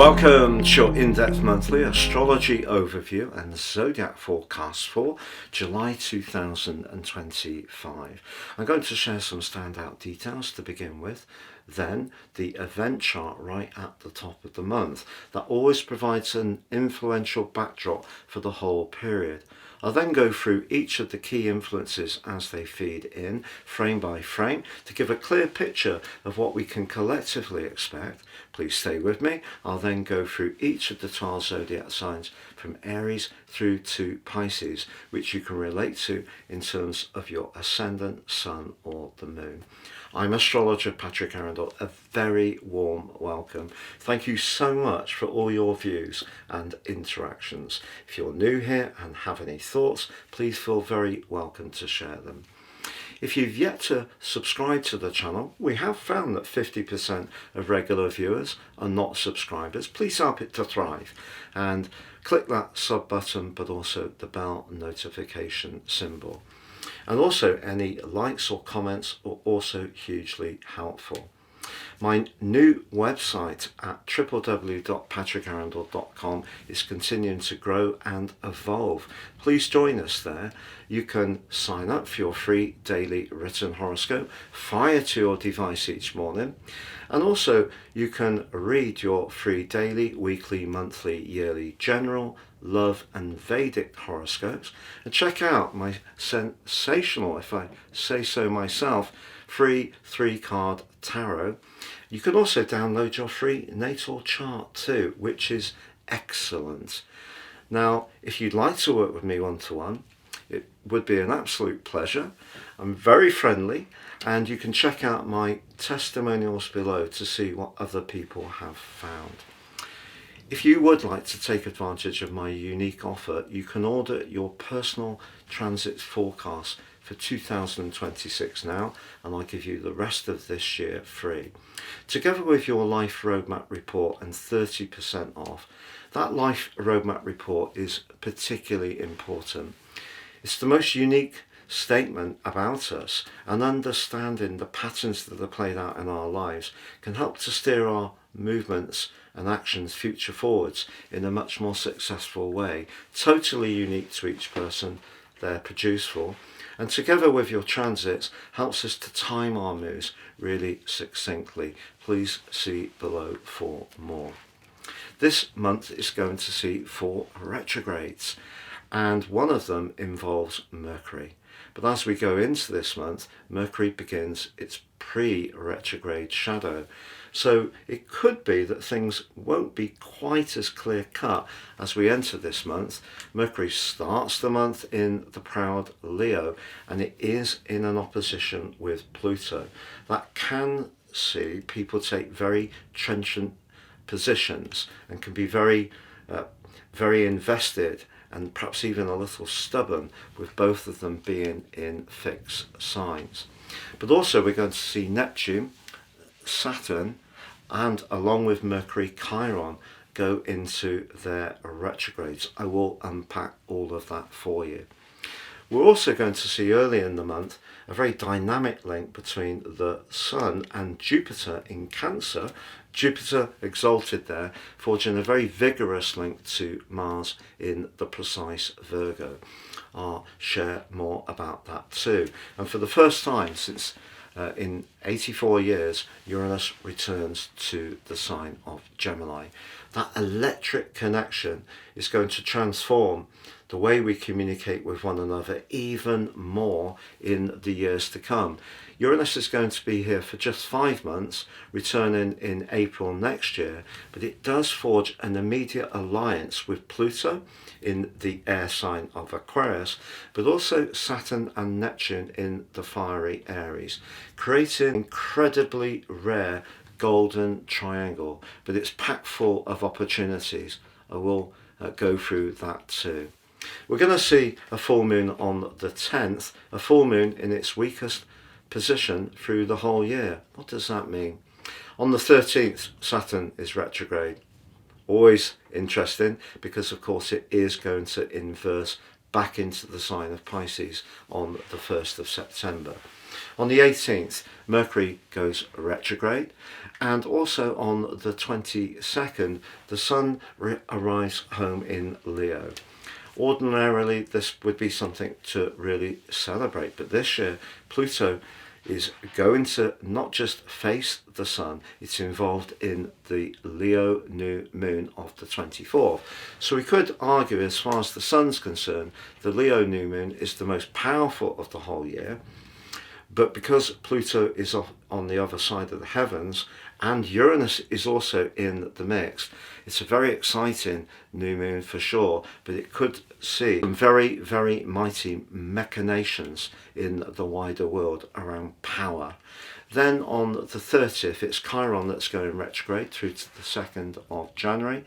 Welcome to your in-depth monthly astrology overview and zodiac forecast for July 2025. I'm going to share some standout details to begin with, then the event chart right at the top of the month. That always provides an influential backdrop for the whole period. I'll then go through each of the key influences as they feed in, frame by frame, to give a clear picture of what we can collectively expect. Please stay with me. I'll then go through each of the 12 zodiac signs from Aries through to Pisces, which you can relate to in terms of your ascendant, sun or the moon. I'm astrologer Patrick Arundell. A very warm welcome. Thank you so much for all your views and interactions. If you're new here and have any thoughts, please feel very welcome to share them. If you've yet to subscribe to the channel, we have found that 50% of regular viewers are not subscribers. Please help it to thrive and click that sub button, but also the bell notification symbol. And also any likes or comments are also hugely helpful. My new website at www.patrickarundell.com is continuing to grow and evolve. Please join us there. You can sign up for your free daily written horoscope fired to your device each morning. And also you can read your free daily, weekly, monthly, yearly, general, love and Vedic horoscopes, and check out my sensational, if I say so myself, free 3-card tarot. You can also download your free natal chart too, which is excellent. Now, if you'd like to work with me one-to-one, it would be an absolute pleasure. I'm very friendly, and you can check out my testimonials below to see what other people have found. If you would like to take advantage of my unique offer, you can order your personal transit forecast for 2026 now, and I'll give you the rest of this year free. Together with your life roadmap report and 30% off. That life roadmap report is particularly important. It's the most unique statement about us, and understanding the patterns that are played out in our lives can help to steer our movements and actions future forwards in a much more successful way, totally unique to each person they're produced for, and together with your transits helps us to time our moves really succinctly. Please see below for more. This month is going to see 4 retrogrades, and one of them involves Mercury. But as we go into this month, Mercury begins its pre-retrograde shadow. So it could be that things won't be quite as clear-cut as we enter this month. Mercury starts the month in the proud Leo, and it is in an opposition with Pluto. That can see people take very trenchant positions and can be very invested and perhaps even a little stubborn, with both of them being in fixed signs. But also we're going to see Neptune, Saturn, and along with Mercury, Chiron go into their retrogrades. I will unpack all of that for you. We're also going to see early in the month a very dynamic link between the Sun and Jupiter in Cancer. Jupiter exalted there, forging a very vigorous link to Mars in the precise Virgo. I'll share more about that too. And for the first time since in 84 years, Uranus returns to the sign of Gemini. That electric connection is going to transform the way we communicate with one another even more in the years to come. Uranus is going to be here for just 5 months, returning in April next year, but it does forge an immediate alliance with Pluto in the air sign of Aquarius, but also Saturn and Neptune in the fiery Aries, creating an incredibly rare golden triangle, but it's packed full of opportunities. I will go through that too. We're going to see a full moon on the 10th, a full moon in its weakest position through the whole year. What does that mean? On the 13th, Saturn is retrograde. Always interesting, because of course it is going to inverse back into the sign of Pisces on the 1st of September. On the 18th, Mercury goes retrograde, and also on the 22nd, the Sun arrives home in Leo. Ordinarily, this would be something to really celebrate, but this year, Pluto is going to not just face the Sun, it's involved in the Leo new moon of the 24th. So we could argue, as far as the Sun's concerned, the Leo new moon is the most powerful of the whole year. But because Pluto is on the other side of the heavens, and Uranus is also in the mix, it's a very exciting new moon for sure, but it could see some very, very mighty machinations in the wider world around power. Then on the 30th, it's Chiron that's going retrograde through to the 2nd of January.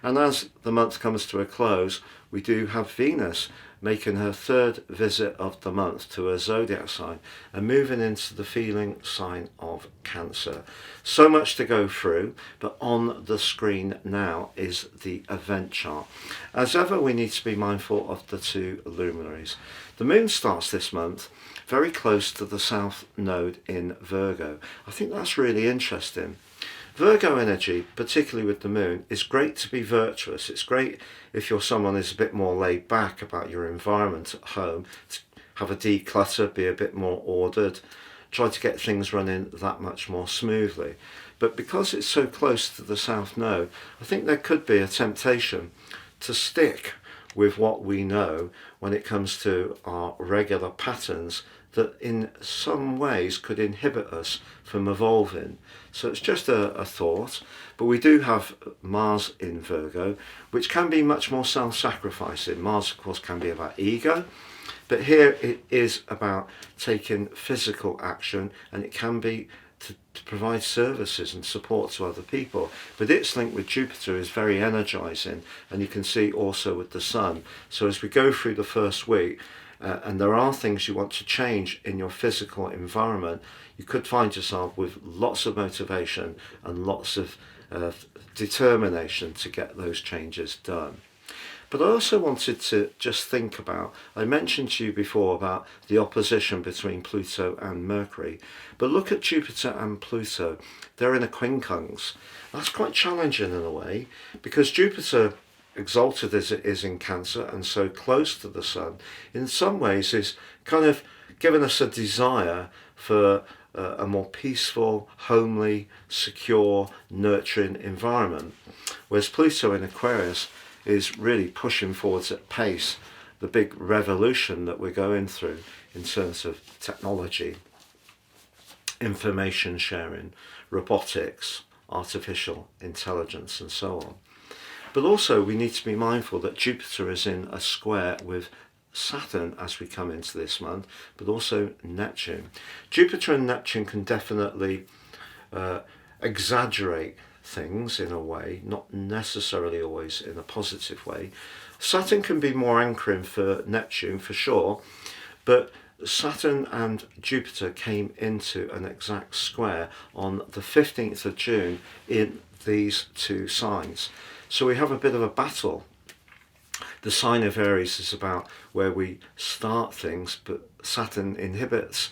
And as the month comes to a close, we do have Venus making her 3rd visit of the month to a zodiac sign and moving into the feeling sign of Cancer. So much to go through, but on the screen now is the event chart. As ever, we need to be mindful of the 2 luminaries. The moon starts this month very close to the south node in Virgo. I think that's really interesting. Virgo energy, particularly with the moon, is great to be virtuous. It's great if you're someone who's a bit more laid back about your environment at home, to have a declutter, be a bit more ordered, try to get things running that much more smoothly. But because it's so close to the south node, I think there could be a temptation to stick with what we know when it comes to our regular patterns that in some ways could inhibit us from evolving. So it's just a thought, but we do have Mars in Virgo, which can be much more self-sacrificing. Mars, of course, can be about ego, but here it is about taking physical action, and it can be to provide services and support to other people. But its link with Jupiter is very energizing, and you can see also with the Sun. So as we go through the first week, and there are things you want to change in your physical environment, you could find yourself with lots of motivation and lots of determination to get those changes done. But I also wanted to just think about, I mentioned to you before about the opposition between Pluto and Mercury, but look at Jupiter and Pluto. They're in a quincunx. That's quite challenging in a way, because Jupiter, exalted as it is in Cancer and so close to the Sun, in some ways is kind of given us a desire for a more peaceful, homely, secure, nurturing environment. Whereas Pluto in Aquarius is really pushing forwards at pace the big revolution that we're going through in terms of technology, information sharing, robotics, artificial intelligence, and so on. But also we need to be mindful that Jupiter is in a square with Saturn as we come into this month, but also Neptune. Jupiter and Neptune can definitely exaggerate things in a way, not necessarily always in a positive way. Saturn can be more anchoring for Neptune for sure, but Saturn and Jupiter came into an exact square on the 15th of June in these 2 signs. So we have a bit of a battle. The sign of Aries is about where we start things, but Saturn inhibits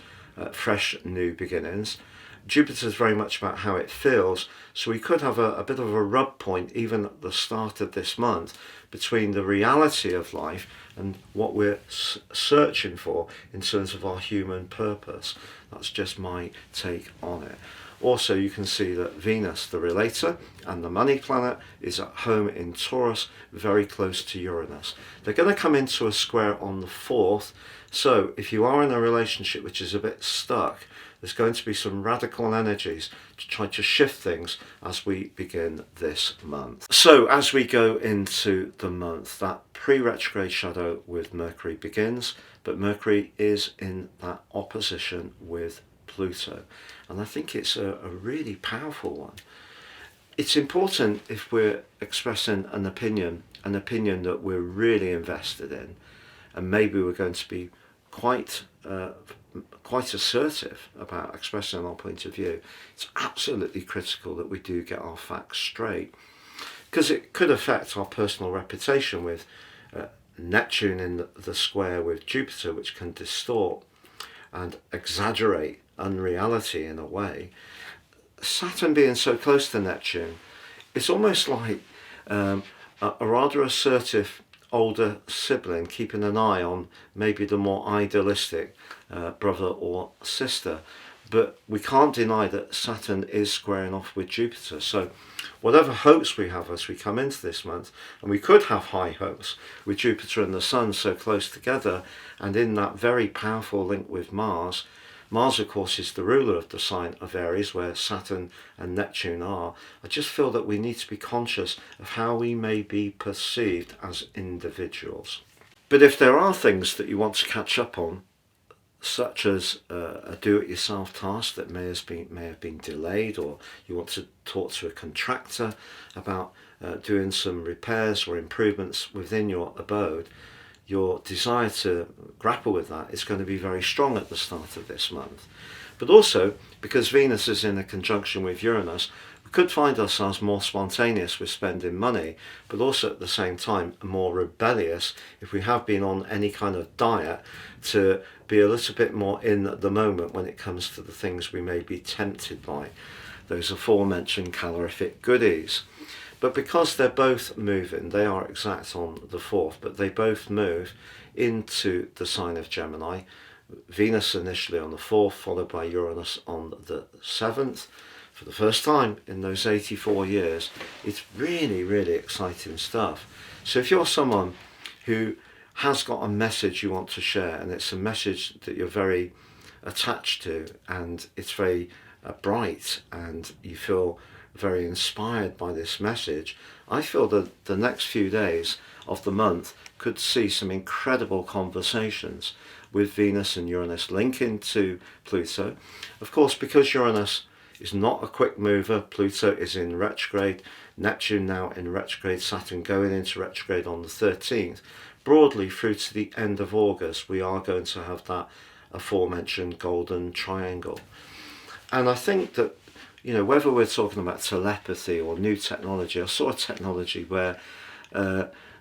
fresh new beginnings. Jupiter is very much about how it feels, so we could have a bit of a rub point even at the start of this month between the reality of life and what we're searching for in terms of our human purpose. That's just my take on it. Also, you can see that Venus, the relator and the money planet, is at home in Taurus, very close to Uranus. They're going to come into a square on the 4th, so if you are in a relationship which is a bit stuck, there's going to be some radical energies to try to shift things as we begin this month. So as we go into the month, that pre-retrograde shadow with Mercury begins, but Mercury is in that opposition with Pluto, and I think it's a really powerful one. It's important if we're expressing an opinion that we're really invested in, and maybe we're going to be quite assertive about expressing our point of view. It's absolutely critical that we do get our facts straight, because it could affect our personal reputation with Neptune in the square with Jupiter, which can distort and exaggerate unreality in a way. Saturn being so close to Neptune, it's almost like a rather assertive older sibling keeping an eye on maybe the more idealistic brother or sister. But we can't deny that Saturn is squaring off with Jupiter. So whatever hopes we have as we come into this month, and we could have high hopes with Jupiter and the Sun so close together, and in that very powerful link with Mars. Mars, of course, is the ruler of the sign of Aries, where Saturn and Neptune are. I just feel that we need to be conscious of how we may be perceived as individuals. But if there are things that you want to catch up on, such as a do-it-yourself task that may have been delayed, or you want to talk to a contractor about doing some repairs or improvements within your abode, your desire to grapple with that is going to be very strong at the start of this month. But also, because Venus is in a conjunction with Uranus, we could find ourselves more spontaneous with spending money, but also at the same time more rebellious if we have been on any kind of diet, to be a little bit more in the moment when it comes to the things we may be tempted by, those aforementioned calorific goodies. But because they're both moving, they are exact on the 4th, but they both move into the sign of Gemini. Venus initially on the 4th, followed by Uranus on the 7th. For the first time in those 84 years, it's really, really exciting stuff. So if you're someone who has got a message you want to share, and it's a message that you're very attached to, and it's very bright, and you feel very inspired by this message, I feel that the next few days of the month could see some incredible conversations with Venus and Uranus linking to Pluto. Of course, because Uranus is not a quick mover, Pluto is in retrograde, Neptune now in retrograde, Saturn going into retrograde on the 13th. Broadly through to the end of August, we are going to have that aforementioned golden triangle. And I think that, you know, whether we're talking about telepathy or new technology, I saw a technology where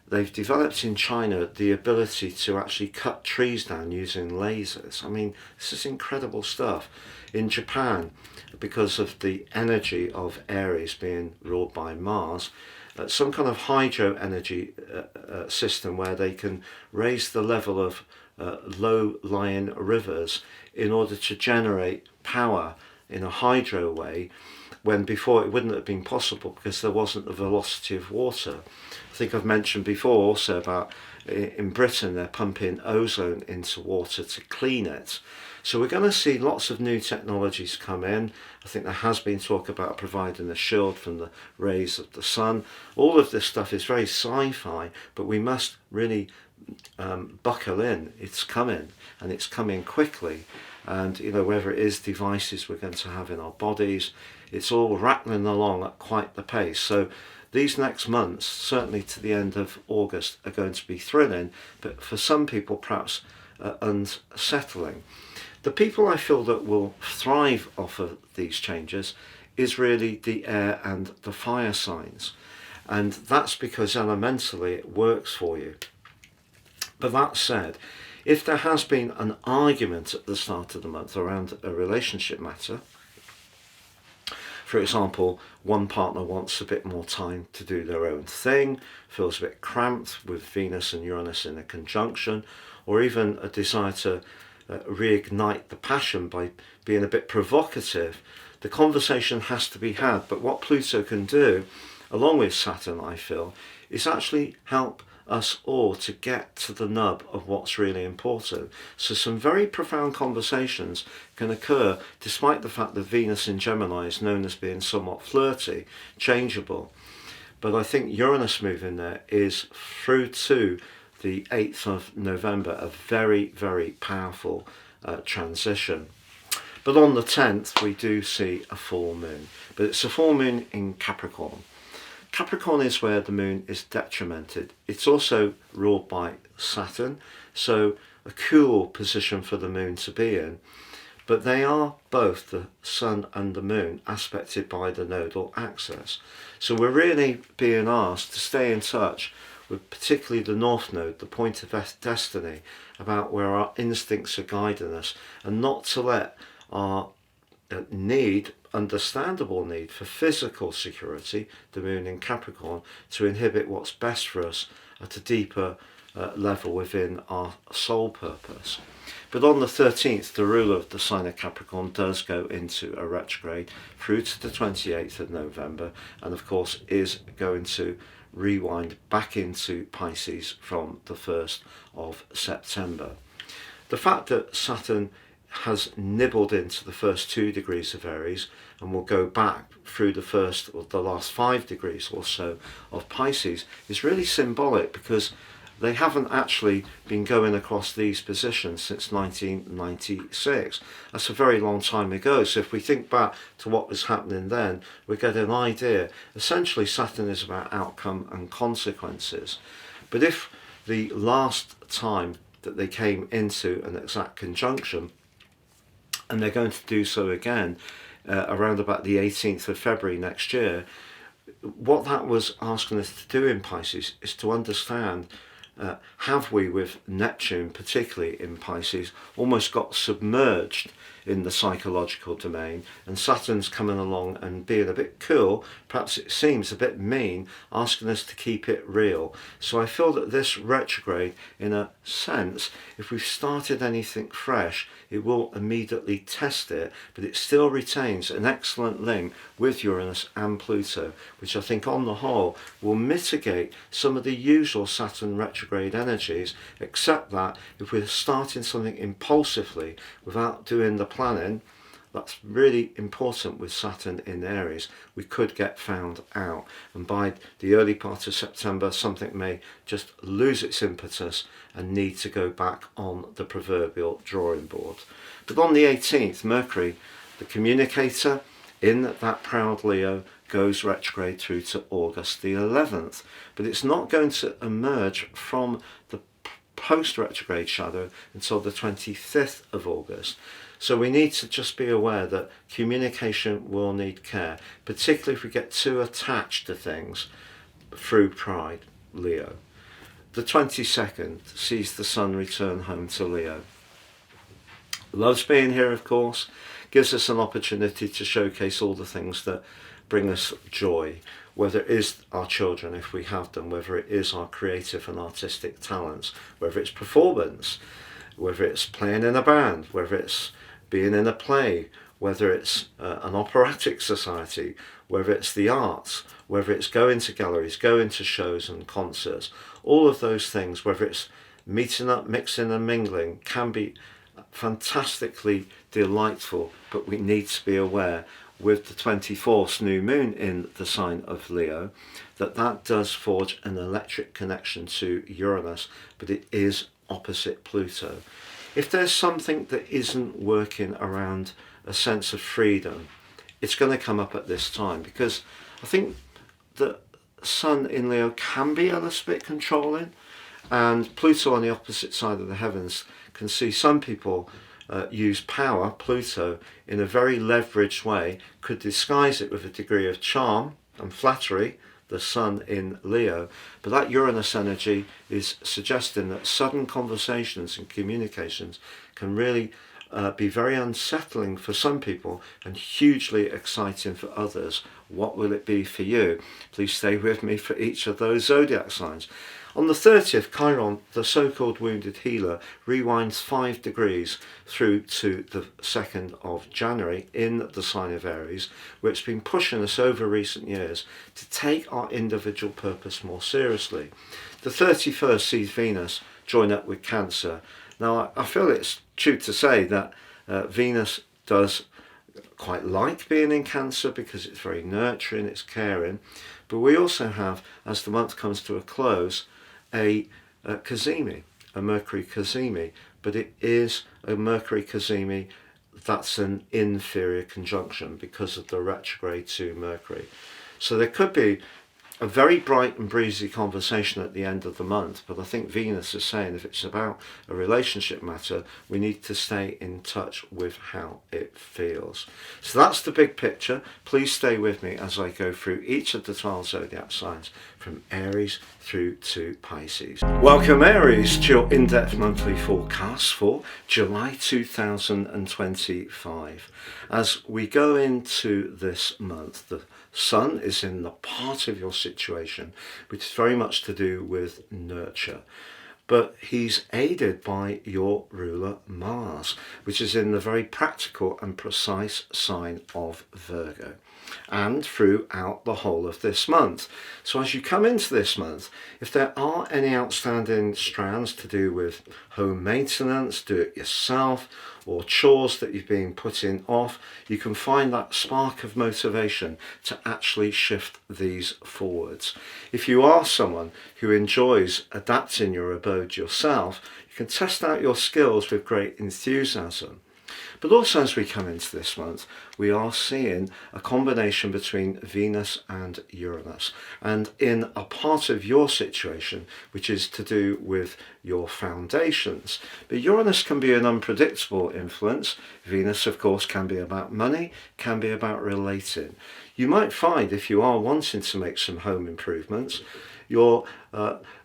they've developed in China the ability to actually cut trees down using lasers. I mean, this is incredible stuff. In Japan, because of the energy of Aries being ruled by Mars, some kind of hydro energy system where they can raise the level of low-lying rivers in order to generate power in a hydro way, when before it wouldn't have been possible because there wasn't the velocity of water. I think I've mentioned before also about in Britain they're pumping ozone into water to clean it. So we're going to see lots of new technologies come in. I think there has been talk about providing a shield from the rays of the sun. All of this stuff is very sci-fi, but we must really buckle in. It's coming, and it's coming quickly. And, you know, whether it is devices we're going to have in our bodies, it's all rattling along at quite the pace. So these next months, certainly to the end of August, are going to be thrilling, but for some people perhaps unsettling. The people I feel that will thrive off of these changes is really the air and the fire signs. And that's because elementally it works for you. But that said, if there has been an argument at the start of the month around a relationship matter, for example, one partner wants a bit more time to do their own thing, feels a bit cramped with Venus and Uranus in a conjunction, or even a desire to reignite the passion by being a bit provocative, the conversation has to be had. But what Pluto can do, along with Saturn, I feel, is actually help us all to get to the nub of what's really important. So some very profound conversations can occur despite the fact that Venus in Gemini is known as being somewhat flirty, changeable. But I think Uranus moving there is through to the 8th of November, a very, very powerful transition. But on the 10th, we do see a full moon. But it's a full moon in Capricorn. Capricorn is where the moon is detrimented. It's also ruled by Saturn, so a cool position for the moon to be in. But they are both, the sun and the moon, aspected by the nodal axis. So we're really being asked to stay in touch with particularly the North Node, the point of destiny, about where our instincts are guiding us, and not to let our understandable need for physical security, the moon in Capricorn, to inhibit what's best for us at a deeper level within our soul purpose. But on the 13th, the ruler of the sign of Capricorn does go into a retrograde through to the 28th of November, and of course is going to rewind back into Pisces from the 1st of September. The fact that Saturn has nibbled into the first 2 degrees of Aries and will go back through the first or the last 5 degrees or so of Pisces is really symbolic, because they haven't actually been going across these positions since 1996. That's a very long time ago. So if we think back to what was happening then, we get an idea. Essentially, Saturn is about outcome and consequences. But if the last time that they came into an exact conjunction, and they're going to do so again around about the 18th of February next year, what that was asking us to do in Pisces is to understand, have we, with Neptune particularly in Pisces, almost got submerged in the psychological domain, and Saturn's coming along and being a bit cool, perhaps it seems a bit mean, asking us to keep it real. So I feel that this retrograde, in a sense, if we've started anything fresh, it will immediately test it, but it still retains an excellent link with Uranus and Pluto, which I think on the whole will mitigate some of the usual Saturn retrograde energies, except that if we're starting something impulsively without doing the planning, that's really important with Saturn in Aries, we could get found out, and by the early part of September something may just lose its impetus and need to go back on the proverbial drawing board. But on the 18th, Mercury, the communicator in that proud Leo, goes retrograde through to August the 11th, but it's not going to emerge from the post-retrograde shadow until the 25th of August. So we need to just be aware that communication will need care, particularly if we get too attached to things through pride, Leo. The 22nd sees the sun return home to Leo. Loves being here, of course, gives us an opportunity to showcase all the things that bring us joy, whether it is our children if we have them, whether it is our creative and artistic talents, whether it's performance, whether it's playing in a band, whether it's being in a play, whether it's an operatic society, whether it's the arts, whether it's going to galleries, going to shows and concerts. All of those things, whether it's meeting up, mixing and mingling, can be fantastically delightful, but we need to be aware with the 24th new moon in the sign of Leo that does forge an electric connection to Uranus, but it is opposite Pluto. If there's something that isn't working around a sense of freedom, it's going to come up at this time, because I think the sun in Leo can be a little bit controlling, and Pluto on the opposite side of the heavens can see some people use power, Pluto, in a very leveraged way, could disguise it with a degree of charm and flattery, the sun in Leo, but that Uranus energy is suggesting that sudden conversations and communications can really be very unsettling for some people and hugely exciting for others. What will it be for you? Please stay with me for each of those zodiac signs. On the 30th, Chiron, the so-called wounded healer, rewinds 5 degrees through to the 2nd of January in the sign of Aries, where it's been pushing us over recent years to take our individual purpose more seriously. The 31st sees Venus join up with Cancer. Now, I feel it's true to say that Venus does quite like being in Cancer because it's very nurturing, it's caring, but we also have, as the month comes to a close, a cazimi, a Mercury cazimi, but it is a Mercury cazimi that's an inferior conjunction because of the retrograde to Mercury. So there could be a very bright and breezy conversation at the end of the month, but I think Venus is saying if it's about a relationship matter, we need to stay in touch with how it feels. So that's the big picture. Please stay with me as I go through each of the 12 zodiac signs from Aries through to Pisces. Welcome Aries to your in-depth monthly forecast for July 2025. As we go into this month, the Sun is in the part of your situation which is very much to do with nurture. But he's aided by your ruler Mars, which is in the very practical and precise sign of Virgo, and throughout the whole of this month. So as you come into this month, if there are any outstanding strands to do with home maintenance, do it yourself, or chores that you've been putting off, you can find that spark of motivation to actually shift these forwards. If you are someone who enjoys adapting your abode yourself, you can test out your skills with great enthusiasm. But also as we come into this month, we are seeing a combination between Venus and Uranus. And in a part of your situation, which is to do with your foundations. But Uranus can be an unpredictable influence. Venus, of course, can be about money, can be about relating. You might find if you are wanting to make some home improvements, you're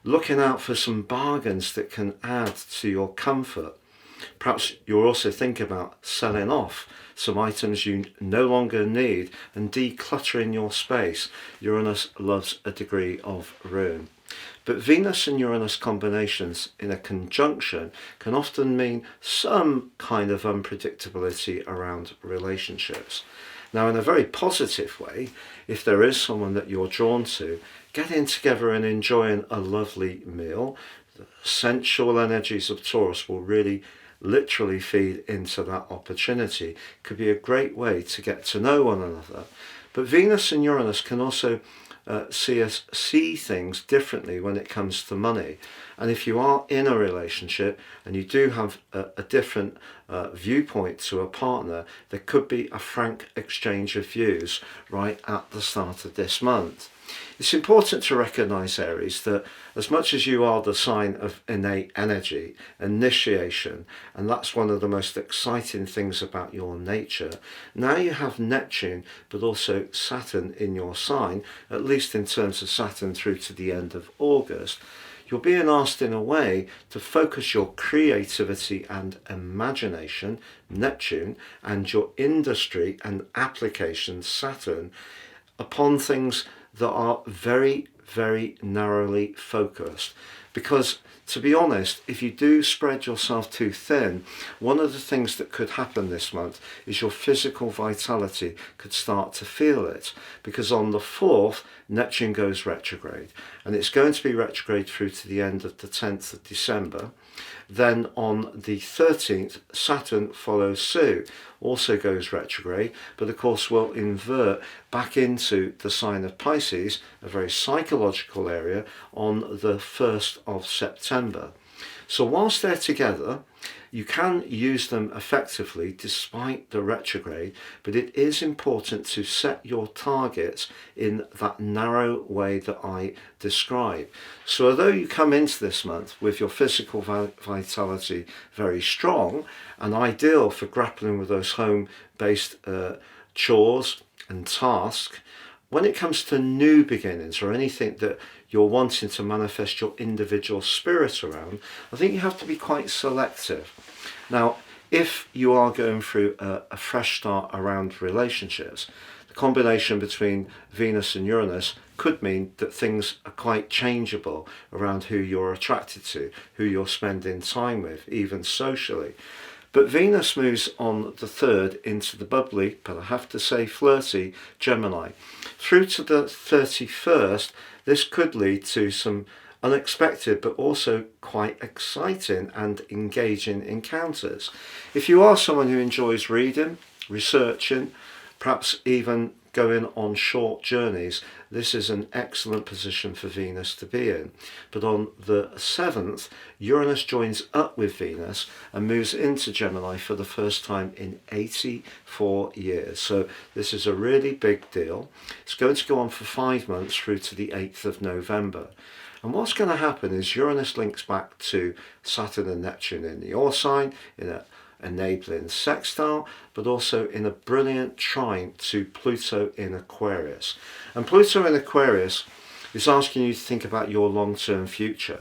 looking out for some bargains that can add to your comfort. Perhaps you'll also think about selling off some items you no longer need and decluttering your space. Uranus loves a degree of room. But Venus and Uranus combinations in a conjunction can often mean some kind of unpredictability around relationships. Now, in a very positive way, if there is someone that you're drawn to, getting together and enjoying a lovely meal, the sensual energies of Taurus will really literally feed into that opportunity. Could be a great way to get to know one another. But Venus and Uranus can also see us see things differently when it comes to money. And if you are in a relationship and you do have a different viewpoint to a partner, there could be a frank exchange of views right at the start of this month. It's important to recognise, Aries, that as much as you are the sign of innate energy, initiation, and that's one of the most exciting things about your nature, now you have Neptune but also Saturn in your sign, at least in terms of Saturn through to the end of August. You're being asked in a way to focus your creativity and imagination, Neptune, and your industry and application, Saturn, upon things that are very, very narrowly focused. Because, to be honest, if you do spread yourself too thin, one of the things that could happen this month is your physical vitality could start to feel it. Because on the 4th, Neptune goes retrograde. And it's going to be retrograde through to the end of the 10th of December. Then on the 13th, Saturn follows suit, also goes retrograde, but of course will invert back into the sign of Pisces, a very psychological area, on the 1st of September. So whilst they're together, you can use them effectively despite the retrograde, but it is important to set your targets in that narrow way that I describe. So although you come into this month with your physical vitality very strong and ideal for grappling with those home-based chores and tasks, when it comes to new beginnings or anything that you're wanting to manifest your individual spirit around, I think you have to be quite selective. Now, if you are going through a fresh start around relationships, the combination between Venus and Uranus could mean that things are quite changeable around who you're attracted to, who you're spending time with, even socially. But Venus moves on the 3rd into the bubbly, but I have to say flirty, Gemini. Through to the 31st, this could lead to some unexpected but also quite exciting and engaging encounters. If you are someone who enjoys reading, researching, perhaps even going on short journeys, this is an excellent position for Venus to be in. But on the 7th, Uranus joins up with Venus and moves into Gemini for the first time in 84 years. So this is a really big deal. It's going to go on for 5 months through to the 8th of November. And what's going to happen is Uranus links back to Saturn and Neptune in your sign, in a enabling sextile, but also in a brilliant trine to Pluto in Aquarius. And Pluto in Aquarius It's asking you to think about your long-term future.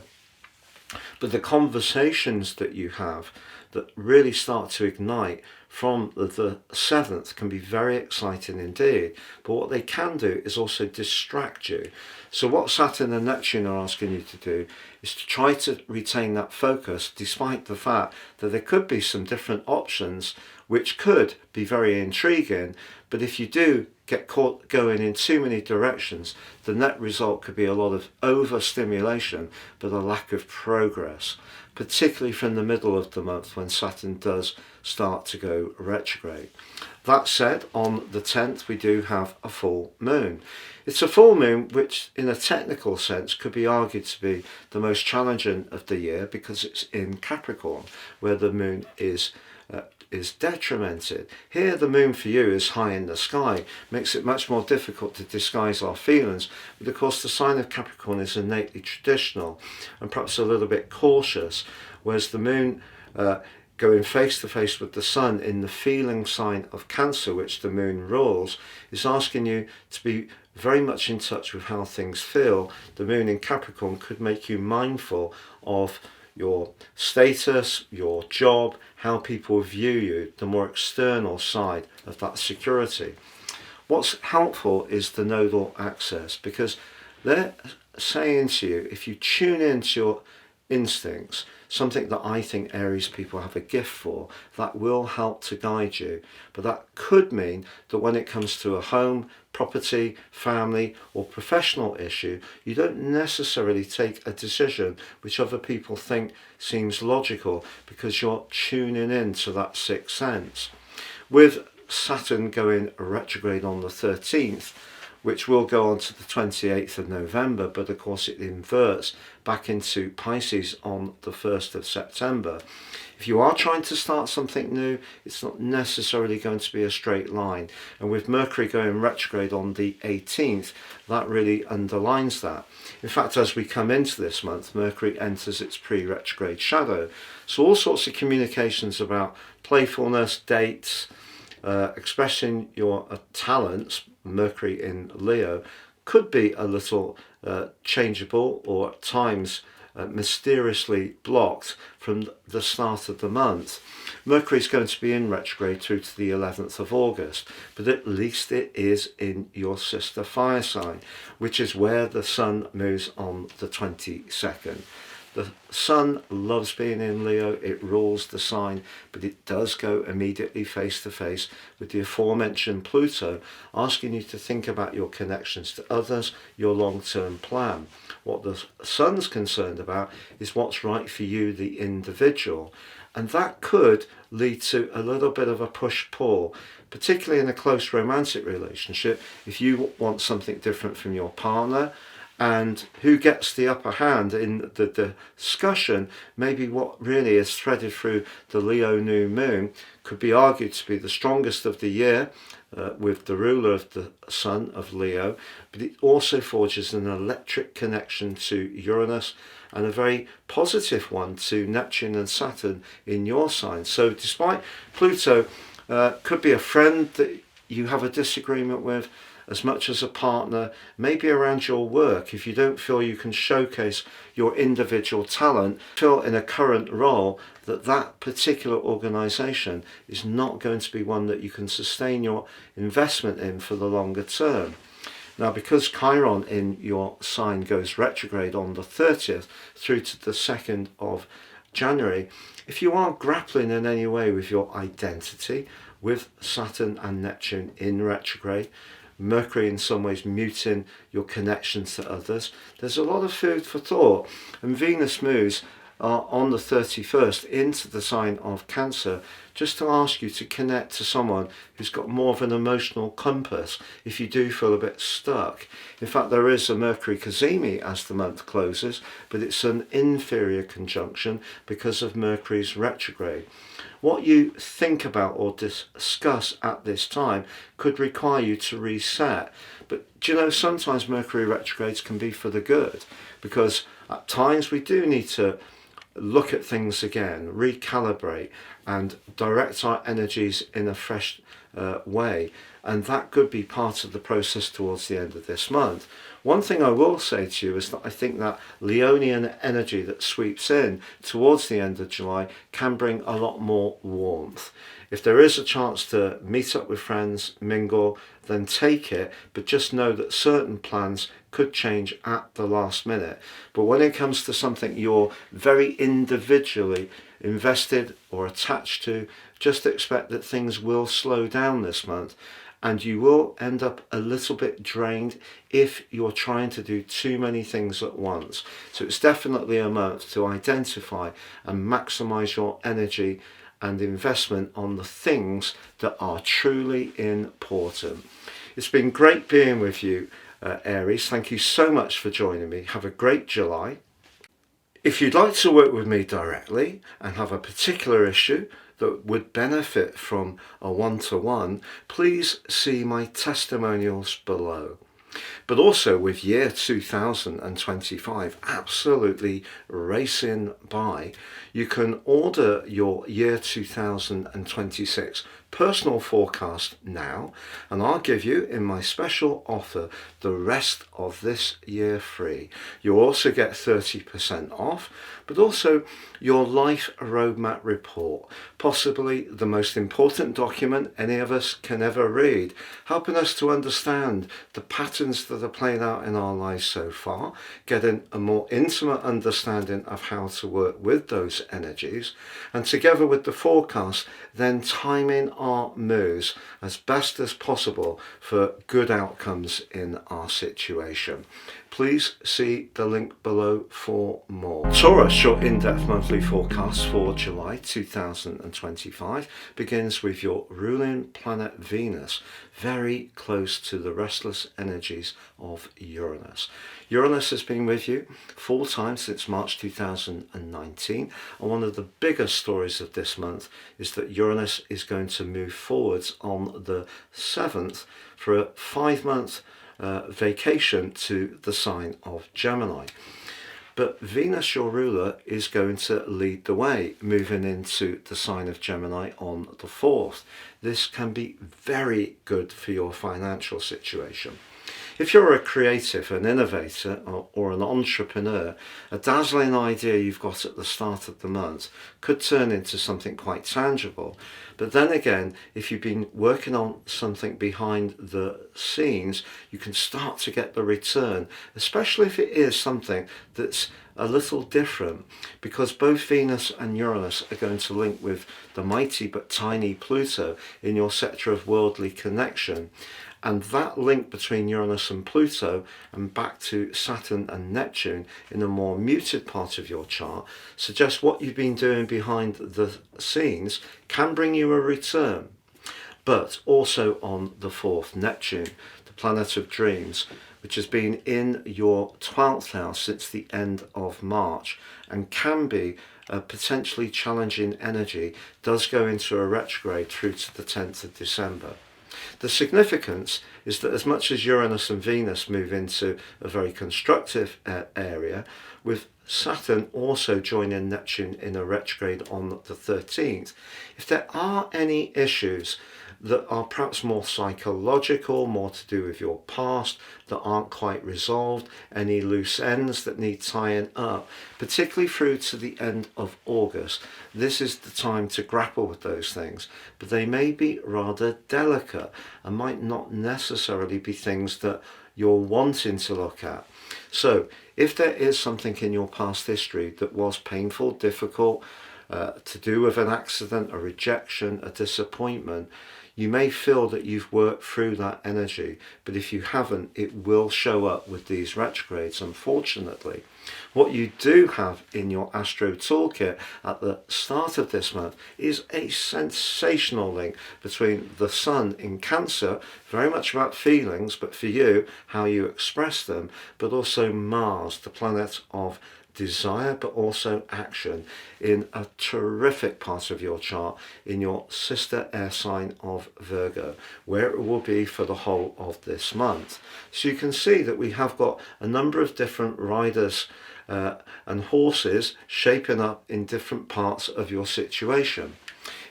But the conversations that you have that really start to ignite from the 7th can be very exciting indeed. But what they can do is also distract you. So what Saturn and Neptune are asking you to do is to try to retain that focus, despite the fact that there could be some different options which could be very intriguing. But if you do get caught going in too many directions, the net result could be a lot of overstimulation but a lack of progress, particularly from the middle of the month when Saturn does start to go retrograde. That said, on the 10th we do have a full moon. It's a full moon which in a technical sense could be argued to be the most challenging of the year, because it's in Capricorn where the moon is detrimented. Here the moon for you is high in the sky, makes it much more difficult to disguise our feelings, but of course the sign of Capricorn is innately traditional and perhaps a little bit cautious, whereas the moon going face to face with the sun in the feeling sign of Cancer, which the moon rules, is asking you to be very much in touch with how things feel. The moon in Capricorn could make you mindful of your status, your job, how people view you, the more external side of that security. What's helpful is the nodal axis, because they're saying to you, if you tune into your instincts, something that I think Aries people have a gift for, that will help to guide you. But that could mean that when it comes to a home, property, family or professional issue, you don't necessarily take a decision which other people think seems logical, because you're tuning in to that sixth sense. With Saturn going retrograde on the 13th, which will go on to the 28th of November, but of course it inverts back into Pisces on the 1st of September. If you are trying to start something new, it's not necessarily going to be a straight line. And with Mercury going retrograde on the 18th, that really underlines that. In fact, as we come into this month, Mercury enters its pre-retrograde shadow. So all sorts of communications about playfulness, dates, expressing your talents, Mercury in Leo, could be a little changeable, or at times mysteriously blocked from the start of the month. Mercury is going to be in retrograde through to the 11th of August, but at least it is in your sister fire sign, which is where the Sun moves on the 22nd. The Sun loves being in Leo, it rules the sign, but it does go immediately face to face with the aforementioned Pluto, asking you to think about your connections to others, your long-term plan. What the Sun's concerned about is what's right for you, the individual, and that could lead to a little bit of a push-pull, particularly in a close romantic relationship. If you want something different from your partner, and who gets the upper hand in the discussion, maybe what really is threaded through the Leo new moon could be argued to be the strongest of the year, with the ruler of the Sun of Leo, but it also forges an electric connection to Uranus and a very positive one to Neptune and Saturn in your sign. So despite Pluto could be a friend that you have a disagreement with, as much as a partner, maybe around your work, if you don't feel you can showcase your individual talent, feel in a current role that particular organisation is not going to be one that you can sustain your investment in for the longer term. Now, because Chiron in your sign goes retrograde on the 30th through to the 2nd of January, if you are grappling in any way with your identity, with Saturn and Neptune in retrograde, Mercury in some ways muting your connections to others, there's a lot of food for thought. And Venus moves on the 31st into the sign of Cancer, just to ask you to connect to someone who's got more of an emotional compass if you do feel a bit stuck. In fact, there is a Mercury cazimi as the month closes, but it's an inferior conjunction because of Mercury's retrograde. What you think about or discuss at this time could require you to reset. But do you know, sometimes Mercury retrogrades can be for the good, because at times we do need to look at things again, recalibrate, and direct our energies in a fresh way. And that could be part of the process towards the end of this month. One thing I will say to you is that I think that Leonian energy that sweeps in towards the end of July can bring a lot more warmth. If there is a chance to meet up with friends, mingle, then take it, but just know that certain plans could change at the last minute. But when it comes to something you're very individually invested or attached to, just expect that things will slow down this month, and you will end up a little bit drained if you're trying to do too many things at once. So it's definitely a month to identify and maximize your energy and investment on the things that are truly important. It's been great being with you, Aries. Thank you so much for joining me. Have a great July. If you'd like to work with me directly and have a particular issue that would benefit from a one-to-one, please see my testimonials below. But also with year 2025 absolutely racing by, you can order your year 2026 personal forecast now, and I'll give you in my special offer the rest of this year free. You'll also get 30% off, but also your life roadmap report, possibly the most important document any of us can ever read, helping us to understand the patterns that are playing out in our lives so far, getting a more intimate understanding of how to work with those energies, and together with the forecast, then timing our moves as best as possible for good outcomes in our situation. Please see the link below for more. Taurus, your in-depth monthly forecast for July 2025 begins with your ruling planet Venus, very close to the restless energies of Uranus. Uranus has been with you full time since March 2019, and one of the biggest stories of this month is that Uranus is going to move forwards on the 7th for a 5-month vacation to the sign of Gemini. But Venus, your ruler, is going to lead the way, moving into the sign of Gemini on the 4th. This can be very good for your financial situation. If you're a creative, an innovator, or an entrepreneur, a dazzling idea you've got at the start of the month could turn into something quite tangible. But then again, if you've been working on something behind the scenes, you can start to get the return, especially if it is something that's a little different, because both Venus and Uranus are going to link with the mighty but tiny Pluto in your sector of worldly connection. And that link between Uranus and Pluto and back to Saturn and Neptune in a more muted part of your chart suggests what you've been doing behind the scenes can bring you a return. But also on the 4th, Neptune, the planet of dreams, which has been in your 12th house since the end of March and can be a potentially challenging energy, does go into a retrograde through to the 10th of December. The significance is that as much as Uranus and Venus move into a very constructive area, with Saturn also joining Neptune in a retrograde on the 13th, if there are any issues that are perhaps more psychological, more to do with your past, that aren't quite resolved, any loose ends that need tying up, particularly through to the end of August, this is the time to grapple with those things. But they may be rather delicate and might not necessarily be things that you're wanting to look at. So if there is something in your past history that was painful, difficult, to do with an accident, a rejection, a disappointment, you may feel that you've worked through that energy, but if you haven't, it will show up with these retrogrades, unfortunately. What you do have in your Astro Toolkit at the start of this month is a sensational link between the Sun in Cancer, very much about feelings, but for you, how you express them, but also Mars, the planet of desire but also action, in a terrific part of your chart in your sister air sign of Virgo, where it will be for the whole of this month. So you can see that we have got a number of different riders and horses shaping up in different parts of your situation.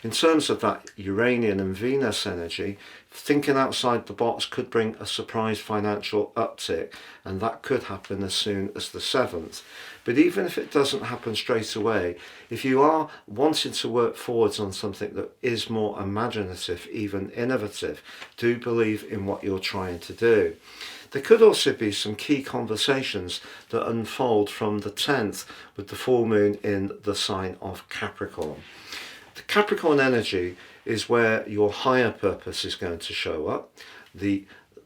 In terms of that Uranian and Venus energy, thinking outside the box could bring a surprise financial uptick, and that could happen as soon as the 7th. But even if it doesn't happen straight away, if you are wanting to work forwards on something that is more imaginative, even innovative, do believe in what you're trying to do. There could also be some key conversations that unfold from the 10th with the full moon in the sign of Capricorn. The Capricorn energy is where your higher purpose is going to show up. The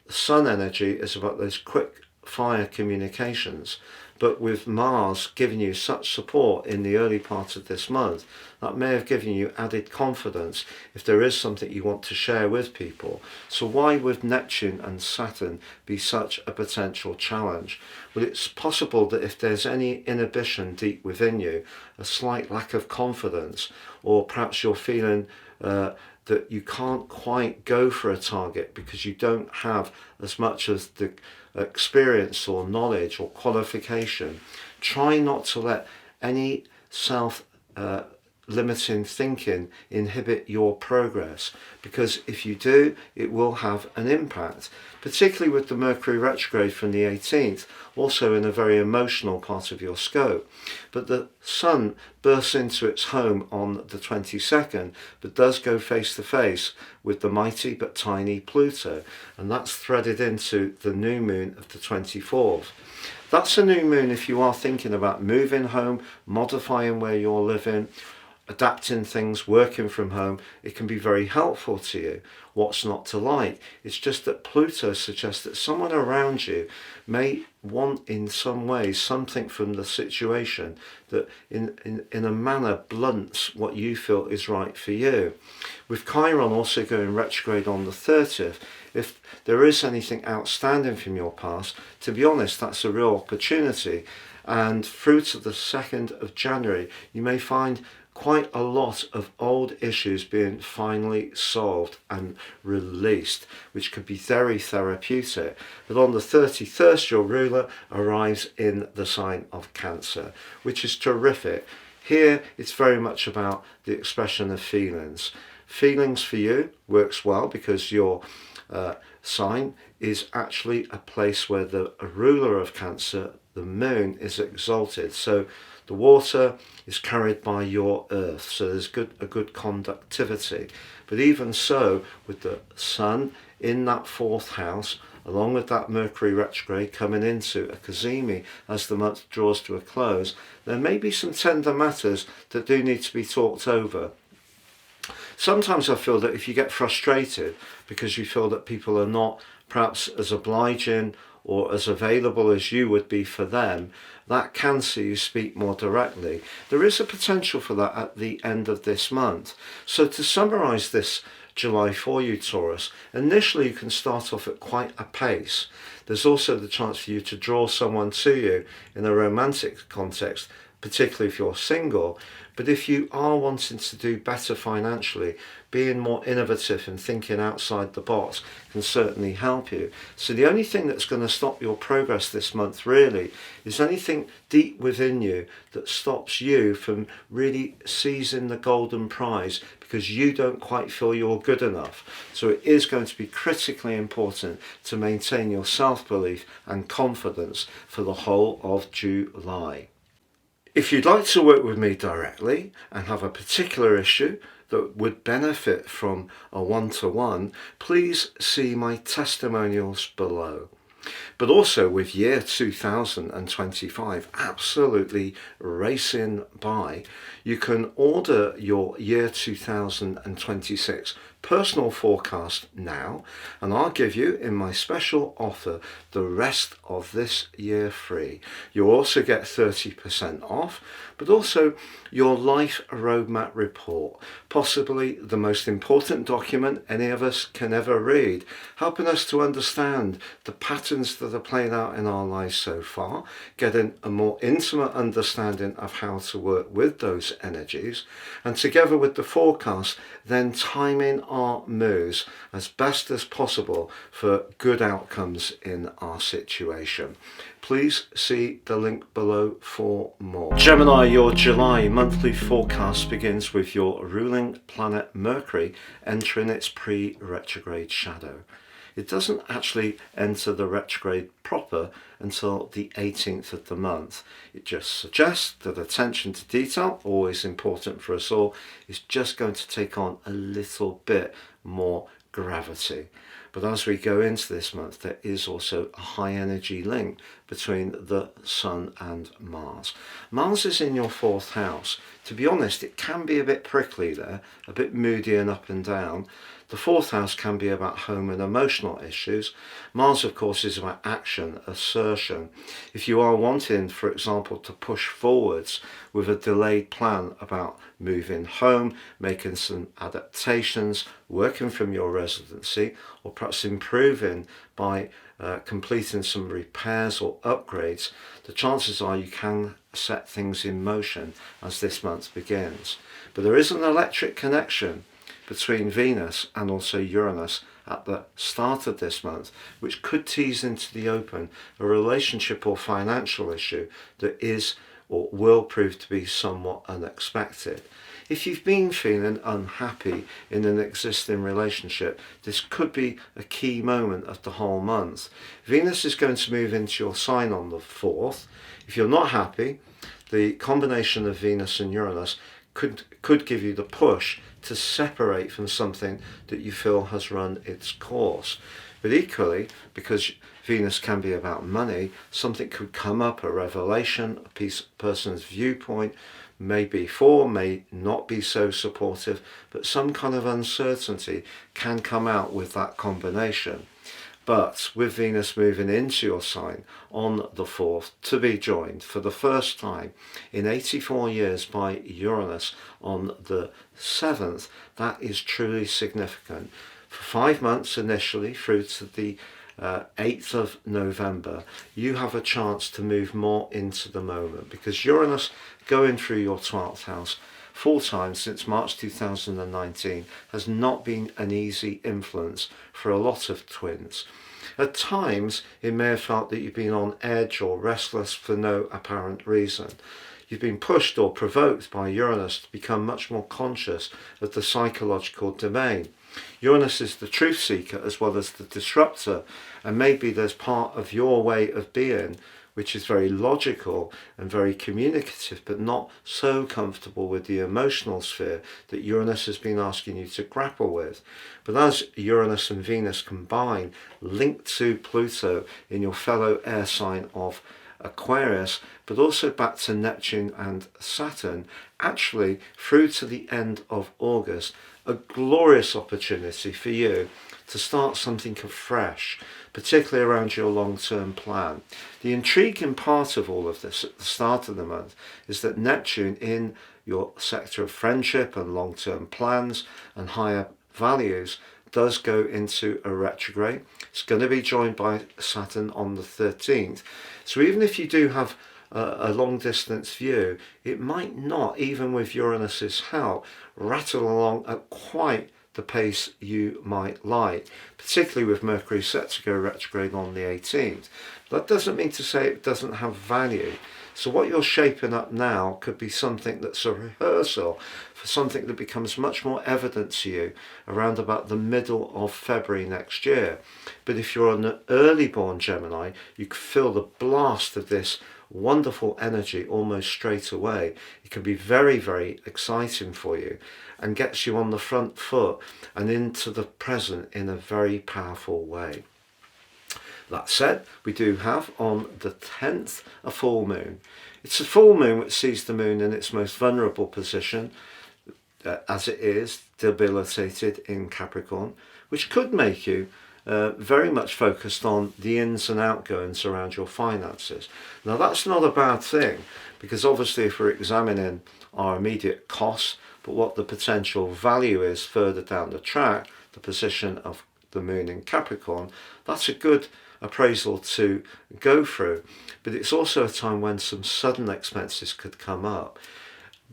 Sun energy is about those quick fire communications. But with Mars giving you such support in the early part of this month, that may have given you added confidence if there is something you want to share with people. So why would Neptune and Saturn be such a potential challenge? Well, it's possible that if there's any inhibition deep within you, a slight lack of confidence, or perhaps you're feeling that you can't quite go for a target because you don't have as much as the experience or knowledge or qualification, try not to let any self-limiting thinking inhibit your progress, because if you do, it will have an impact, particularly with the Mercury retrograde from the 18th, also in a very emotional part of your scope. But the Sun bursts into its home on the 22nd, but does go face to face with the mighty but tiny Pluto, and that's threaded into the new moon of the 24th. That's a new moon if you are thinking about moving home, modifying where you're living, adapting things, working from home. It can be very helpful to you. What's not to like? It's just that Pluto suggests that someone around you may want in some way something from the situation that in a manner blunts what you feel is right for you. With Chiron also going retrograde on the 30th, if there is anything outstanding from your past, to be honest, that's a real opportunity. And through to the 2nd of January, you may find quite a lot of old issues being finally solved and released, which could be very therapeutic. But on the 31st, your ruler arrives in the sign of Cancer, which is terrific. Here, it's very much about the expression of feelings. Feelings for you works well because your sign is actually a place where the ruler of Cancer, the moon, is exalted. So the water is carried by your earth, so there's a good conductivity. But even so, with the Sun in that 4th house, along with that Mercury retrograde coming into a GEMINI as the month draws to a close, there may be some tender matters that do need to be talked over. Sometimes I feel that if you get frustrated because you feel that people are not perhaps as obliging or as available as you would be for them, that can see you speak more directly. There is a potential for that at the end of this month. So to summarise this July for you, Taurus, initially you can start off at quite a pace. There's also the chance for you to draw someone to you in a romantic context, particularly if you're single. But if you are wanting to do better financially, being more innovative and thinking outside the box can certainly help you. So the only thing that's going to stop your progress this month really is anything deep within you that stops you from really seizing the golden prize because you don't quite feel you're good enough. So it is going to be critically important to maintain your self-belief and confidence for the whole of July. If you'd like to work with me directly and have a particular issue that would benefit from a one-to-one, please see my testimonials below. But also with year 2025 absolutely racing by, you can order your year 2026 personal forecast now, and I'll give you in my special offer the rest of this year free. You'll also get 30% off, but also your life roadmap report, possibly the most important document any of us can ever read, helping us to understand the patterns patterns that are playing out in our lives so far, getting a more intimate understanding of how to work with those energies, and together with the forecast, then timing our moves as best as possible for good outcomes in our situation. Please see the link below for more. Gemini, your July monthly forecast begins with your ruling planet Mercury entering its pre-retrograde shadow. It doesn't actually enter the retrograde proper until the 18th of the month. It just suggests that attention to detail, always important for us all, is just going to take on a little bit more gravity. But as we go into this month, there is also a high energy link between the Sun and Mars. Mars is in your 4th house. To be honest, it can be a bit prickly there, a bit moody and up and down. The 4th house can be about home and emotional issues. Mars, of course, is about action, assertion. If you are wanting, for example, to push forwards with a delayed plan about moving home, making some adaptations, working from your residency, or perhaps improving by completing some repairs or upgrades, the chances are you can set things in motion as this month begins. But there is an electric connection between Venus and also Uranus at the start of this month, which could tease into the open a relationship or financial issue that is or will prove to be somewhat unexpected. If you've been feeling unhappy in an existing relationship, this could be a key moment of the whole month. Venus is going to move into your sign on the 4th. If you're not happy, the combination of Venus and Uranus could give you the push to separate from something that you feel has run its course. But equally, because Venus can be about money, something could come up, a revelation, a person's viewpoint, may be for, may not be so supportive, but some kind of uncertainty can come out with that combination. But with Venus moving into your sign on the 4th, to be joined for the first time in 84 years by Uranus on the 7th, that is truly significant. For 5 months initially through to the 8th of November, you have a chance to move more into the moment, because Uranus going through your 12th house full time since March 2019 has not been an easy influence for a lot of twins. At times, it may have felt that you've been on edge or restless for no apparent reason. You've been pushed or provoked by Uranus to become much more conscious of the psychological domain. Uranus is the truth seeker as well as the disruptor, and maybe there's part of your way of being which is very logical and very communicative, but not so comfortable with the emotional sphere that Uranus has been asking you to grapple with. But as Uranus and Venus combine, linked to Pluto in your fellow air sign of Aquarius, but also back to Neptune and Saturn, actually through to the end of August, a glorious opportunity for you to start something afresh, particularly around your long-term plan. The intriguing part of all of this at the start of the month is that Neptune in your sector of friendship and long-term plans and higher values does go into a retrograde. It's going to be joined by Saturn on the 13th. So even if you do have a long distance view, it might not, even with Uranus's help, rattle along at quite the pace you might like, particularly with Mercury set to go retrograde on the 18th. That doesn't mean to say it doesn't have value. So what you're shaping up now could be something that's a rehearsal for something that becomes much more evident to you around about the middle of February next year. But if you're an early born Gemini, you can feel the blast of this wonderful energy almost straight away. It can be very, very exciting for you and gets you on the front foot and into the present in a very powerful way. That said, we do have on the 10th a full moon. It's a full moon which sees the moon in its most vulnerable position, as it is debilitated in Capricorn, which could make you very much focused on the ins and outgoings around your finances. Now that's not a bad thing, because obviously if we're examining our immediate costs, but what the potential value is further down the track, the position of the moon in Capricorn, that's a good appraisal to go through, but it's also a time when some sudden expenses could come up.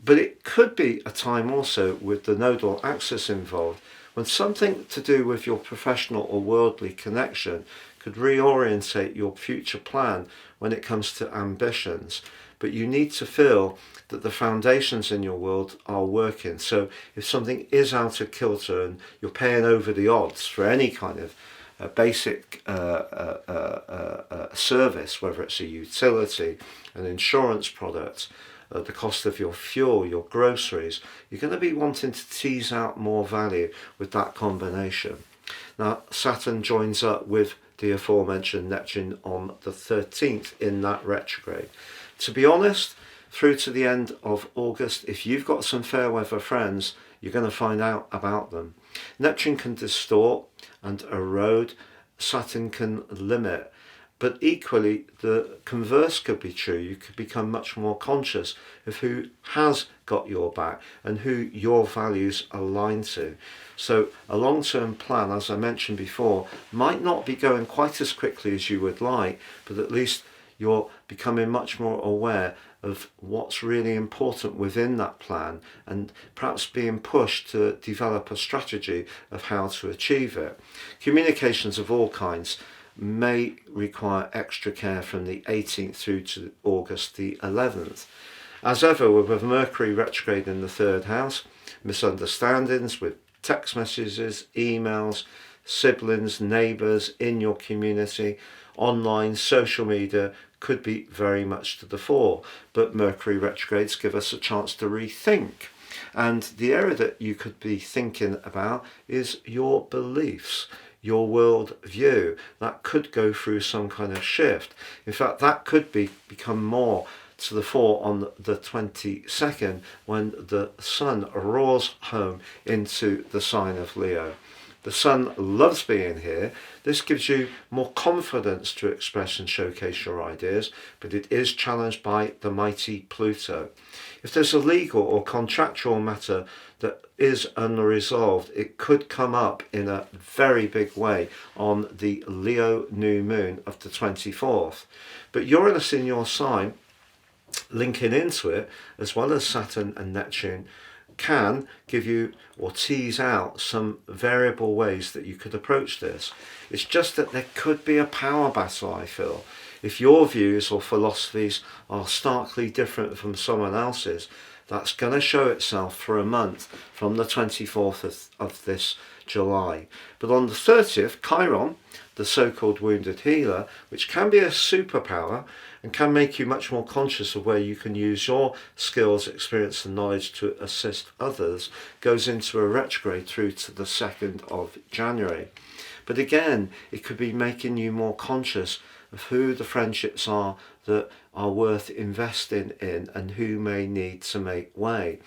But it could be a time also with the nodal axis involved when something to do with your professional or worldly connection could reorientate your future plan when it comes to ambitions. But you need to feel that the foundations in your world are working. So if something is out of kilter and you're paying over the odds for any kind of basic service, whether it's a utility, an insurance product, the cost of your fuel, your groceries, you're going to be wanting to tease out more value with that combination. Now, Saturn joins up with the aforementioned Neptune on the 13th in that retrograde. To be honest, through to the end of August, if you've got some fair weather friends, you're going to find out about them. Neptune can distort and erode, Saturn can limit, but equally the converse could be true. You could become much more conscious of who has got your back and who your values align to. So a long-term plan, as I mentioned before, might not be going quite as quickly as you would like, but at least you're becoming much more aware of what's really important within that plan and perhaps being pushed to develop a strategy of how to achieve it. Communications of all kinds may require extra care from the 18th through to August the 11th. As ever, with Mercury retrograde in the 3rd house, misunderstandings with text messages, emails, siblings, neighbours in your community, online, social media could be very much to the fore. But Mercury retrogrades give us a chance to rethink. And the area that you could be thinking about is your beliefs, your world view. That could go through some kind of shift. In fact, that could become more to the fore on the 22nd when the Sun roars home into the sign of Leo. The Sun loves being here. This gives you more confidence to express and showcase your ideas, but it is challenged by the mighty Pluto. If there's a legal or contractual matter that is unresolved, it could come up in a very big way on the Leo new moon of the 24th. But Uranus in your sign, linking into it, as well as Saturn and Neptune, can give you or tease out some variable ways that you could approach this. It's just that there could be a power battle, I feel. If your views or philosophies are starkly different from someone else's, that's going to show itself for a month from the 24th of this July. But on the 30th, Chiron, the so-called wounded healer, which can be a superpower and can make you much more conscious of where you can use your skills, experience and knowledge to assist others, goes into a retrograde through to the 2nd of January. But again, it could be making you more conscious of who the friendships are that are worth investing in and who may need to make way.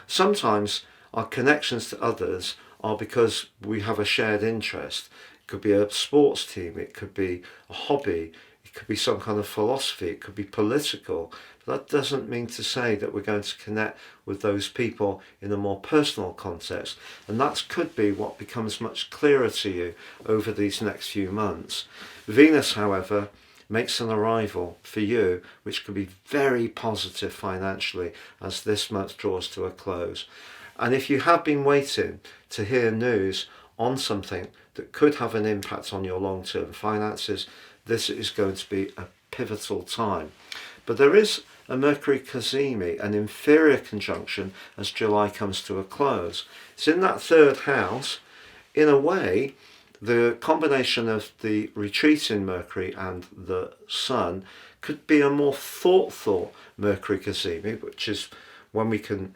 Sometimes our connections to others are because we have a shared interest. It could be a sports team, it could be a hobby, it could be some kind of philosophy, it could be political. But that doesn't mean to say that we're going to connect with those people in a more personal context. And that could be what becomes much clearer to you over these next few months. Venus, however, makes an arrival for you, which could be very positive financially as this month draws to a close. And if you have been waiting to hear news on something that could have an impact on your long-term finances, this is going to be a pivotal time. But there is a Mercury cazimi, an inferior conjunction, as July comes to a close. It's in that 3rd house. In a way, the combination of the retreating Mercury and the Sun could be a more thoughtful Mercury cazimi, which is when we can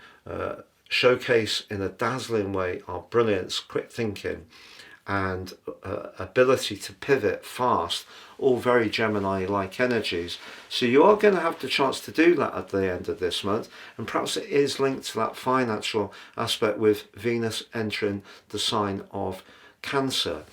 showcase in a dazzling way our brilliance, quick thinking and ability to pivot fast, all very Gemini-like energies. So you are going to have the chance to do that at the end of this month, and perhaps it is linked to that financial aspect with Venus entering the sign of Cancer.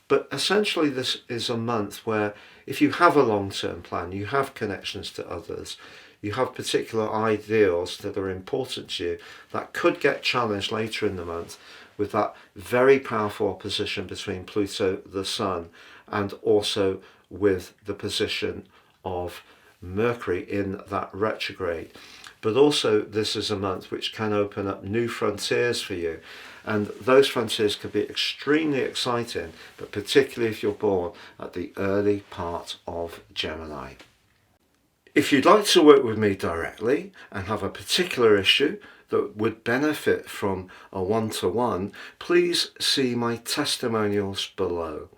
But essentially this is a month where if you have a long-term plan, you have connections to others, you have particular ideals that are important to you, that could get challenged later in the month. with that very powerful opposition between Pluto, the Sun, and also with the position of Mercury in that retrograde. But also this is a month which can open up new frontiers for you, and those frontiers could be extremely exciting, but particularly if you're born at the early part of Gemini. If you'd like to work with me directly and have a particular issue that would benefit from a one-to-one, please see my testimonials below.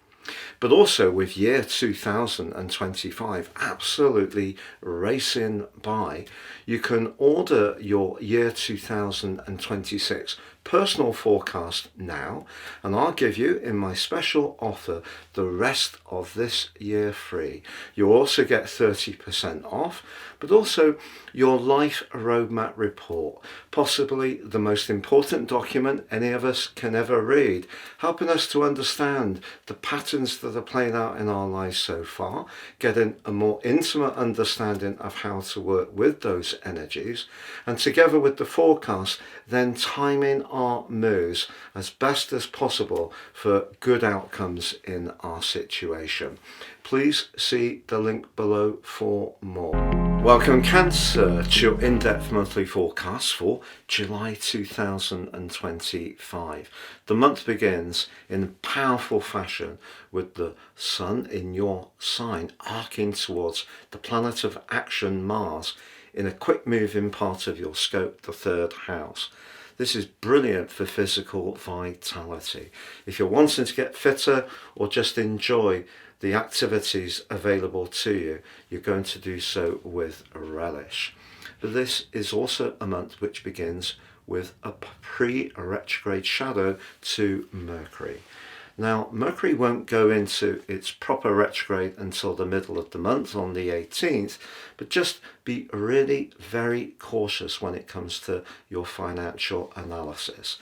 But also with year 2025 absolutely racing by, you can order your year 2026 personal forecast now, and I'll give you in my special offer the rest of this year free. You'll also get 30% off, but also your life roadmap report, possibly the most important document any of us can ever read, helping us to understand the patterns that are playing out in our lives so far, getting a more intimate understanding of how to work with those energies, and together with the forecast, then timing our moves as best as possible for good outcomes in our situation. Please see the link below for more. Welcome Cancer to your in-depth monthly forecast for July 2025. The month begins in powerful fashion with the Sun in your sign arcing towards the planet of action Mars in a quick moving part of your scope, the third house. This is brilliant for physical vitality. If you're wanting to get fitter or just enjoy the activities available to you, you're going to do so with relish. But this is also a month which begins with a pre-retrograde shadow to Mercury. Now, Mercury won't go into its proper retrograde until the middle of the month on the 18th, but just be really very cautious when it comes to your financial analysis.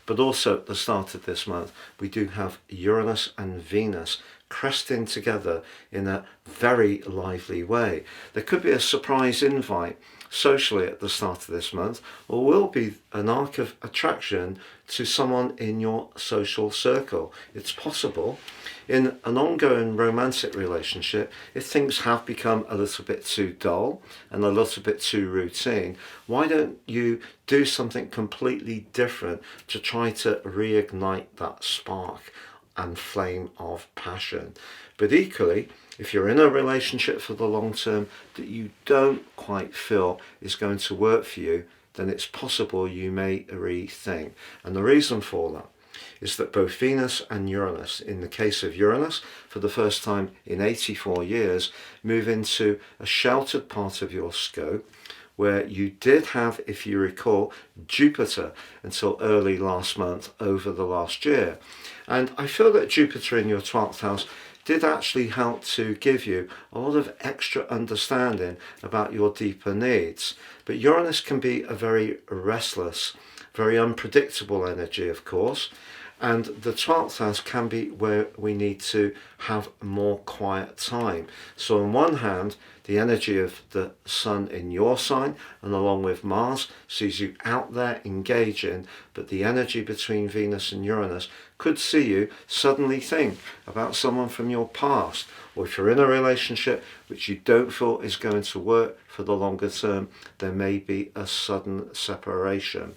But also at the start of this month, we do have Uranus and Venus cresting together in a very lively way. There could be a surprise invite socially at the start of this month, or will be an arc of attraction to someone in your social circle. It's possible. In an ongoing romantic relationship, if things have become a little bit too dull and a little bit too routine, why don't you do something completely different to try to reignite that spark and flame of passion? But equally, if you're in a relationship for the long term that you don't quite feel is going to work for you, then it's possible you may rethink. And the reason for that is that both Venus and Uranus, in the case of Uranus, for the first time in 84 years, move into a sheltered part of your scope, where you did have, if you recall, Jupiter until early last month over the last year. And I feel that Jupiter in your 12th house did actually help to give you a lot of extra understanding about your deeper needs. But Uranus can be a very restless, very unpredictable energy, of course. And the 12th house can be where we need to have more quiet time. So on one hand, the energy of the Sun in your sign and along with Mars sees you out there engaging, but the energy between Venus and Uranus could see you suddenly think about someone from your past, or if you're in a relationship which you don't feel is going to work for the longer term, there may be a sudden separation.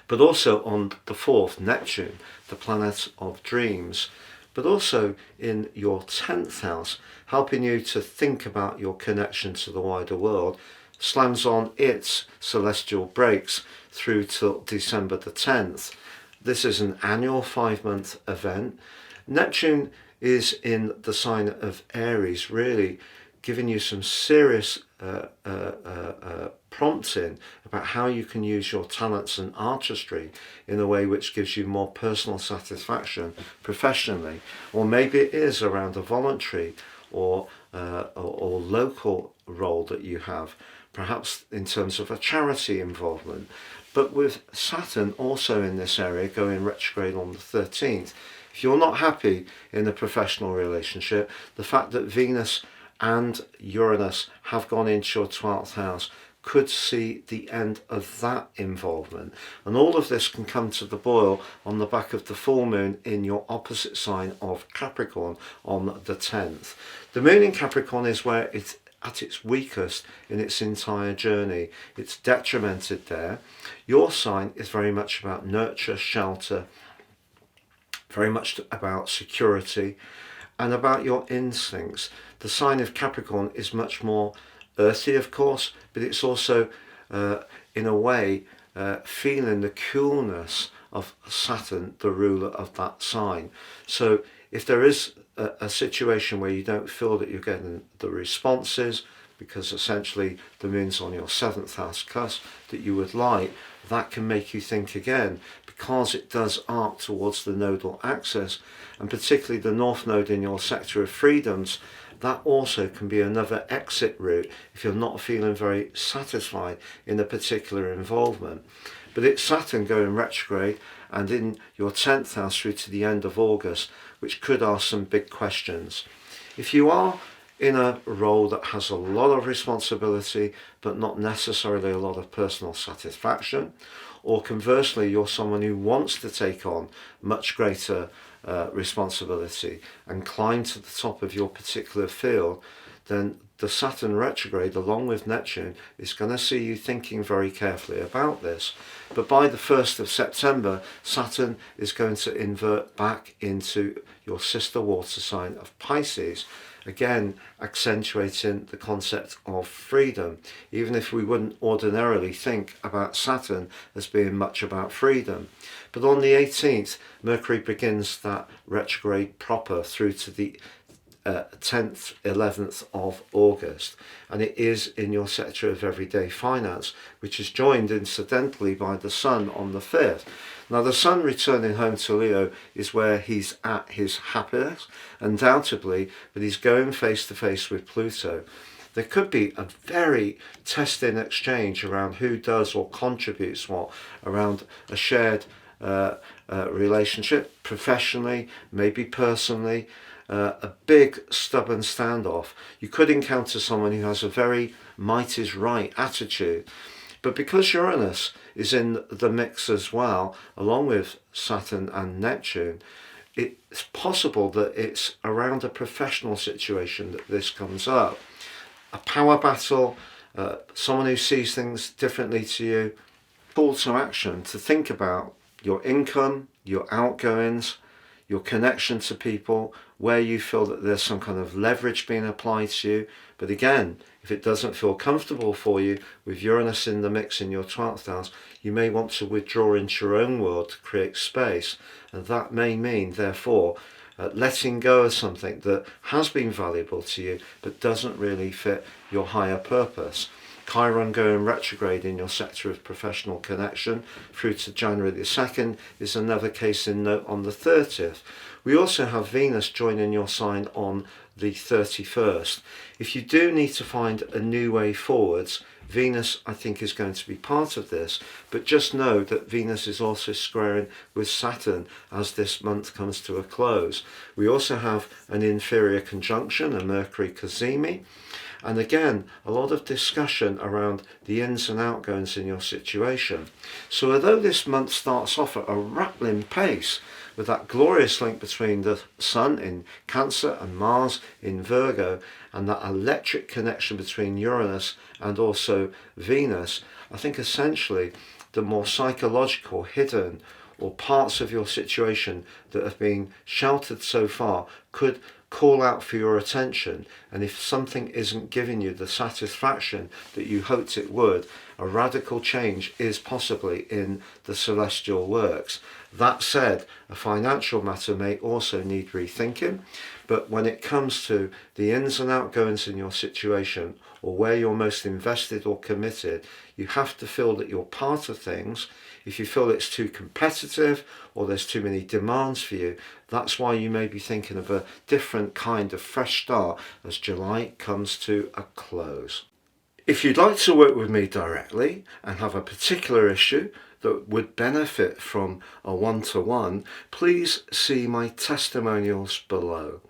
But also on the 4th, Neptune, the planet of dreams, but also in your 10th house, helping you to think about your connection to the wider world, slams on its celestial brakes through till December the 10th. This is an annual 5-month event. Neptune is in the sign of Aries, really giving you some serious prompting about how you can use your talents and artistry in a way which gives you more personal satisfaction professionally, or maybe it is around a voluntary or local role that you have, perhaps in terms of a charity involvement. But with Saturn also in this area going retrograde on the 13th, if you're not happy in a professional relationship, the fact that Venus and Uranus have gone into your 12th house could see the end of that involvement. And all of this can come to the boil on the back of the full moon in your opposite sign of Capricorn on the 10th. The moon in Capricorn is where it's at its weakest in its entire journey. It's detrimented there. Your sign is very much about nurture, shelter, very much about security, and about your instincts. The sign of Capricorn is much more earthy, of course, but it's also, in a way, feeling the coolness of Saturn, the ruler of that sign. So if there is a situation where you don't feel that you're getting the responses, because essentially the moon's on your 7th house cusp, that you would like, that can make you think again, because it does arc towards the nodal axis, and particularly the north node in your sector of freedoms. That also can be another exit route if you're not feeling very satisfied in a particular involvement. But it's Saturn going retrograde and in your 10th house through to the end of August, which could ask some big questions. If you are in a role that has a lot of responsibility but not necessarily a lot of personal satisfaction, or conversely you're someone who wants to take on much greater responsibility and climb to the top of your particular field, then the Saturn retrograde along with Neptune is going to see you thinking very carefully about this. But by the 1st of September, Saturn is going to invert back into your sister water sign of Pisces, again accentuating the concept of freedom, even if we wouldn't ordinarily think about Saturn as being much about freedom. But on the 18th, Mercury begins that retrograde proper through to the 10th, 11th of August, and it is in your sector of everyday finance, which is joined incidentally by the Sun on the 5th. Now the Sun returning home to Leo is where he's at his happiest, undoubtedly, but he's going face to face with Pluto. There could be a very testing exchange around who does or contributes what, around a shared relationship, professionally, maybe personally, a big stubborn standoff. You could encounter someone who has a very might is right attitude. But because Uranus is in the mix as well, along with Saturn and Neptune, it's possible that it's around a professional situation that this comes up. A power battle, someone who sees things differently to you. Call to action to think about your income, your outgoings, your connection to people, where you feel that there's some kind of leverage being applied to you. But again, if it doesn't feel comfortable for you with Uranus in the mix in your 12th house, you may want to withdraw into your own world to create space. And that may mean, therefore, letting go of something that has been valuable to you but doesn't really fit your higher purpose. Chiron going retrograde in your sector of professional connection through to January the 2nd is another case in note on the 30th. We also have Venus joining your sign on the 31st. If you do need to find a new way forwards, Venus, I think, is going to be part of this, but just know that Venus is also squaring with Saturn as this month comes to a close. We also have an inferior conjunction, a Mercury cazimi, and again, a lot of discussion around the ins and outgoings in your situation. So although this month starts off at a rattling pace, with that glorious link between the Sun in Cancer and Mars in Virgo, and that electric connection between Uranus and also Venus, I think essentially the more psychological, hidden, or parts of your situation that have been sheltered so far could call out for your attention. And if something isn't giving you the satisfaction that you hoped it would, a radical change is possibly in the celestial works. That said, a financial matter may also need rethinking, but when it comes to the ins and outgoings in your situation, or where you're most invested or committed, you have to feel that you're part of things. If you feel it's too competitive or there's too many demands for you, that's why you may be thinking of a different kind of fresh start as July comes to a close. If you'd like to work with me directly and have a particular issue that would benefit from a one-to-one, please see my testimonials below.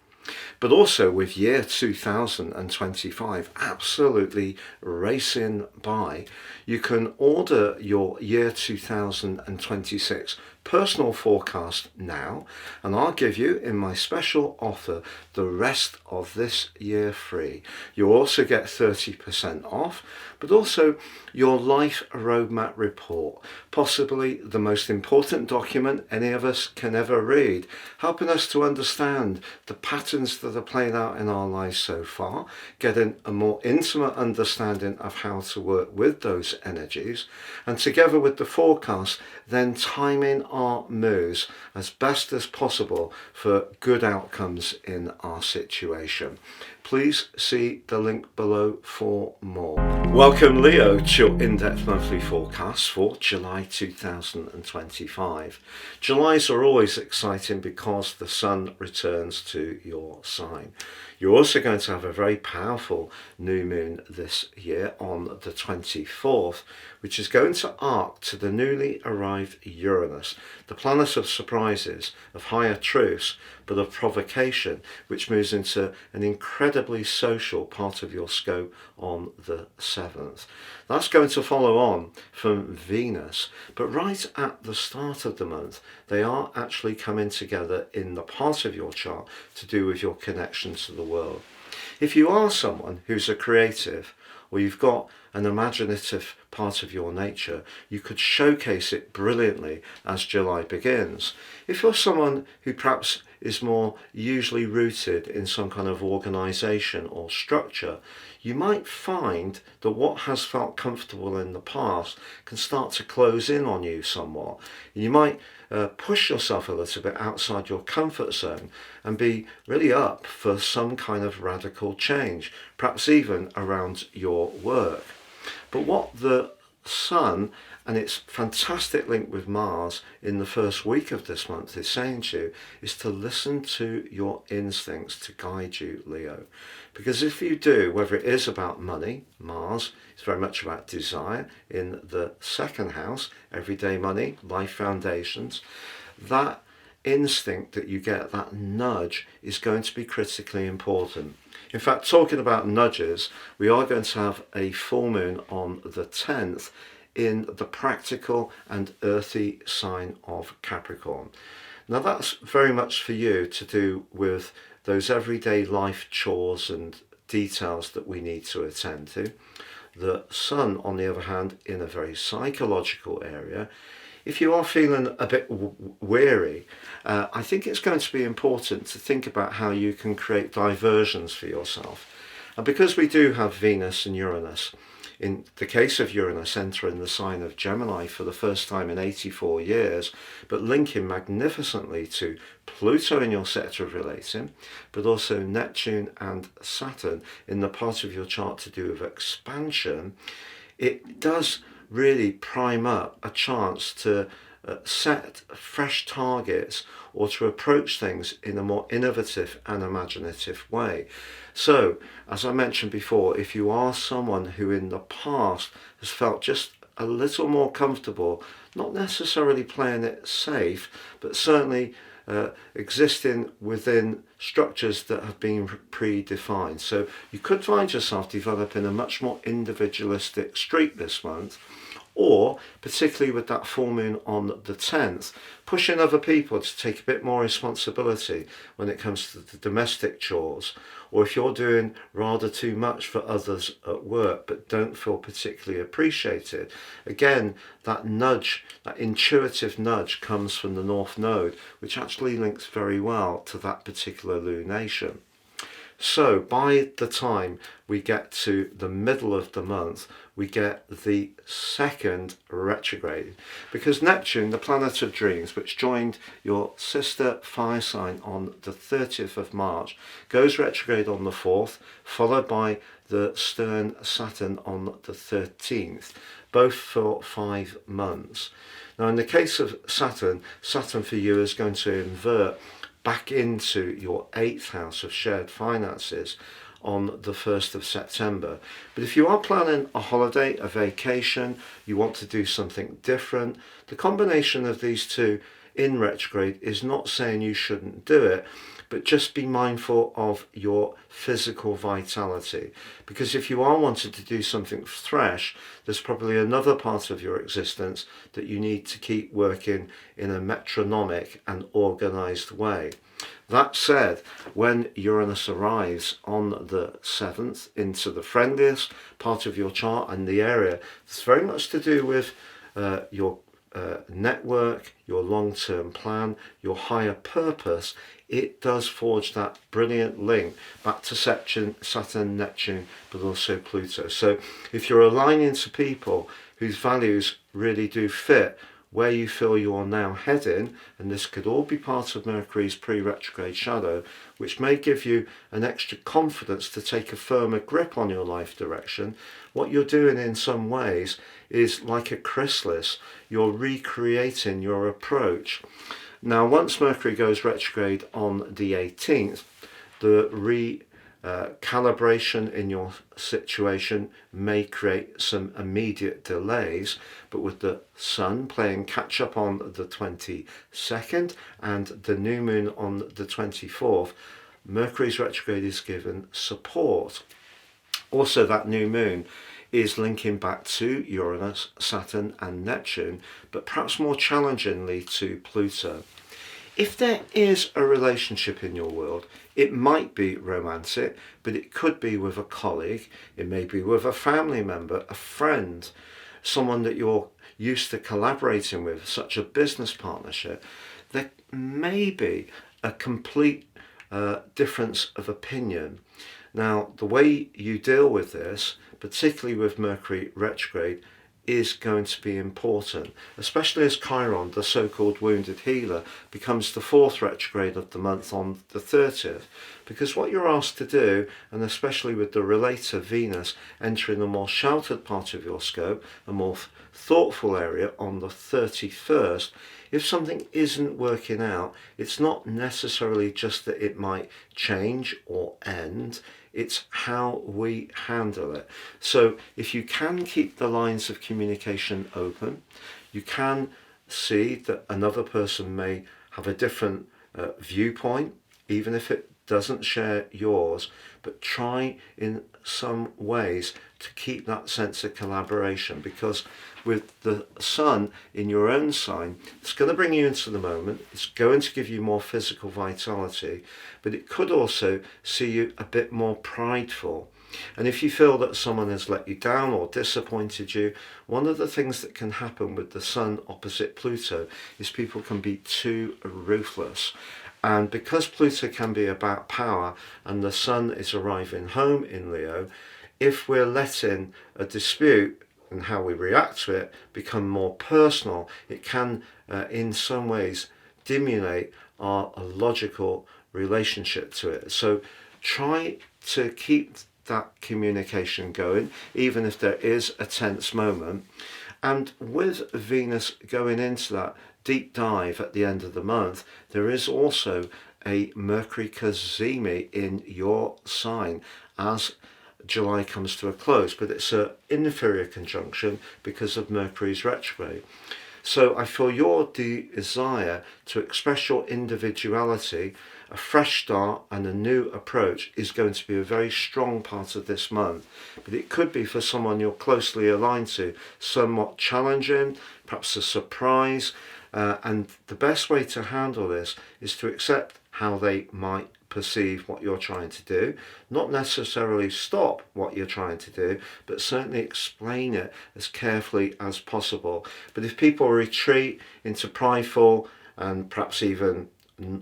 But also with year 2025 absolutely racing by, you can order your year 2026 personal forecast now, and I'll give you in my special offer the rest of this year free. You'll also get 30% off, but also your life roadmap report, possibly the most important document any of us can ever read, helping us to understand the patterns that are playing out in our lives so far, getting a more intimate understanding of how to work with those energies, and together with the forecast, then timing our moves as best as possible for good outcomes in our situation. Please see the link below for more. Welcome Leo to your in-depth monthly forecast for July 2025. Julys are always exciting because the sun returns to your sign. You're also going to have a very powerful new moon this year on the 24th, which is going to arc to the newly arrived Uranus, the planet of surprises, of higher truths, but of provocation, which moves into an incredibly social part of your scope on the 7th. That's going to follow on from Venus, but right at the start of the month, they are actually coming together in the part of your chart to do with your connection to the world. If you are someone who's a creative, or you've got an imaginative part of your nature, you could showcase it brilliantly as July begins. If you're someone who perhaps is more usually rooted in some kind of organisation or structure, you might find that what has felt comfortable in the past can start to close in on you somewhat. You might push yourself a little bit outside your comfort zone and be really up for some kind of radical change, perhaps even around your work. But what the Sun and its fantastic link with Mars in the first week of this month is saying to you is to listen to your instincts to guide you, Leo. Because if you do, whether it is about money, Mars is very much about desire in the second house, everyday money, life foundations, that instinct that you get, that nudge, is going to be critically important. In fact, talking about nudges, we are going to have a full moon on the 10th in the practical and earthy sign of Capricorn. Now that's very much for you to do with those everyday life chores and details that we need to attend to. The Sun, on the other hand, in a very psychological area. If you are feeling a bit weary, I think it's going to be important to think about how you can create diversions for yourself. And because we do have Venus and Uranus, in the case of Uranus entering the sign of Gemini for the first time in 84 years, but linking magnificently to Pluto in your sector of relating, but also Neptune and Saturn in the part of your chart to do with expansion, it does really prime up a chance to set fresh targets or to approach things in a more innovative and imaginative way. So, as I mentioned before, if you are someone who in the past has felt just a little more comfortable, not necessarily playing it safe, but certainly existing within structures that have been predefined. So you could find yourself developing a much more individualistic streak this month, or particularly with that full moon on the 10th, pushing other people to take a bit more responsibility when it comes to the domestic chores, or if you're doing rather too much for others at work but don't feel particularly appreciated. Again, that nudge, that intuitive nudge, comes from the North Node, which actually links very well to that particular lunation. So by the time we get to the middle of the month, we get the second retrograde, because Neptune, the planet of dreams, which joined your sister fire sign on the 30th of March, goes retrograde on the 4th, followed by the stern Saturn on the 13th, both for 5 months. Now in the case of Saturn for you is going to invert back into your 8th house of shared finances on the 1st of September. But if you are planning a holiday, a vacation, you want to do something different, the combination of these two in retrograde is not saying you shouldn't do it, but just be mindful of your physical vitality. Because if you are wanting to do something fresh, there's probably another part of your existence that you need to keep working in a metronomic and organised way. That said, when Uranus arrives on the 7th into the friendliest part of your chart and the area, it's very much to do with your network, your long-term plan, your higher purpose. It does forge that brilliant link back to Saturn, Neptune, but also Pluto. So if you're aligning to people whose values really do fit where you feel you are now heading, and this could all be part of Mercury's pre-retrograde shadow, which may give you an extra confidence to take a firmer grip on your life direction. What you're doing in some ways is like a chrysalis. You're recreating your approach. Now, once Mercury goes retrograde on the 18th, the calibration in your situation may create some immediate delays, but with the Sun playing catch up on the 22nd and the new moon on the 24th, Mercury's retrograde is given support. Also, that new moon is linking back to Uranus, Saturn and Neptune, but perhaps more challengingly to Pluto. If there is a relationship in your world, it might be romantic, but it could be with a colleague, it may be with a family member, a friend, someone that you're used to collaborating with, such a business partnership. There may be a complete difference of opinion. Now, the way you deal with this, particularly with Mercury retrograde, is going to be important, especially as Chiron, the so-called wounded healer, becomes the 4th retrograde of the month on the 30th. Because what you're asked to do, and especially with the relator Venus entering a more sheltered part of your scope, a more thoughtful area on the 31st, if something isn't working out, it's not necessarily just that it might change or end, it's how we handle it. So if you can keep the lines of communication open, you can see that another person may have a different viewpoint, even if it doesn't share yours, but try in some ways to keep that sense of collaboration, because with the Sun in your own sign, it's going to bring you into the moment, it's going to give you more physical vitality, but it could also see you a bit more prideful. And if you feel that someone has let you down or disappointed you, one of the things that can happen with the Sun opposite Pluto is people can be too ruthless. And because Pluto can be about power and the Sun is arriving home in Leo, if we're letting a dispute and how we react to it become more personal, it can in some ways stimulate our logical relationship to it. So try to keep that communication going, even if there is a tense moment. And with Venus going into that deep dive at the end of the month, there is also a Mercury cazimi in your sign as July comes to a close, but it's an inferior conjunction because of Mercury's retrograde. So I feel your desire to express your individuality, a fresh start and a new approach is going to be a very strong part of this month. But it could be for someone you're closely aligned to, somewhat challenging, perhaps a surprise. And the best way to handle this is to accept how they might perceive what you're trying to do, not necessarily stop what you're trying to do, but certainly explain it as carefully as possible. But if people retreat into prideful and perhaps even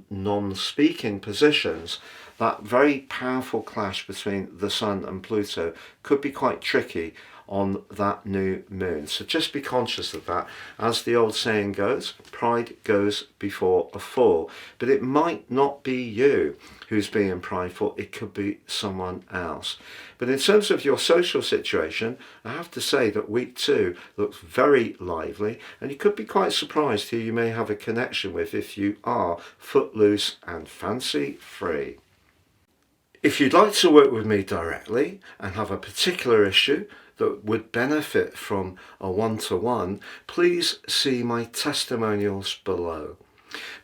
non-speaking positions, that very powerful clash between the Sun and Pluto could be quite tricky on that new moon. So just be conscious of that. As the old saying goes, pride goes before a fall. But it might not be you who's being prideful, it could be someone else. But in terms of your social situation, I have to say that week 2 looks very lively, and you could be quite surprised who you may have a connection with if you are footloose and fancy free. If you'd like to work with me directly and have a particular issue that would benefit from a one-to-one, please see my testimonials below.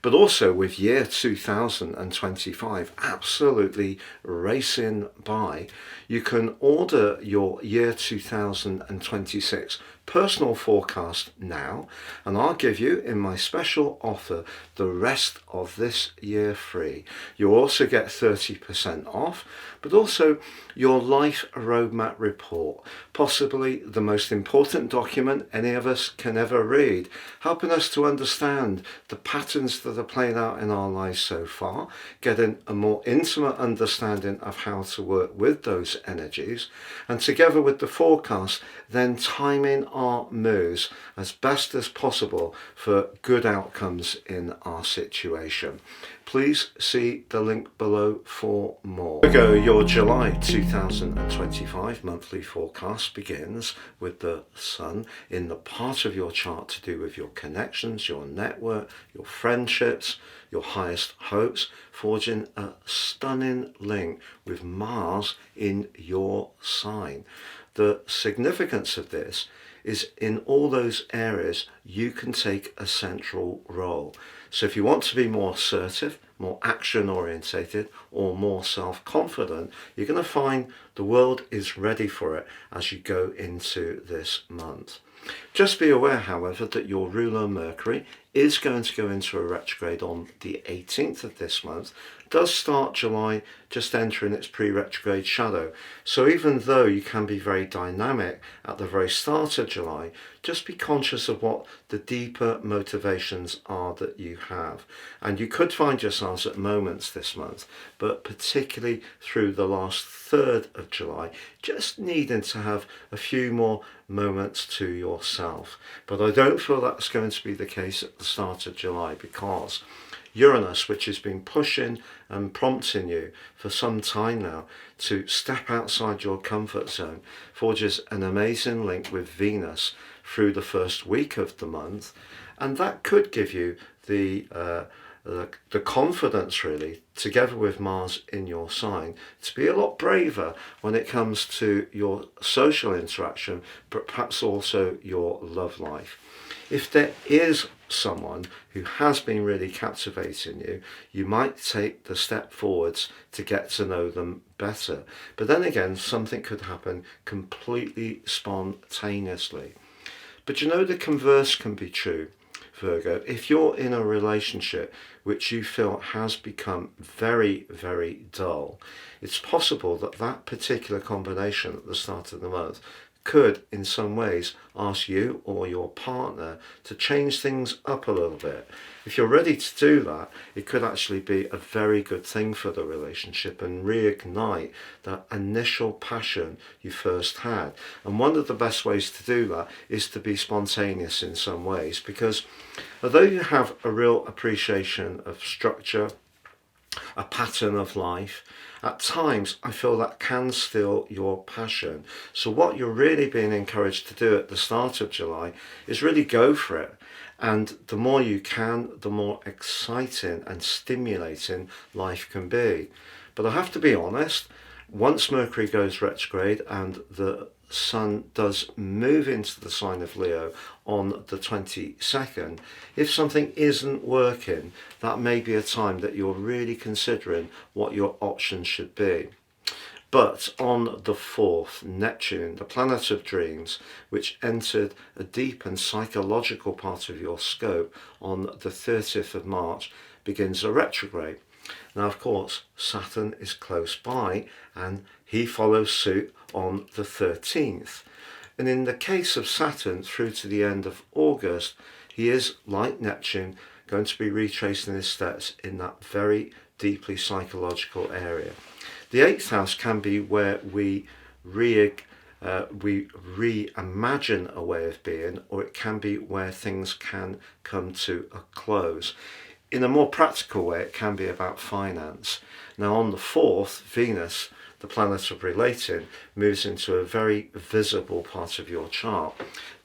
But also with year 2025 absolutely racing by, you can order your year 2026 personal forecast now, and I'll give you in my special offer the rest of this year free. You'll also get 30% off, but also your life roadmap report, possibly the most important document any of us can ever read, helping us to understand the patterns that are playing out in our lives so far, getting a more intimate understanding of how to work with those energies, and together with the forecast, then timing our moves as best as possible for good outcomes in our situation. Please see the link below for more. Virgo, your July 2025 monthly forecast begins with the Sun in the part of your chart to do with your connections, your network, your friendships, your highest hopes, forging a stunning link with Mars in your sign. The significance of this is in all those areas you can take a central role. So if you want to be more assertive, more action orientated, or more self-confident, you're going to find the world is ready for it as you go into this month. Just be aware, however, that your ruler Mercury is going to go into a retrograde on the 18th of this month. It does start July, just entering its pre-retrograde shadow. So even though you can be very dynamic at the very start of July, just be conscious of what the deeper motivations are that you have. And you could find yourselves at moments this month, but particularly through the last third of July, just needing to have a few more moments to yourself. But I don't feel that's going to be the case at the start of July, because Uranus, which has been pushing and prompting you for some time now to step outside your comfort zone, forges an amazing link with Venus through the first week of the month, and that could give you the confidence, really, together with Mars in your sign, to be a lot braver when it comes to your social interaction, but perhaps also your love life. If there is someone who has been really captivating you, you might take the step forwards to get to know them better. But then again, something could happen completely spontaneously. But you know, the converse can be true, Virgo. If you're in a relationship which you feel has become very, very dull, it's possible that that particular combination at the start of the month could in some ways ask you or your partner to change things up a little bit. If you're ready to do that, it could actually be a very good thing for the relationship and reignite that initial passion you first had. And one of the best ways to do that is to be spontaneous in some ways, because although you have a real appreciation of structure, a pattern of life, at times I feel that can steal your passion. So what you're really being encouraged to do at the start of July is really go for it. And the more you can, the more exciting and stimulating life can be. But I have to be honest, once Mercury goes retrograde and the Sun does move into the sign of Leo on the 22nd, if something isn't working, that may be a time that you're really considering what your options should be. But on the 4th, Neptune, the planet of dreams, which entered a deep and psychological part of your scope on the 30th of March, begins a retrograde. Now, of course, Saturn is close by and he follows suit on the 13th. And in the case of Saturn, through to the end of August, he is, like Neptune, going to be retracing his steps in that very deeply psychological area. The 8th house can be where we reimagine a way of being, or it can be where things can come to a close. In a more practical way, it can be about finance. Now, on the 4th, Venus, the planet of relating, moves into a very visible part of your chart.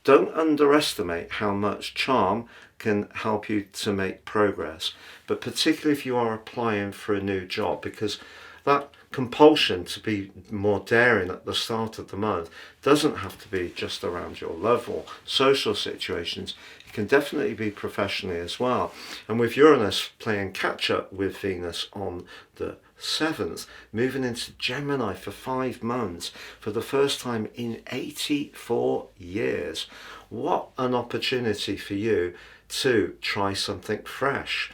Don't underestimate how much charm can help you to make progress, but particularly if you are applying for a new job, because that compulsion to be more daring at the start of the month doesn't have to be just around your love or social situations. It It can definitely be professionally as well. And with Uranus playing catch up with Venus on the 7th, moving into Gemini for 5 months for the first time in 84 years. What an opportunity for you to try something fresh,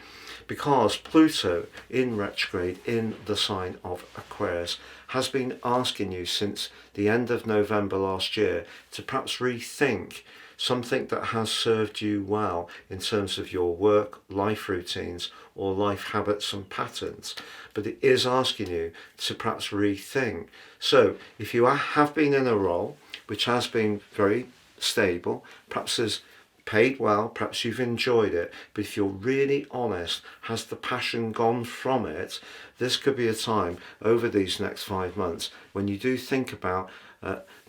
because Pluto in retrograde in the sign of Aquarius has been asking you since the end of November last year to perhaps rethink something that has served you well in terms of your work, life routines, or life habits and patterns. But it is asking you to perhaps rethink. So if you have been in a role which has been very stable, perhaps has paid well, perhaps you've enjoyed it, but if you're really honest, has the passion gone from it? This could be a time over these next 5 months when you do think about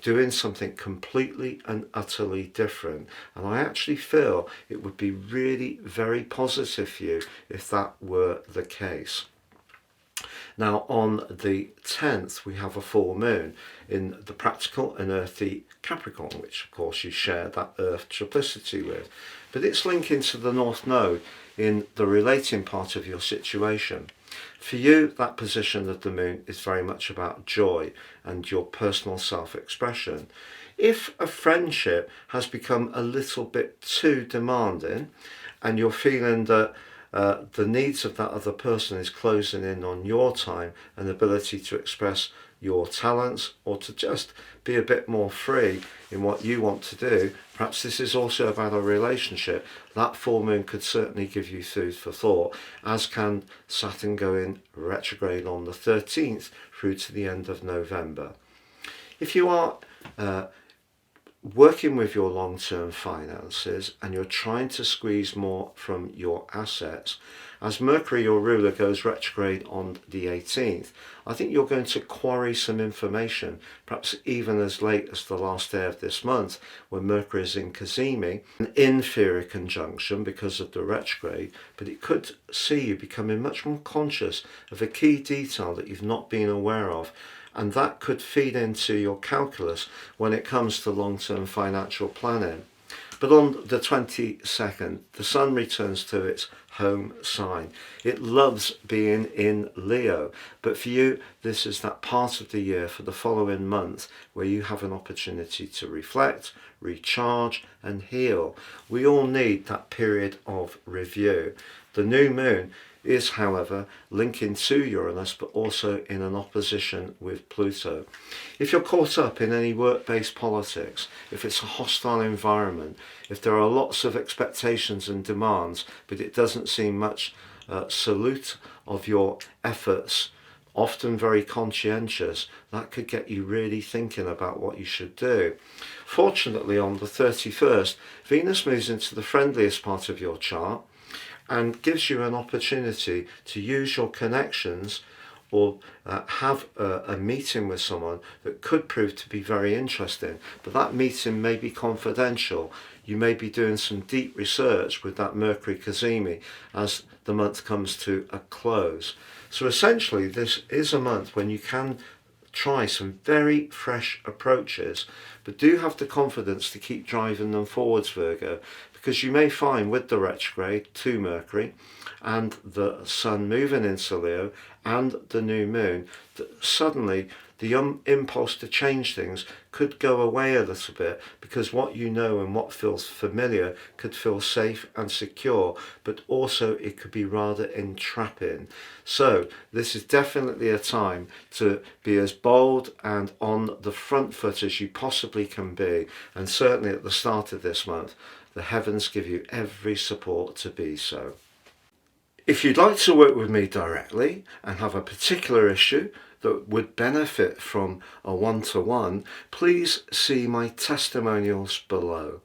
doing something completely and utterly different. And I actually feel it would be really very positive for you if that were the case. Now on the 10th we have a full moon in the practical and earthy Capricorn, which of course you share that earth triplicity with, but it's linking to the North Node in the relating part of your situation. For you, that position of the moon is very much about joy and your personal self-expression. If a friendship has become a little bit too demanding and you're feeling that the needs of that other person is closing in on your time and ability to express your talents, or to just be a bit more free in what you want to do, perhaps this is also about a relationship, that full moon could certainly give you food for thought, as can Saturn going retrograde on the 13th through to the end of November. If you are working with your long-term finances and you're trying to squeeze more from your assets, as Mercury, your ruler, goes retrograde on the 18th, I think you're going to quarry some information, perhaps even as late as the last day of this month, when Mercury is in GEMINI, an inferior conjunction because of the retrograde, but it could see you becoming much more conscious of a key detail that you've not been aware of, and that could feed into your calculus when it comes to long-term financial planning. But on the 22nd, the Sun returns to its home sign. It loves being in Leo, but for you, this is that part of the year for the following month where you have an opportunity to reflect, recharge and heal. We all need that period of review. The new moon is, however, linking to Uranus, but also in an opposition with Pluto. If you're caught up in any work-based politics, if it's a hostile environment, if there are lots of expectations and demands, but it doesn't seem much salute of your efforts, often very conscientious, that could get you really thinking about what you should do. Fortunately, on the 31st, Venus moves into the friendliest part of your chart and gives you an opportunity to use your connections or have a meeting with someone that could prove to be very interesting, but that meeting may be confidential. You may be doing some deep research with that Mercury GEMINI as the month comes to a close. So essentially this is a month when you can try some very fresh approaches, but do have the confidence to keep driving them forwards, Virgo, because you may find with the retrograde to Mercury and the Sun moving into Leo and the new moon that suddenly the impulse to change things could go away a little bit, because what you know and what feels familiar could feel safe and secure, but also it could be rather entrapping. So this is definitely a time to be as bold and on the front foot as you possibly can be, and certainly at the start of this month the heavens give you every support to be so. If you'd like to work with me directly and have a particular issue that would benefit from a one-to-one, please see my testimonials below.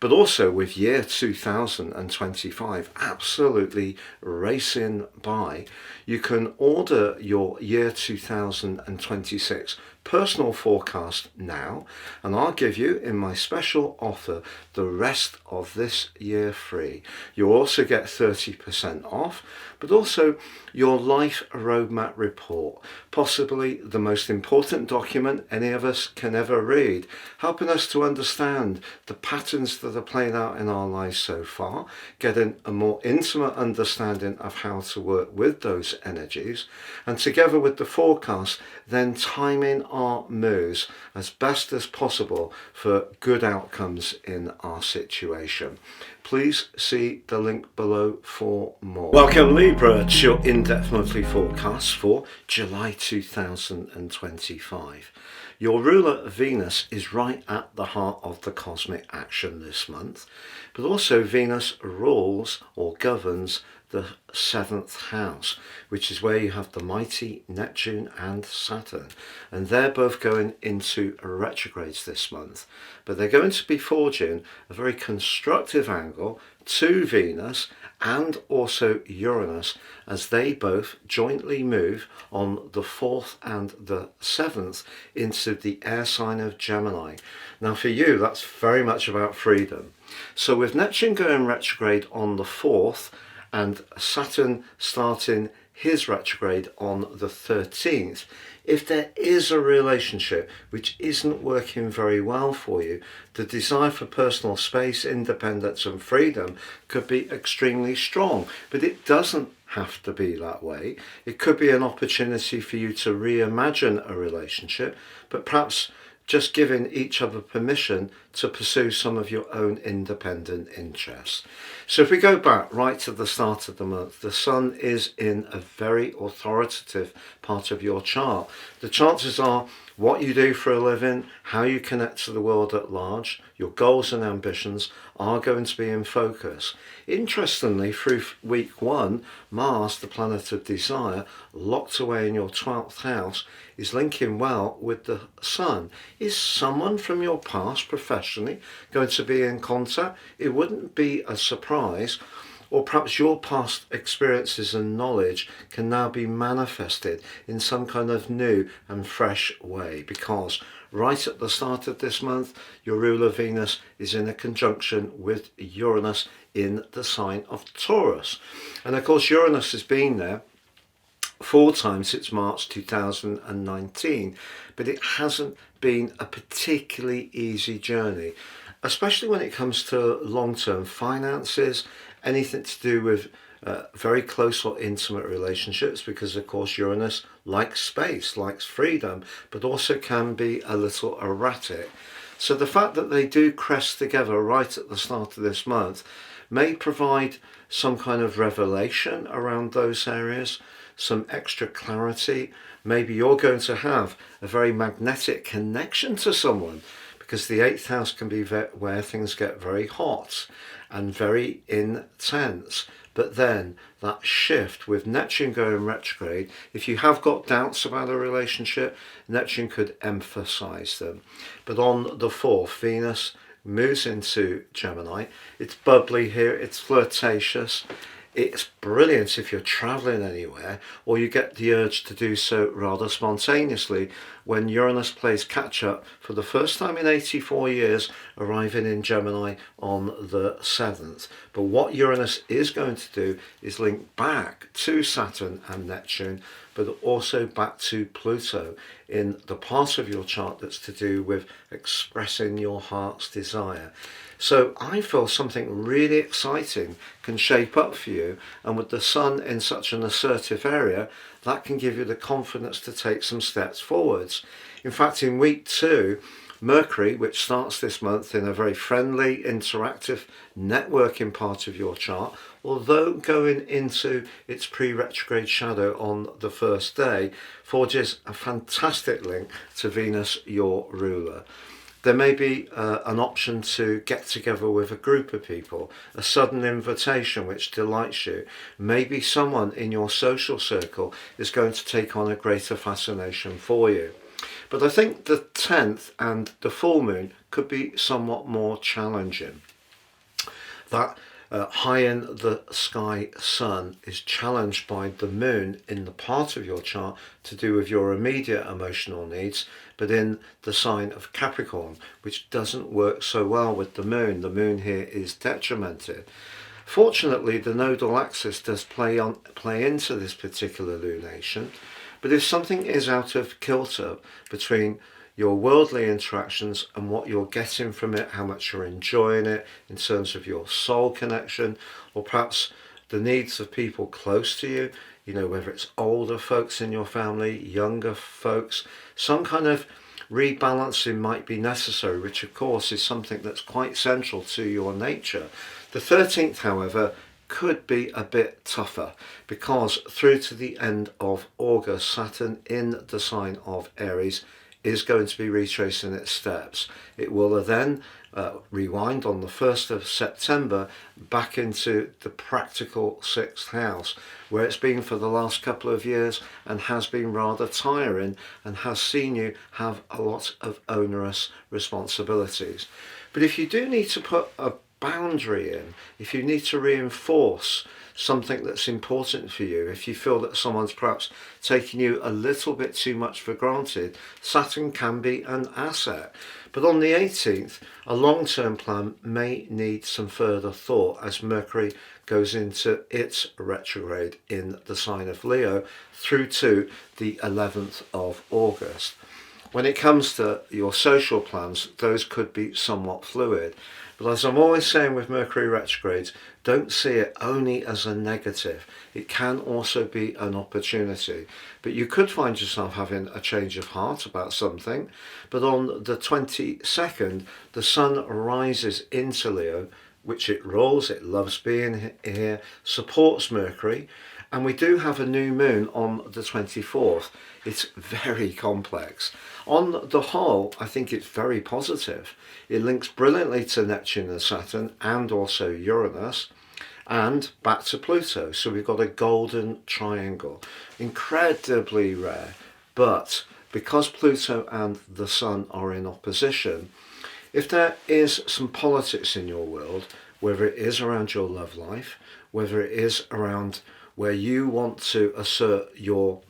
But also with year 2025 absolutely racing by, you can order your year 2026 personal forecast now, and I'll give you in my special offer the rest of this year free. You'll also get 30% off, but also your life roadmap report, possibly the most important document any of us can ever read, helping us to understand the patterns that are playing out in our lives so far, getting a more intimate understanding of how to work with those energies, and together with the forecast, then timing our moves as best as possible for good outcomes in our situation. Please see the link below for more. Welcome Libra to your in-depth monthly forecast for July 2025. Your ruler Venus is right at the heart of the cosmic action this month, but also Venus rules or governs the 7th house, which is where you have the mighty Neptune and Saturn, and they're both going into retrogrades this month, but they're going to be forging a very constructive angle to Venus and also Uranus as they both jointly move on the 4th and the 7th into the air sign of Gemini. Now for you, that's very much about freedom. So with Neptune going retrograde on the 4th and Saturn starting his retrograde on the 13th, if there is a relationship which isn't working very well for you, the desire for personal space, independence and freedom could be extremely strong, but it doesn't have to be that way. It could be an opportunity for you to reimagine a relationship, but perhaps just giving each other permission to pursue some of your own independent interests. So if we go back right to the start of the month, the Sun is in a very authoritative part of your chart. The chances are what you do for a living, how you connect to the world at large, your goals and ambitions are going to be in focus. Interestingly, through week 1, Mars, the planet of desire, locked away in your 12th house, is linking well with the Sun. Is someone from your past professionally going to be in contact? It wouldn't be a surprise. Or perhaps your past experiences and knowledge can now be manifested in some kind of new and fresh way, because right at the start of this month, your ruler Venus is in a conjunction with Uranus in the sign of Taurus. And of course, Uranus has been there 4 times since March 2019, but it hasn't been a particularly easy journey, especially when it comes to long-term finances, anything to do with very close or intimate relationships, because of course Uranus likes space, likes freedom, but also can be a little erratic. So the fact that they do crest together right at the start of this month may provide some kind of revelation around those areas, some extra clarity. Maybe you're going to have a very magnetic connection to someone, because the 8th house can be where things get very hot and very intense. But then that shift with Neptune going retrograde, if you have got doubts about a relationship, Neptune could emphasize them. But on the 4th, Venus moves into Gemini. It's bubbly here, it's flirtatious. It's brilliant if you're traveling anywhere, or you get the urge to do so rather spontaneously when Uranus plays catch up for the first time in 84 years, arriving in Gemini on the 7th. But what Uranus is going to do is link back to Saturn and Neptune, but also back to Pluto in the part of your chart that's to do with expressing your heart's desire. So I feel something really exciting can shape up for you, and with the Sun in such an assertive area, that can give you the confidence to take some steps forwards. In fact, in week 2, Mercury, which starts this month in a very friendly, interactive, networking part of your chart, although going into its pre-retrograde shadow on the first day, forges a fantastic link to Venus, your ruler. There may be an option to get together with a group of people, a sudden invitation which delights you. Maybe someone in your social circle is going to take on a greater fascination for you. But I think the 10th and the full moon could be somewhat more challenging. That high in the sky sun is challenged by the moon in the part of your chart to do with your immediate emotional needs, but in the sign of Capricorn, which doesn't work so well with the moon. The moon here is detrimented. Fortunately, the nodal axis does play into this particular lunation, but if something is out of kilter between your worldly interactions and what you're getting from it, how much you're enjoying it in terms of your soul connection, or perhaps the needs of people close to you, you know, whether it's older folks in your family, younger folks, some kind of rebalancing might be necessary, which of course is something that's quite central to your nature. The 13th, however, could be a bit tougher because through to the end of August, Saturn in the sign of Aries is going to be retracing its steps. It will then rewind on the 1st of September back into the practical 6th house, where it's been for the last couple of years and has been rather tiring and has seen you have a lot of onerous responsibilities. But if you do need to put a boundary in, if you need to reinforce something that's important for you, if you feel that someone's perhaps taking you a little bit too much for granted, Saturn can be an asset. But on the 18th, a long-term plan may need some further thought as Mercury goes into its retrograde in the sign of Leo through to the 11th of August. When it comes to your social plans, those could be somewhat fluid. But as I'm always saying with Mercury retrogrades, don't see it only as a negative. It can also be an opportunity. But you could find yourself having a change of heart about something. But on the 22nd, the sun rises into Leo, which it rules, it loves being here, supports Mercury. And we do have a new moon on the 24th. It's very complex. On the whole, I think it's very positive. It links brilliantly to Neptune and Saturn and also Uranus and back to Pluto. So we've got a golden triangle. Incredibly rare, but because Pluto and the Sun are in opposition, if there is some politics in your world, whether it is around your love life, whether it is around where you want to assert your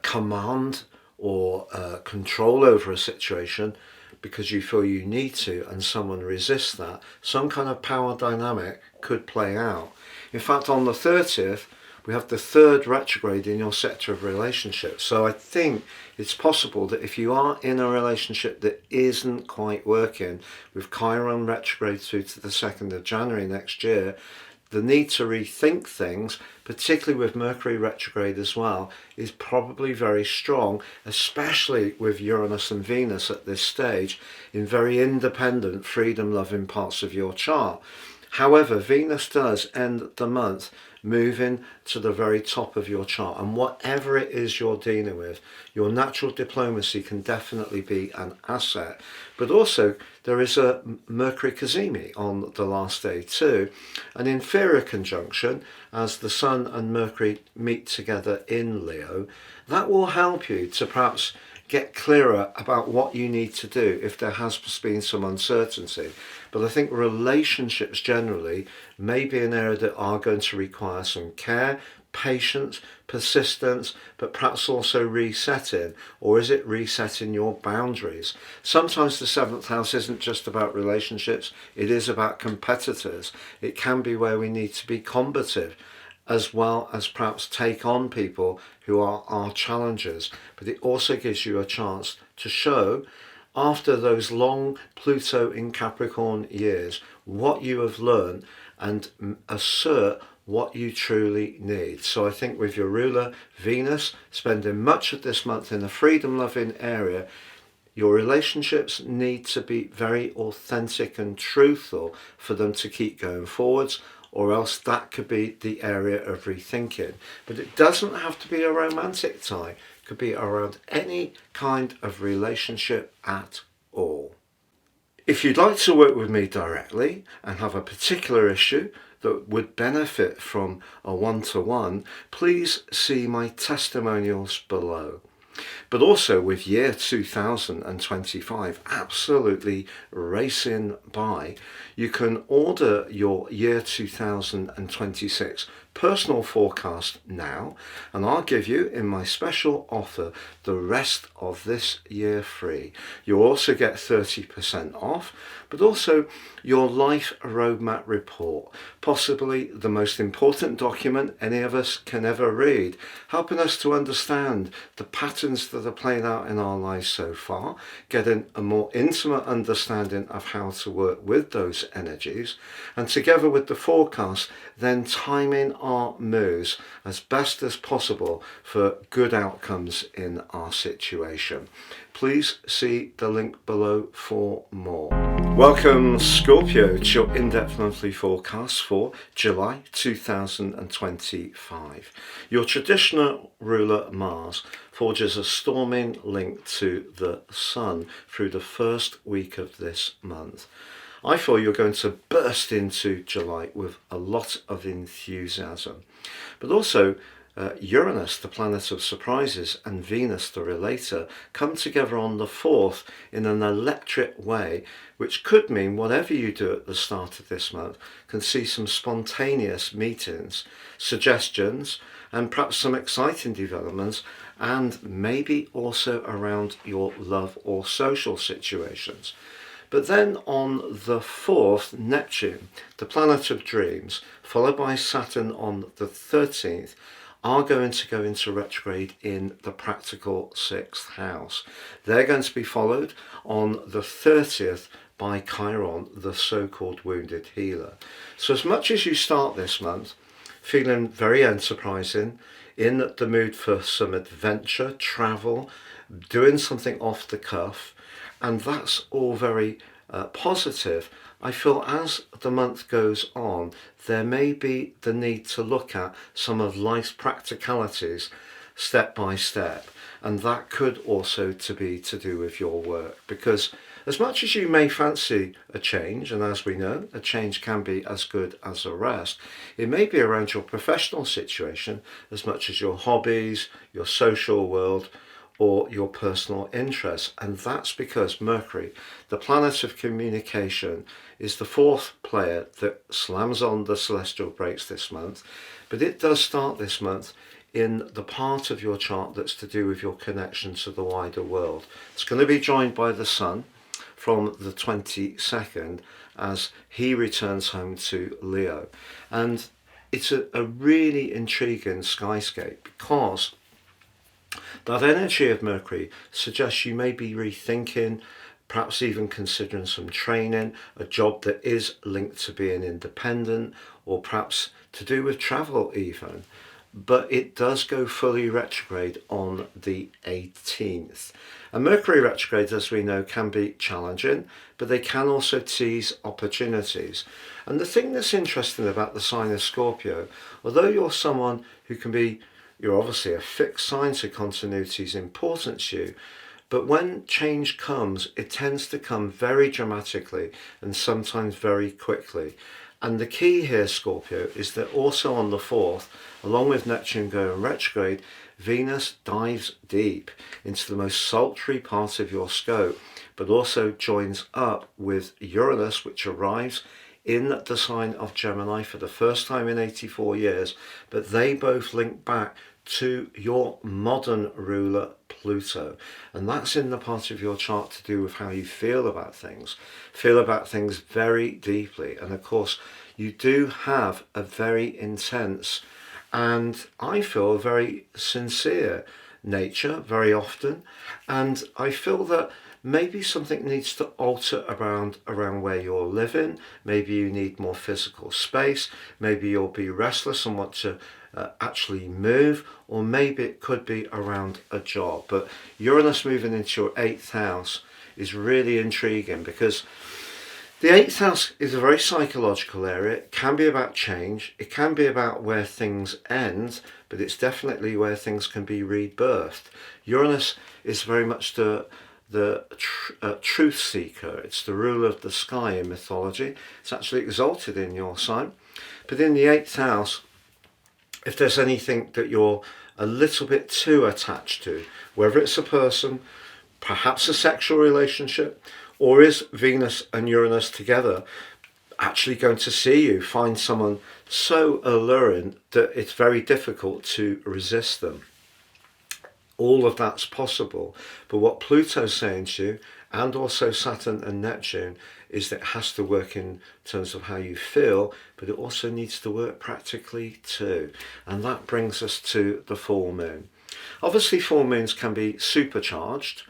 command or control over a situation because you feel you need to and someone resists that, some kind of power dynamic could play out. In fact, on the 30th, we have the third retrograde in your sector of relationships. So I think it's possible that if you are in a relationship that isn't quite working, with Chiron retrograde through to the 2nd of January next year, the need to rethink things, particularly with Mercury retrograde as well, is probably very strong, especially with Uranus and Venus at this stage in very independent, freedom-loving parts of your chart. However, Venus does end the month moving to the very top of your chart, and whatever it is you're dealing with, your natural diplomacy can definitely be an asset. But also there is a Mercury cazimi on the last day too, an inferior conjunction as the Sun and Mercury meet together in Leo. That will help you to perhaps get clearer about what you need to do if there has been some uncertainty. But I think relationships generally may be an area that are going to require some care, patience, persistence, but perhaps also resetting. Or is it resetting your boundaries? Sometimes the 7th house isn't just about relationships, it is about competitors. It can be where we need to be combative, as well as perhaps take on people who are our challengers. But it also gives you a chance to show, after those long Pluto in Capricorn years, what you have learned and assert what you truly need. So I think with your ruler Venus spending much of this month in a freedom-loving area, your relationships need to be very authentic and truthful for them to keep going forwards, or else that could be the area of rethinking. But it doesn't have to be a romantic tie. It could be around any kind of relationship at all. If you'd like to work with me directly and have a particular issue that would benefit from a one-to-one, please see my testimonials below. But also with year 2025 absolutely racing by, you can order your year 2026 personal forecast now, and I'll give you in my special offer the rest of this year free. You'll also get 30% off, but also your life roadmap report, possibly the most important document any of us can ever read, helping us to understand the patterns that are playing out in our lives so far, getting a more intimate understanding of how to work with those energies, and together with the forecast, then timing our moves as best as possible for good outcomes in our situation. Please see the link below for more. Welcome Scorpio to your in-depth monthly forecast for July 2025. Your traditional ruler Mars forges a storming link to the Sun through the first week of this month. I feel you're going to burst into July with a lot of enthusiasm, but also Uranus, the planet of surprises, and Venus, the relator, come together on the 4th in an electric way, which could mean whatever you do at the start of this month can see some spontaneous meetings, suggestions, and perhaps some exciting developments, and maybe also around your love or social situations. But then on the 4th, Neptune, the planet of dreams, followed by Saturn on the 13th, are going to go into retrograde in the practical 6th house. They're going to be followed on the 30th by Chiron, the so-called wounded healer. So as much as you start this month feeling very enterprising, in the mood for some adventure, travel, doing something off the cuff, and that's all very positive, I feel as the month goes on, there may be the need to look at some of life's practicalities step by step, and that could also be to do with your work, because as much as you may fancy a change, and as we know, a change can be as good as a rest, it may be around your professional situation as much as your hobbies, your social world, or your personal interests. And that's because Mercury, the planet of communication, is the 4th player that slams on the celestial brakes this month, but it does start this month in the part of your chart that's to do with your connection to the wider world. It's going to be joined by the Sun from the 22nd as he returns home to Leo, and it's a really intriguing skyscape, because that energy of Mercury suggests you may be rethinking, perhaps even considering some training, a job that is linked to being independent, or perhaps to do with travel even. But it does go fully retrograde on the 18th. And Mercury retrograde, as we know, can be challenging, but they can also tease opportunities. And the thing that's interesting about the sign of Scorpio, although you're someone who can be, you're obviously a fixed sign, so continuity is important to you, but when change comes, it tends to come very dramatically and sometimes very quickly. And the key here, Scorpio, is that also on the 4th, along with Neptune going retrograde, Venus dives deep into the most sultry part of your scope, but also joins up with Uranus, which arrives in the sign of Gemini for the first time in 84 years, but they both link back to your modern ruler Pluto, and that's in the part of your chart to do with how you feel about things very deeply. And of course you do have a very intense, and I feel very sincere nature very often, and I feel that maybe something needs to alter around where you're living. Maybe you need more physical space, maybe you'll be restless and want to actually move, or maybe it could be around a job. But Uranus moving into your 8th house is really intriguing, because the 8th house is a very psychological area. It can be about change, it can be about where things end, but it's definitely where things can be rebirthed. Uranus is very much the truth seeker. It's the ruler of the sky in mythology. It's actually exalted in your sign. But in the 8th house, if there's anything that you're a little bit too attached to, whether it's a person, perhaps a sexual relationship, or is Venus and Uranus together actually going to see you find someone so alluring that it's very difficult to resist them? All of that's possible, but what Pluto's saying to you, and also Saturn and Neptune, is that it has to work in terms of how you feel, but it also needs to work practically too. And that brings us to the full moon. Obviously, full moons can be supercharged.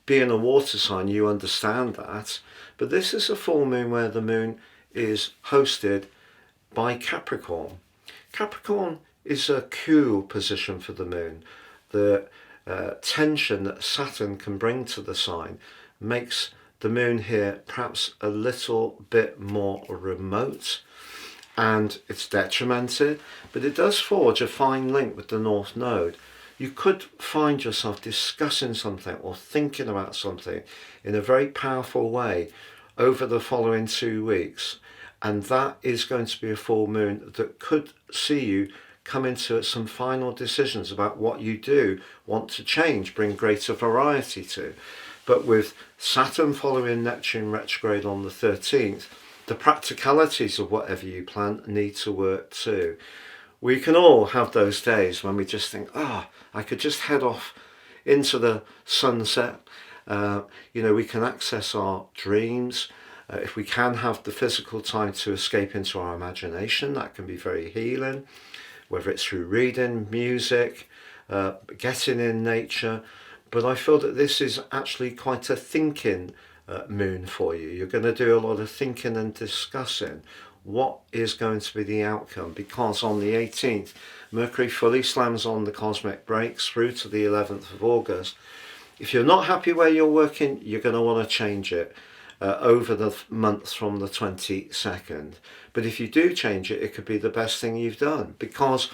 Being a water sign, you understand that, but this is a full moon where the moon is hosted by Capricorn. Capricorn is a cool position for the moon. The tension that Saturn can bring to the sign makes the moon here perhaps a little bit more remote, and it's detrimented, but it does forge a fine link with the North Node. You could find yourself discussing something or thinking about something in a very powerful way over the following 2 weeks, and that is going to be a full moon that could see you come into some final decisions about what you do want to change, bring greater variety to. But with Saturn following Neptune retrograde on the 13th, the practicalities of whatever you plan need to work too. We can all have those days when we just think, I could just head off into the sunset. We can access our dreams. If we can have the physical time to escape into our imagination, that can be very healing. Whether it's through reading, music, getting in nature. But I feel that this is actually quite a thinking moon for you. You're going to do a lot of thinking and discussing what is going to be the outcome, because on the 18th, Mercury fully slams on the cosmic brakes through to the 11th of August. If you're not happy where you're working, you're going to want to change it over the month from the 22nd. But if you do change it, it could be the best thing you've done, because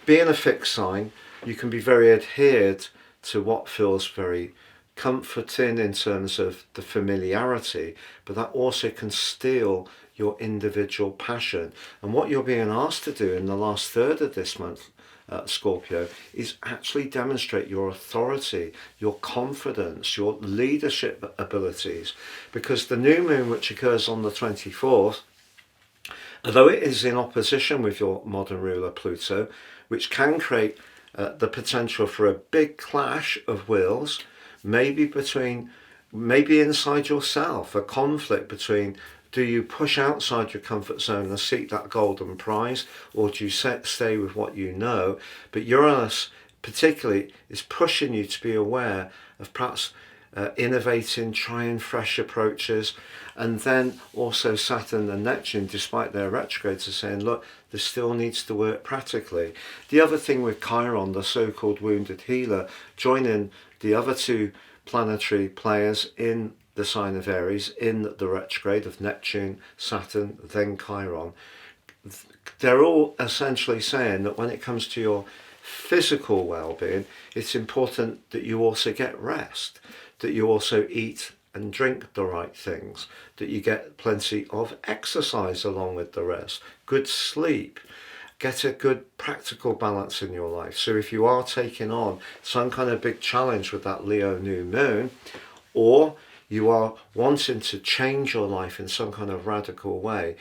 being a fixed sign, you can be very adhered to what feels very comforting in terms of the familiarity, but that also can steal your individual passion. And what you're being asked to do in the last third of this month, Scorpio, is actually demonstrate your authority, your confidence, your leadership abilities, because the new moon, which occurs on the 24th, although it is in opposition with your modern ruler Pluto, which can create the potential for a big clash of wills, maybe inside yourself, a conflict between, do you push outside your comfort zone and seek that golden prize, or do you stay with what you know? But Uranus particularly is pushing you to be aware of perhaps innovating, trying fresh approaches. And then also Saturn and Neptune, despite their retrogrades, are saying, look, this still needs to work practically. The other thing with Chiron, the so-called wounded healer, joining the other two planetary players in the sign of Aries in the retrograde of Neptune, Saturn, then Chiron, they're all essentially saying that when it comes to your physical well-being, it's important that you also get rest, that you also eat and drink the right things, that you get plenty of exercise along with the rest, good sleep, get a good practical balance in your life. So if you are taking on some kind of big challenge with that Leo new moon, or you are wanting to change your life in some kind of radical way,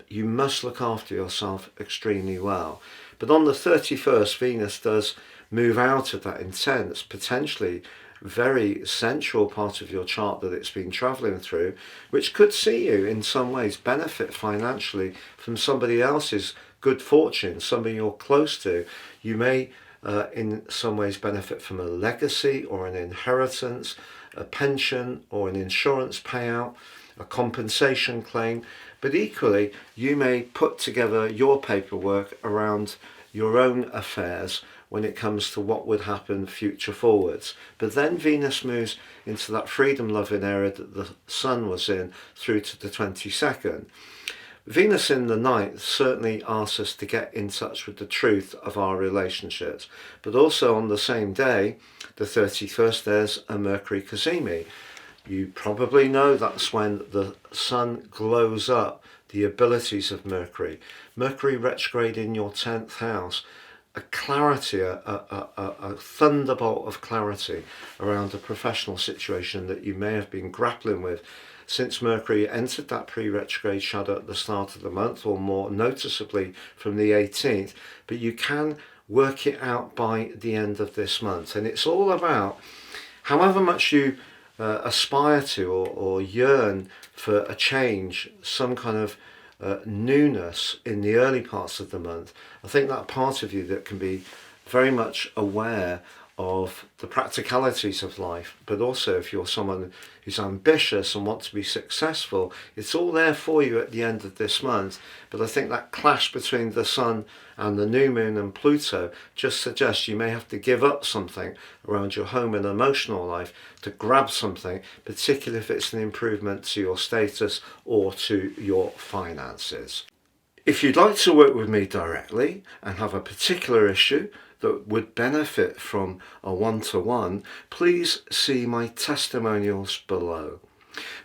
you must look after yourself extremely well. But on the 31st, Venus does move out of that intense, potentially very sensual part of your chart that it's been travelling through, which could see you in some ways benefit financially from somebody else's good fortune, somebody you're close to. You may in some ways benefit from a legacy or an inheritance, a pension or an insurance payout, a compensation claim, but equally you may put together your paperwork around your own affairs when it comes to what would happen future forwards. But then Venus moves into that freedom loving area that the Sun was in through to the 22nd. Venus in the ninth certainly asks us to get in touch with the truth of our relationships, but also on the same day, the 31st, there's a Mercury cazimi. You probably know that's when the Sun glows up the abilities of Mercury. Mercury retrograde in your 10th house a clarity, a thunderbolt of clarity around a professional situation that you may have been grappling with since Mercury entered that pre-retrograde shadow at the start of the month, or more noticeably from the 18th, but you can work it out by the end of this month. And it's all about, however much you aspire to or yearn for a change, some kind of newness in the early parts of the month, I think that part of you that can be very much aware of the practicalities of life, but also if you're someone who's ambitious and wants to be successful, it's all there for you at the end of this month. But I think that clash between the Sun and the new moon and Pluto just suggests you may have to give up something around your home and emotional life to grab something, particularly if it's an improvement to your status or to your finances. If you'd like to work with me directly and have a particular issue that would benefit from a one-to-one, please see my testimonials below.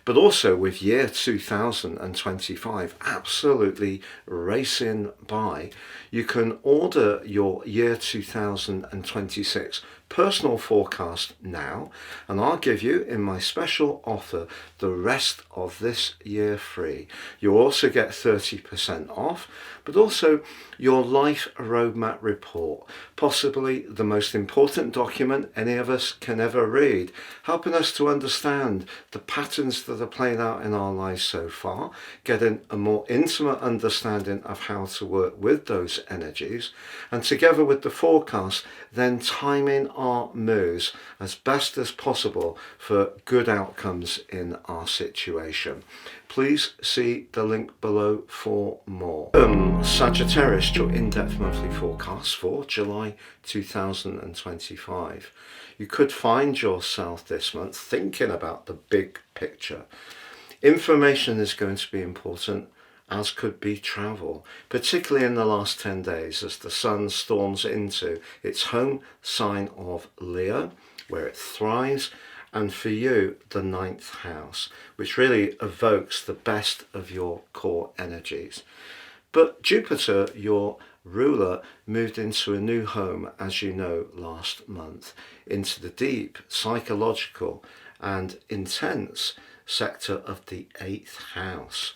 But also with year 2025 absolutely racing by, you can order your year 2026 personal forecast now, and I'll give you in my special offer the rest of this year free. You'll also get 30% off, but also your life roadmap report, possibly the most important document any of us can ever read, helping us to understand the patterns that are playing out in our lives so far, getting a more intimate understanding of how to work with those energies, and together with the forecast, then timing our moves as best as possible for good outcomes in our situation. Please see the link below for more. Sagittarius, your in-depth monthly forecast for July 2025. You could find yourself this month thinking about the big picture. Information is going to be important, as could be travel, particularly in the last 10 days as the Sun storms into its home sign of Leo, where it thrives, and for you, the 9th house, which really evokes the best of your core energies. But Jupiter, your ruler, moved into a new home, as you know, last month, into the deep, psychological and intense sector of the 8th house.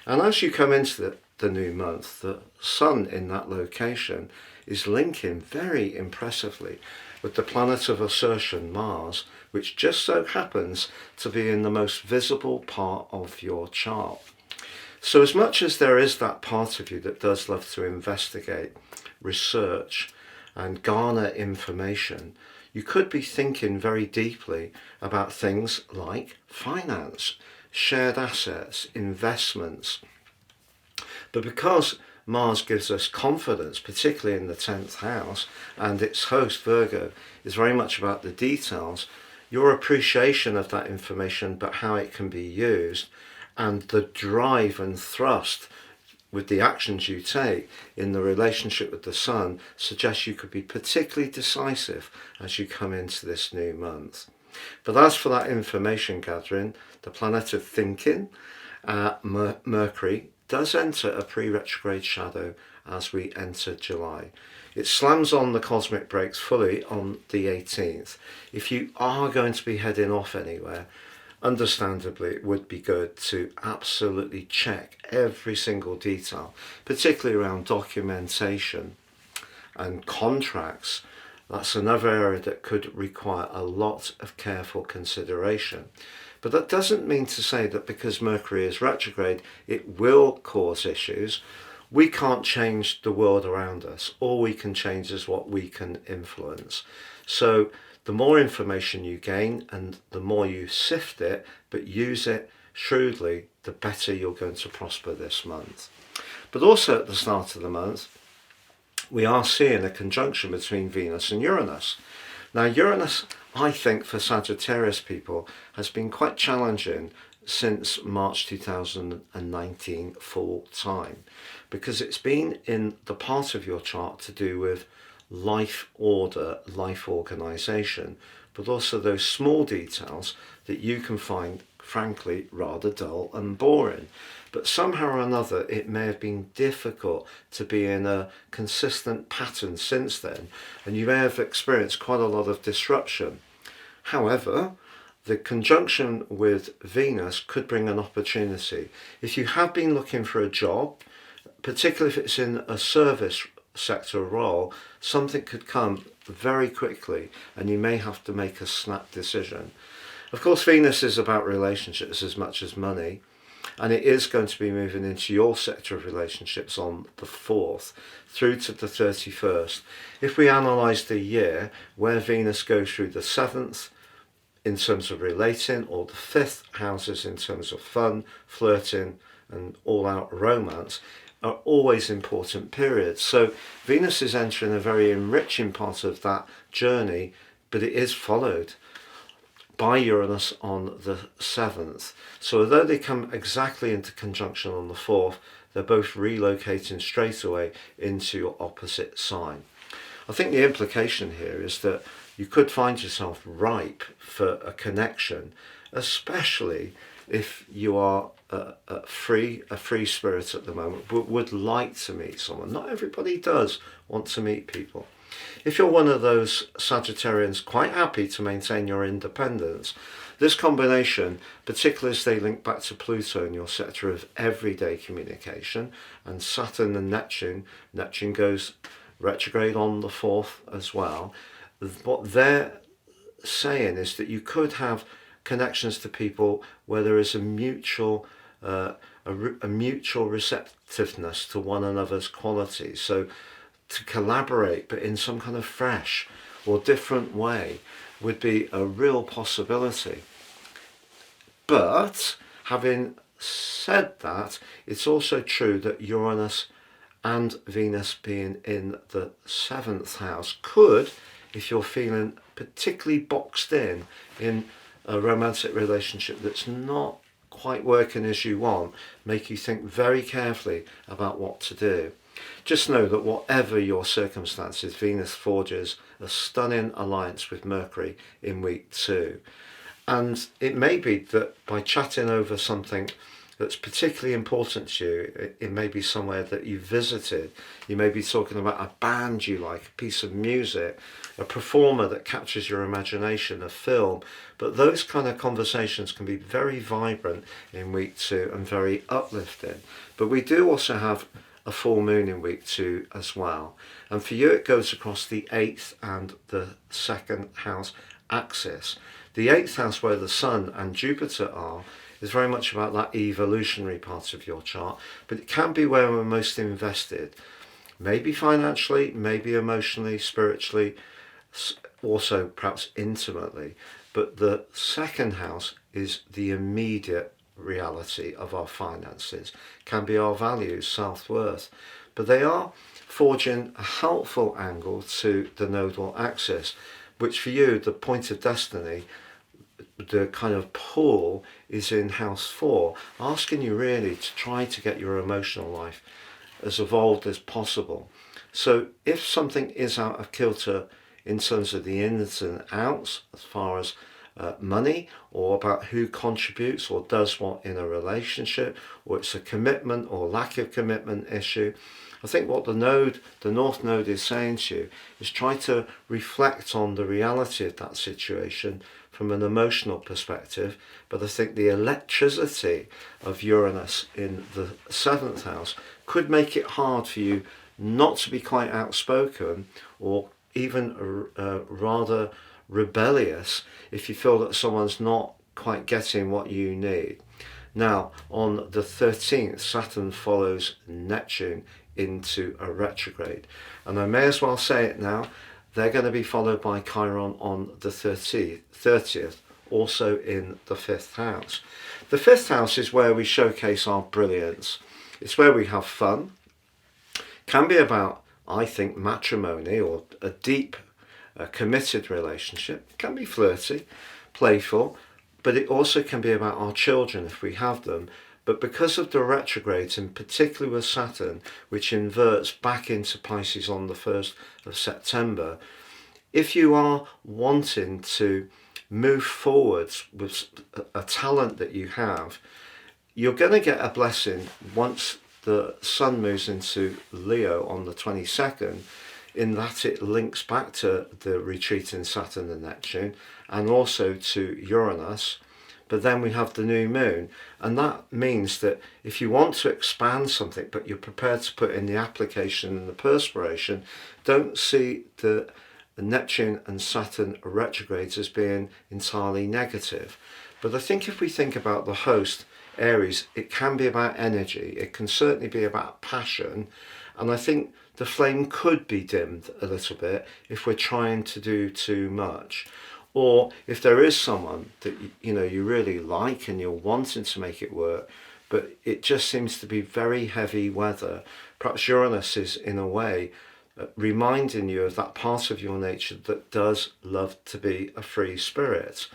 And as you come into the new month, the Sun in that location is linking very impressively with the planet of assertion, Mars, which just so happens to be in the most visible part of your chart. So as much as there is that part of you that does love to investigate, research and garner information, you could be thinking very deeply about things like finance, shared assets, investments. But because Mars gives us confidence, particularly in the 10th house, and its host Virgo is very much about the details, your appreciation of that information, but how it can be used, and the drive and thrust with the actions you take in the relationship with the Sun suggests you could be particularly decisive as you come into this new month. But as for that information gathering, the planet of thinking, Mercury, does enter a pre-retrograde shadow as we enter July. It slams on the cosmic brakes fully on the 18th. If you are going to be heading off anywhere, understandably it would be good to absolutely check every single detail, particularly around documentation and contracts. That's another area that could require a lot of careful consideration. But that doesn't mean to say that because Mercury is retrograde, it will cause issues. We can't change the world around us. All we can change is what we can influence. So the more information you gain and the more you sift it, but use it shrewdly, the better you're going to prosper this month. But also at the start of the month, we are seeing a conjunction between Venus and Uranus. Now Uranus, I think for Sagittarius people, has been quite challenging since March 2019 full time, because it's been in the part of your chart to do with life order, life organization, but also those small details that you can find frankly rather dull and boring. But somehow or another it may have been difficult to be in a consistent pattern since then, and you may have experienced quite a lot of disruption. However, the conjunction with Venus could bring an opportunity. If you have been looking for a job, particularly if it's in a service sector role, something could come very quickly and you may have to make a snap decision. Of course, Venus is about relationships as much as money, and it is going to be moving into your sector of relationships on the 4th through to the 31st. If we analyse the year, where Venus goes through the 7th in terms of relating, or the 5th houses in terms of fun, flirting and all-out romance, are always important periods. So Venus is entering a very enriching part of that journey, but it is followed by Uranus on the 7th. So although they come exactly into conjunction on the 4th, they're both relocating straight away into your opposite sign. I think the implication here is that you could find yourself ripe for a connection, especially if you are a free spirit at the moment, but would like to meet someone. Not everybody does want to meet people. If you're one of those Sagittarians quite happy to maintain your independence, this combination, particularly as they link back to Pluto in your sector of everyday communication, and Saturn and Neptune goes retrograde on the 4th as well, what they're saying is that you could have connections to people where there is a mutual receptiveness to one another's qualities. So to collaborate, but in some kind of fresh or different way, would be a real possibility. But having said that, it's also true that Uranus and Venus being in the 7th house could, if you're feeling particularly boxed in a romantic relationship that's not quite working as you want, make you think very carefully about what to do. Just know that whatever your circumstances, Venus forges a stunning alliance with Mercury in week 2. And it may be that by chatting over something that's particularly important to you, it may be somewhere that you visited. You may be talking about a band you like, a piece of music, a performer that captures your imagination, a film. But those kind of conversations can be very vibrant in week 2 and very uplifting. But we do also have a full moon in week 2 as well. And for you, it goes across the 8th and the 2nd house axis. The 8th house, where the Sun and Jupiter are, is very much about that evolutionary part of your chart, but it can be where we're most invested. Maybe financially, maybe emotionally, spiritually, also perhaps intimately. But the 2nd house is the immediate reality of our finances, can be our values, self-worth, but they are forging a helpful angle to the nodal axis, which for you, the point of destiny, the kind of pull is in house 4, asking you really to try to get your emotional life as evolved as possible. So if something is out of kilter in terms of the ins and outs, as far as money, or about who contributes or does what in a relationship, or it's a commitment or lack of commitment issue, I think what the North Node is saying to you is try to reflect on the reality of that situation from an emotional perspective. But I think the electricity of Uranus in the 7th house could make it hard for you not to be quite outspoken, or even rather rebellious if you feel that someone's not quite getting what you need. Now, on the 13th, Saturn follows Neptune into a retrograde. And I may as well say it now, they're going to be followed by Chiron on the 30th, also in the 5th house. The 5th house is where we showcase our brilliance. It's where we have fun. Can be about, I think, matrimony or a deep, committed relationship. It can be flirty, playful, but it also can be about our children if we have them. But because of the retrogrades, in particular with Saturn, which inverts back into Pisces on the 1st of September, if you are wanting to move forwards with a talent that you have, you're going to get a blessing once the Sun moves into Leo on the 22nd, in that it links back to the retreating Saturn and Neptune, and also to Uranus. But then we have the new moon, and that means that if you want to expand something but you're prepared to put in the application and the perspiration, don't see the Neptune and Saturn retrogrades as being entirely negative. But I think if we think about the host, Aries, it can be about energy, it can certainly be about passion, and I think the flame could be dimmed a little bit if we're trying to do too much. Or if there is someone that you really like and you're wanting to make it work, but it just seems to be very heavy weather, perhaps Uranus is in a way reminding you of that part of your nature that does love to be a free spirit.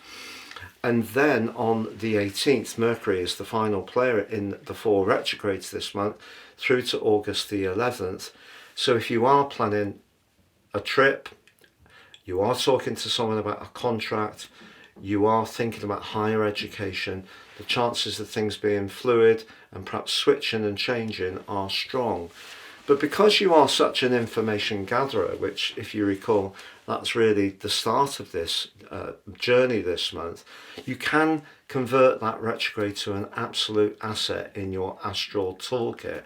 And then on the 18th, Mercury is the final player in the 4 retrogrades this month through to August the 11th. So if you are planning a trip, you are talking to someone about a contract, you are thinking about higher education, the chances of things being fluid and perhaps switching and changing are strong. But because you are such an information gatherer, which if you recall, that's really the start of this journey this month, you can convert that retrograde to an absolute asset in your astral toolkit,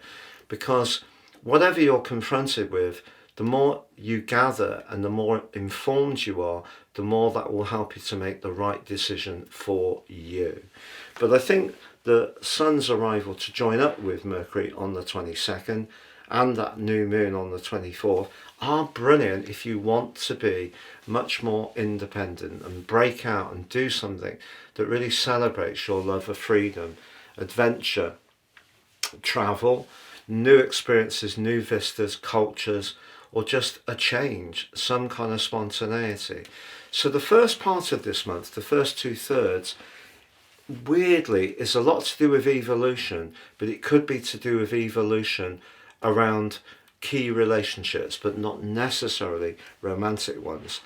because whatever you're confronted with, the more you gather and the more informed you are, the more that will help you to make the right decision for you. But I think the Sun's arrival to join up with Mercury on the 22nd and that new moon on the 24th are brilliant if you want to be much more independent and break out and do something that really celebrates your love of freedom, adventure, travel, new experiences, new vistas, cultures, or just a change, some kind of spontaneity. So the first part of this month, the first 2/3, weirdly is a lot to do with evolution, but it could be to do with evolution around key relationships, but not necessarily romantic ones.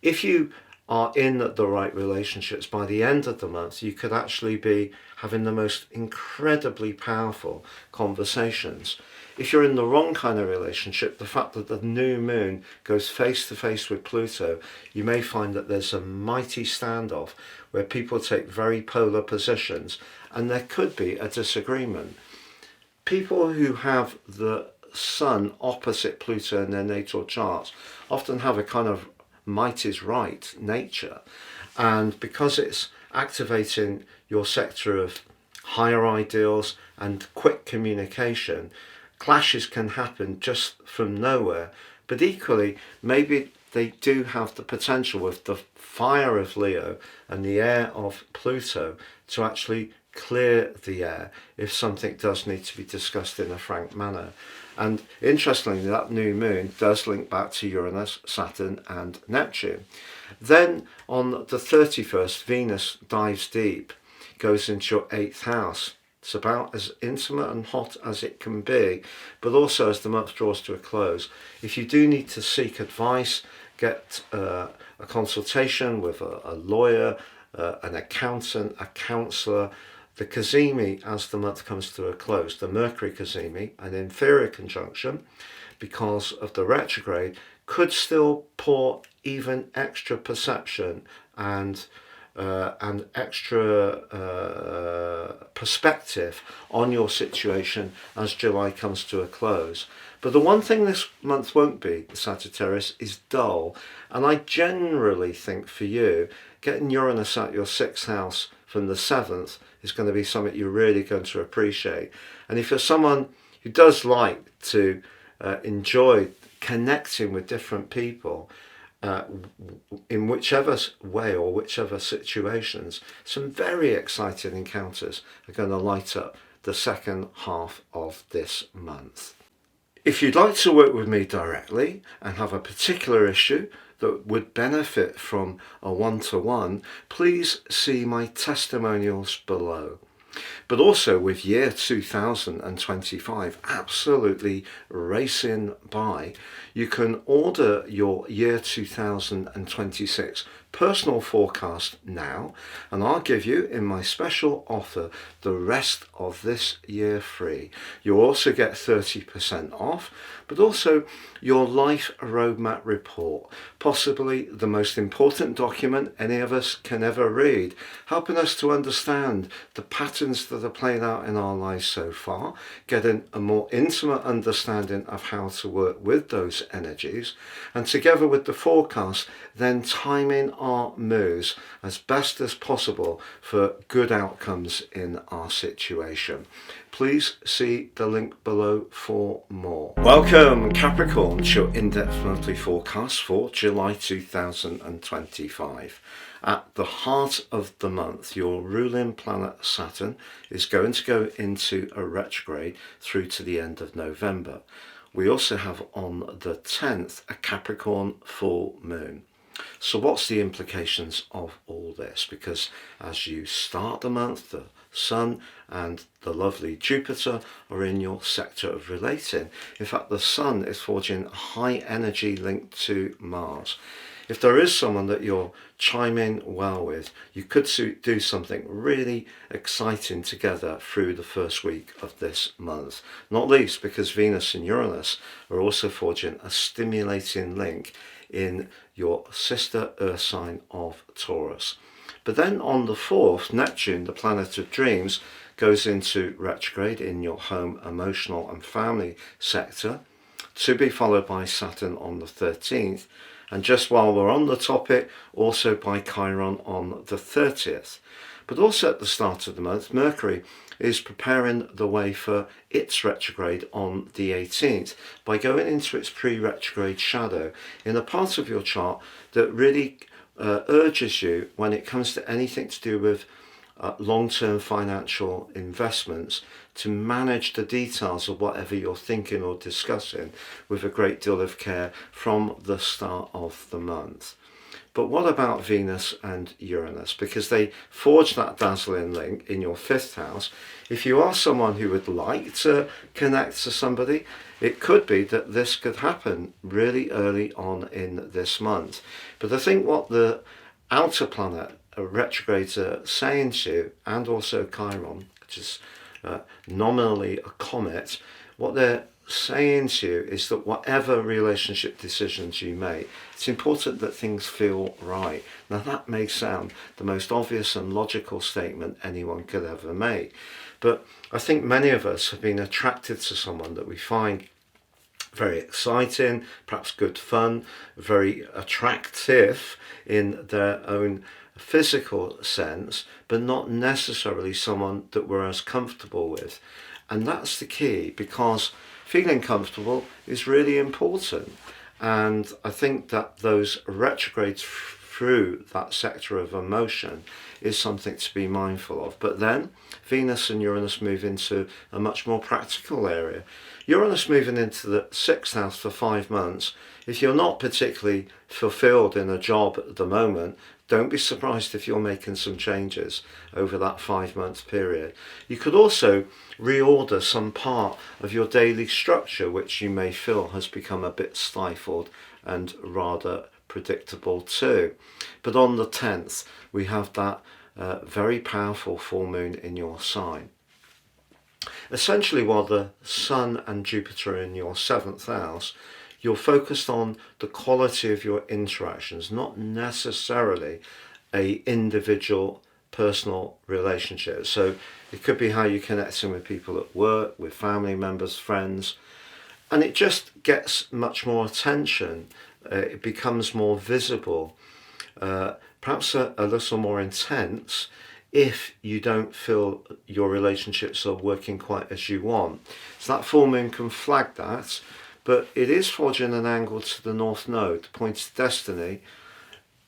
If you are in the right relationships, by the end of the month you could actually be having the most incredibly powerful conversations. If you're in the wrong kind of relationship, the fact that the new moon goes face to face with Pluto, you may find that there's a mighty standoff where people take very polar positions and there could be a disagreement. People who have the Sun opposite Pluto in their natal charts often have a kind of might is right nature, and because it's activating your sector of higher ideals and quick communication, clashes can happen just from nowhere. But equally, maybe they do have the potential with the fire of Leo and the air of Pluto to actually clear the air if something does need to be discussed in a frank manner. And interestingly, that new moon does link back to Uranus, Saturn and Neptune. Then on the 31st, Venus dives deep, goes into your 8th house. It's about as intimate and hot as it can be, but also as the month draws to a close, if you do need to seek advice, get a consultation with a lawyer, an accountant, a counsellor, the cazimi, as the month comes to a close, the Mercury cazimi, an inferior conjunction, because of the retrograde, could still pour even extra perception and extra perspective on your situation as July comes to a close. But the one thing this month won't be, Sagittarius, is dull. And I generally think for you, getting Uranus out your 6th house from the 7th is going to be something you're really going to appreciate. And if you're someone who does like to enjoy connecting with different people, in whichever way or whichever situations, some very exciting encounters are going to light up the second half of this month. If you'd like to work with me directly and have a particular issue that would benefit from a one-to-one, please see my testimonials below. But also with year 2025 absolutely racing by, you can order your year 2026 personal forecast now, and I'll give you in my special offer the rest of this year free. You'll also get 30% off, but also your life roadmap report, possibly the most important document any of us can ever read, helping us to understand the patterns that are playing out in our lives so far, getting a more intimate understanding of how to work with those energies, and together with the forecast, then timing our moves as best as possible for good outcomes in our situation. Please see the link below for more. Welcome Capricorn to your in-depth monthly forecast for July 2025. At the heart of the month, your ruling planet Saturn is going to go into a retrograde through to the end of November. We also have on the 10th a Capricorn full moon. So what's the implications of all this? Because as you start the month, the Sun and the lovely Jupiter are in your sector of relating. In fact, the Sun is forging a high energy link to Mars. If there is someone that you're chiming well with, you could do something really exciting together through the first week of this month. Not least because Venus and Uranus are also forging a stimulating link in your sister Earth sign of Taurus. But then on the 4th, Neptune, the planet of dreams, goes into retrograde in your home, emotional and family sector, to be followed by Saturn on the 13th. And just while we're on the topic, also by Chiron on the 30th. But also at the start of the month, Mercury is preparing the way for its retrograde on the 18th by going into its pre-retrograde shadow in a part of your chart that really urges you, when it comes to anything to do with long-term financial investments, to manage the details of whatever you're thinking or discussing with a great deal of care from the start of the month. But what about Venus and Uranus? Because they forge that dazzling link in your 5th house. If you are someone who would like to connect to somebody, it could be that this could happen really early on in this month. But I think what the outer planet retrogrades are saying to you, and also Chiron, which is nominally a comet, what they're saying to you is that whatever relationship decisions you make, it's important that things feel right. Now that may sound the most obvious and logical statement anyone could ever make, but I think many of us have been attracted to someone that we find very exciting, perhaps good fun, very attractive in their own physical sense, but not necessarily someone that we're as comfortable with. And that's the key, because feeling comfortable is really important. And I think that those retrogrades through that sector of emotion is something to be mindful of. But then Venus and Uranus move into a much more practical area. Uranus moving into the 6th house for 5 months. If you're not particularly fulfilled in a job at the moment, don't be surprised if you're making some changes over that 5-month period. You could also reorder some part of your daily structure, which you may feel has become a bit stifled and rather predictable too. But on the 10th, we have that very powerful full moon in your sign. Essentially, while the Sun and Jupiter are in your 7th house, you're focused on the quality of your interactions, not necessarily a individual personal relationship. So it could be how you're connecting with people at work, with family members, friends, and it just gets much more attention. It becomes more visible, perhaps a little more intense, if you don't feel your relationships are working quite as you want. So that full moon can flag that. But it is forging an angle to the North Node, the point of destiny,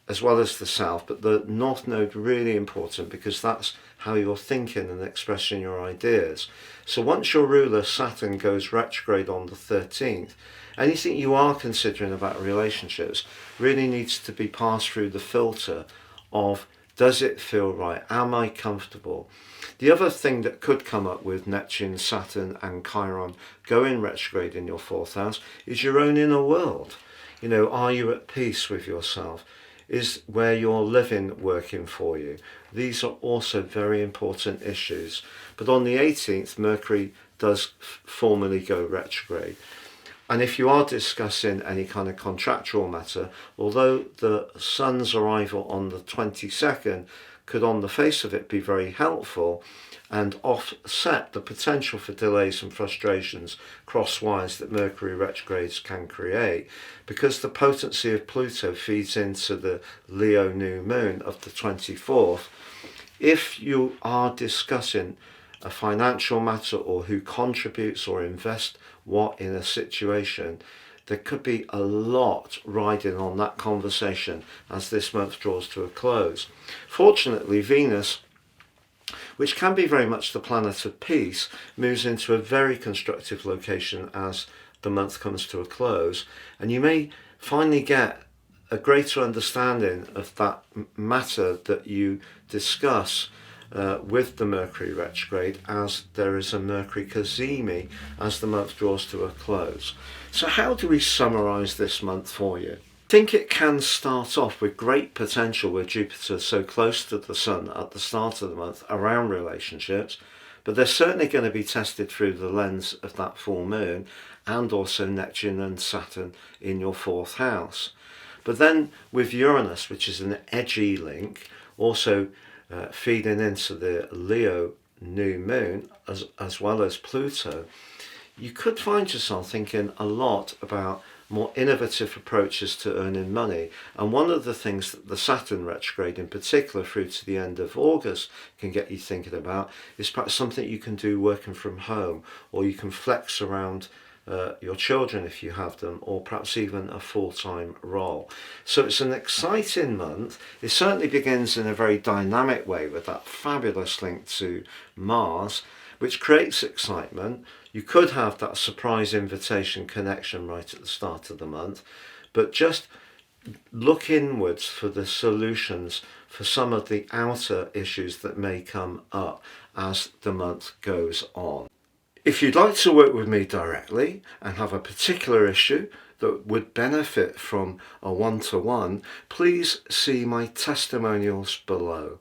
as well as the South. But the North Node really important, because that's how you're thinking and expressing your ideas. So once your ruler Saturn goes retrograde on the 13th, anything you are considering about relationships really needs to be passed through the filter of Does it feel right? Am I comfortable? The other thing that could come up with Neptune, Saturn and Chiron going retrograde in your fourth house is your own inner world. You know, are you at peace with yourself? Is where you're living working for you? These are also very important issues. But on the 18th, Mercury does formally go retrograde. And if you are discussing any kind of contractual matter, although the Sun's arrival on the 22nd could on the face of it be very helpful and offset the potential for delays and frustrations crosswise that Mercury retrogrades can create, because the potency of Pluto feeds into the Leo new moon of the 24th. If you are discussing a financial matter or who contributes or invests what in a situation, there could be a lot riding on that conversation as this month draws to a close. Fortunately, Venus, which can be very much the planet of peace, moves into a very constructive location as the month comes to a close, and you may finally get a greater understanding of that matter that you discuss with the Mercury retrograde, as there is a Mercury cazimi as the month draws to a close. So how do we summarise this month for you? I think it can start off with great potential with Jupiter so close to the Sun at the start of the month around relationships, but they're certainly going to be tested through the lens of that full moon and also Neptune and Saturn in your fourth house. But then with Uranus, which is an edgy link, also feeding into the Leo new moon as well as Pluto, you could find yourself thinking a lot about more innovative approaches to earning money. And one of the things that the Saturn retrograde in particular through to the end of August can get you thinking about is perhaps something you can do working from home, or you can flex around your children if you have them, or perhaps even a full-time role. So it's an exciting month. It certainly begins in a very dynamic way with that fabulous link to Mars, which creates excitement. You could have that surprise invitation connection right at the start of the month, but just look inwards for the solutions for some of the outer issues that may come up as the month goes on. If you'd like to work with me directly and have a particular issue that would benefit from a one-to-one, please see my testimonials below.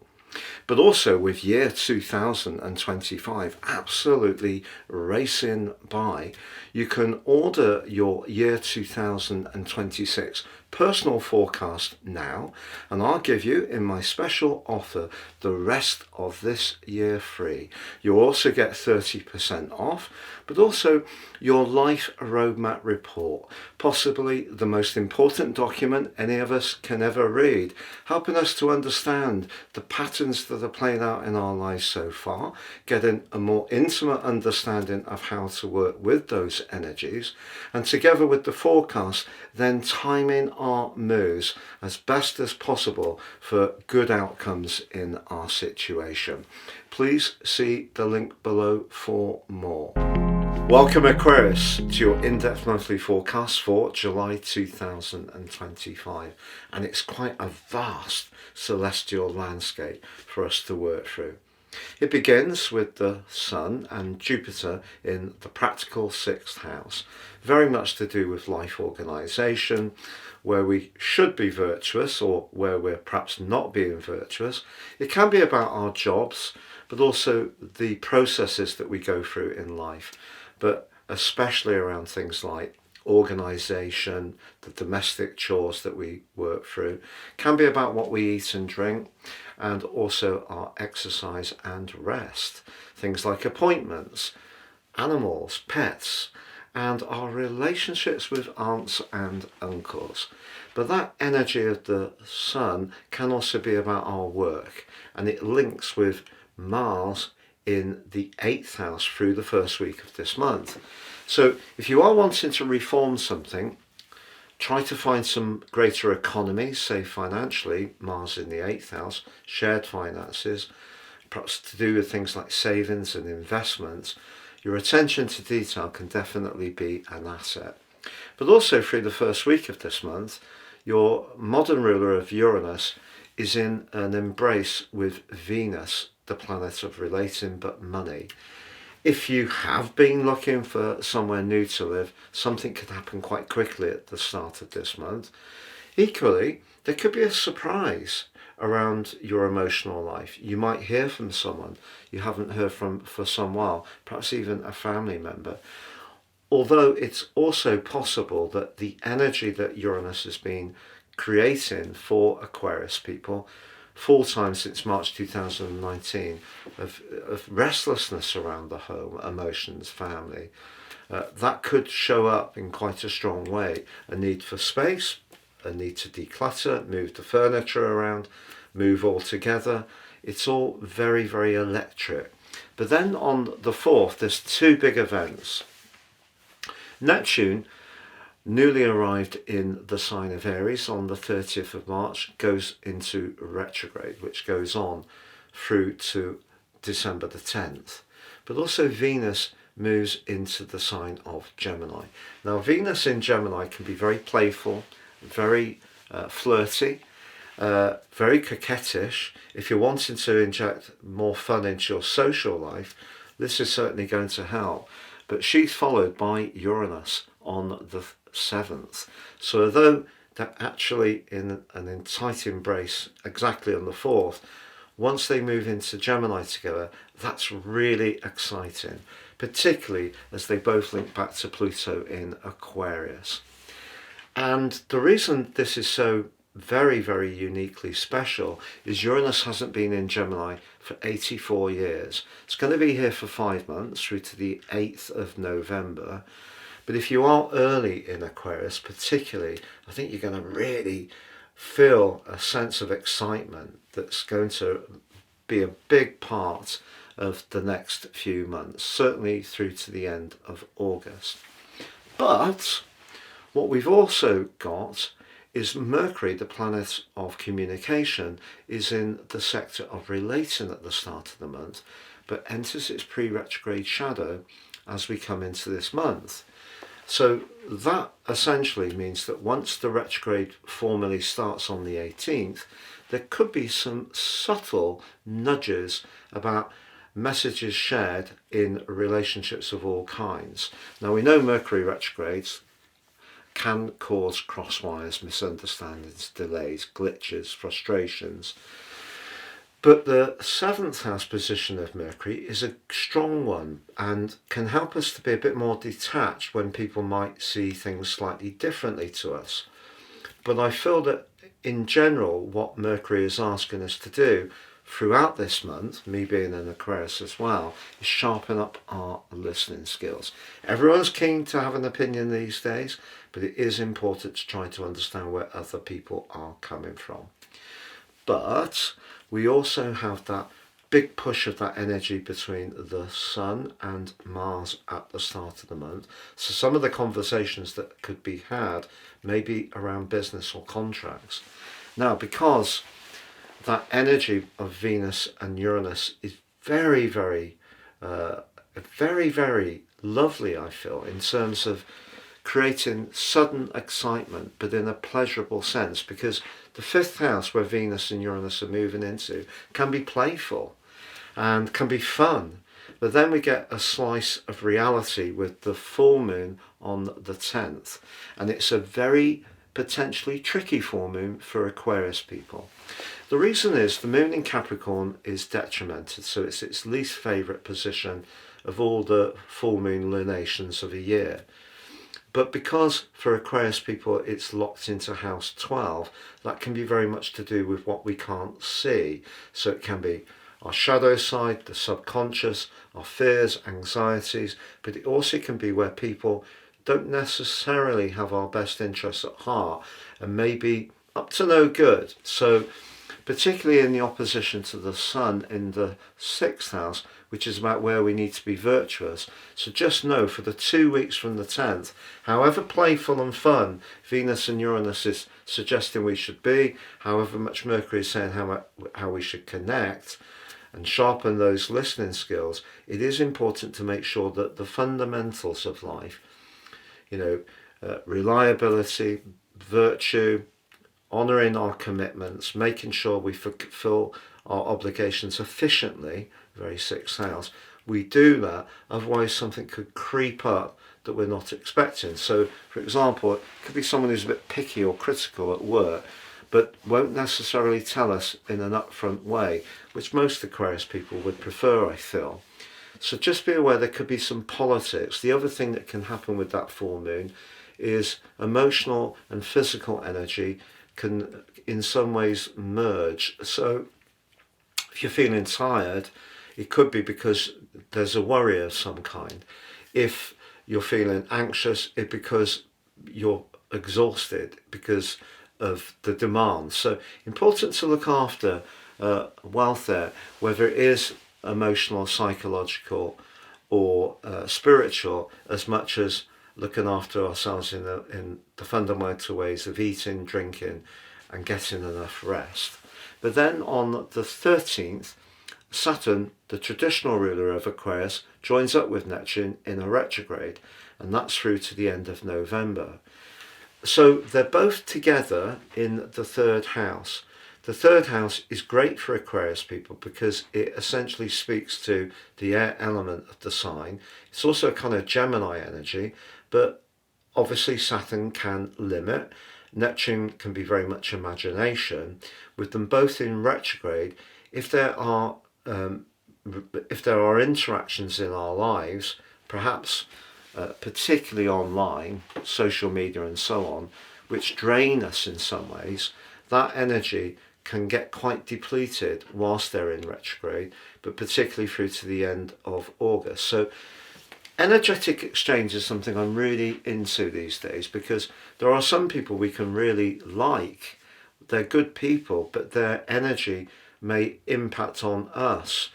But also with year 2025 absolutely racing by, you can order your year 2026 personal forecast now, and I'll give you in my special offer the rest of this year free. You'll also get 30% off, but also your life roadmap report, possibly the most important document any of us can ever read, helping us to understand the patterns that are playing out in our lives so far, getting a more intimate understanding of how to work with those energies, and together with the forecast, then timing our moves as best as possible for good outcomes in our situation. Please see the link below for more. Welcome Aquarius to your in-depth monthly forecast for July 2025, and it's quite a vast celestial landscape for us to work through. It begins with the Sun and Jupiter in the practical 6th house, very much to do with life organisation, where we should be virtuous or where we're perhaps not being virtuous. It can be about our jobs, but also the processes that we go through in life, but especially around things like organisation, the domestic chores that we work through. Can be about what we eat and drink, and also our exercise and rest. Things like appointments, animals, pets, and our relationships with aunts and uncles. But that energy of the Sun can also be about our work, and it links with Mars in the 8th house through the first week of this month. So if you are wanting to reform something, try to find some greater economy, say financially, Mars in the 8th house, shared finances, perhaps to do with things like savings and investments. Your attention to detail can definitely be an asset. But also through the first week of this month, your modern ruler of Uranus is in an embrace with Venus, the planet of relating but money. If you have been looking for somewhere new to live, something could happen quite quickly at the start of this month. Equally, there could be a surprise around your emotional life. You might hear from someone you haven't heard from for some while, perhaps even a family member. Although it's also possible that the energy that Uranus has been creating for Aquarius people full time since March 2019 of restlessness around the home, emotions, family, that could show up in quite a strong way. A need for space, a need to declutter, move the furniture around, move all together. It's all very, very electric. But then on the 4th, there's two big events. Neptune, newly arrived in the sign of Aries on the 30th of March, goes into retrograde, which goes on through to December the 10th. But also Venus moves into the sign of Gemini. Now, Venus in Gemini can be very playful, very flirty, very coquettish. If you're wanting to inject more fun into your social life, this is certainly going to help. But she's followed by Uranus on the 7th. So although they're actually in an tight embrace exactly on the 4th, once they move into Gemini together, that's really exciting, particularly as they both link back to Pluto in Aquarius. And the reason this is so very, very uniquely special is Uranus hasn't been in Gemini for 84 years. It's going to be here for 5 months through to the 8th of November. But if you are early in Aquarius, particularly, I think you're going to really feel a sense of excitement that's going to be a big part of the next few months, certainly through to the end of August. But what we've also got is Mercury, the planet of communication, is in the sector of relating at the start of the month, but enters its pre-retrograde shadow as we come into this month. So that essentially means that once the retrograde formally starts on the 18th, there could be some subtle nudges about messages shared in relationships of all kinds. Now, we know Mercury retrogrades can cause crosswires, misunderstandings, delays, glitches, frustrations. But the 7th house position of Mercury is a strong one and can help us to be a bit more detached when people might see things slightly differently to us. But I feel that in general, what Mercury is asking us to do throughout this month, me being an Aquarius as well, is sharpen up our listening skills. Everyone's keen to have an opinion these days, but it is important to try to understand where other people are coming from. But we also have that big push of that energy between the Sun and Mars at the start of the month. So some of the conversations that could be had may be around business or contracts. Now, because that energy of Venus and Uranus is very, very lovely, I feel, in terms of creating sudden excitement, but in a pleasurable sense, because the 5th house where Venus and Uranus are moving into can be playful and can be fun. But then we get a slice of reality with the full moon on the 10th. And it's a very potentially tricky full moon for Aquarius people. The reason is the moon in Capricorn is detrimented, so it's its least favourite position of all the full moon lunations of a year. But because for Aquarius people it's locked into house 12, that can be very much to do with what we can't see. So it can be our shadow side, the subconscious, our fears, anxieties, but it also can be where people don't necessarily have our best interests at heart and maybe up to no good. So particularly in the opposition to the Sun in the 6th house, which is about where we need to be virtuous. So just know for the 2 weeks from the 10th, however playful and fun Venus and Uranus is suggesting we should be, however much Mercury is saying how we should connect and sharpen those listening skills, it is important to make sure that the fundamentals of life, reliability, virtue, honouring our commitments, making sure we fulfil our obligations efficiently, very sixth house, we do that, otherwise something could creep up that we're not expecting. So, for example, it could be someone who's a bit picky or critical at work, but won't necessarily tell us in an upfront way, which most Aquarius people would prefer, I feel. So just be aware there could be some politics. The other thing that can happen with that full moon is emotional and physical energy can in some ways merge. So if you're feeling tired, it could be because there's a worry of some kind. If you're feeling anxious, it's because you're exhausted because of the demand. So important to look after wealth there, whether it is emotional, psychological or spiritual, as much as looking after ourselves in the fundamental ways of eating, drinking and getting enough rest. But then on the 13th, Saturn, the traditional ruler of Aquarius, joins up with Neptune in a retrograde, and that's through to the end of November. So they're both together in the third house. The third house is great for Aquarius people because it essentially speaks to the air element of the sign. It's also a kind of Gemini energy, but obviously Saturn can limit. Neptune can be very much imagination. With them both in retrograde, if there are interactions in our lives, perhaps particularly online, social media and so on, which drain us in some ways, that energy can get quite depleted whilst they're in retrograde, but particularly through to the end of August. So energetic exchange is something I'm really into these days, because there are some people we can really like. They're good people, but their energy may impact on us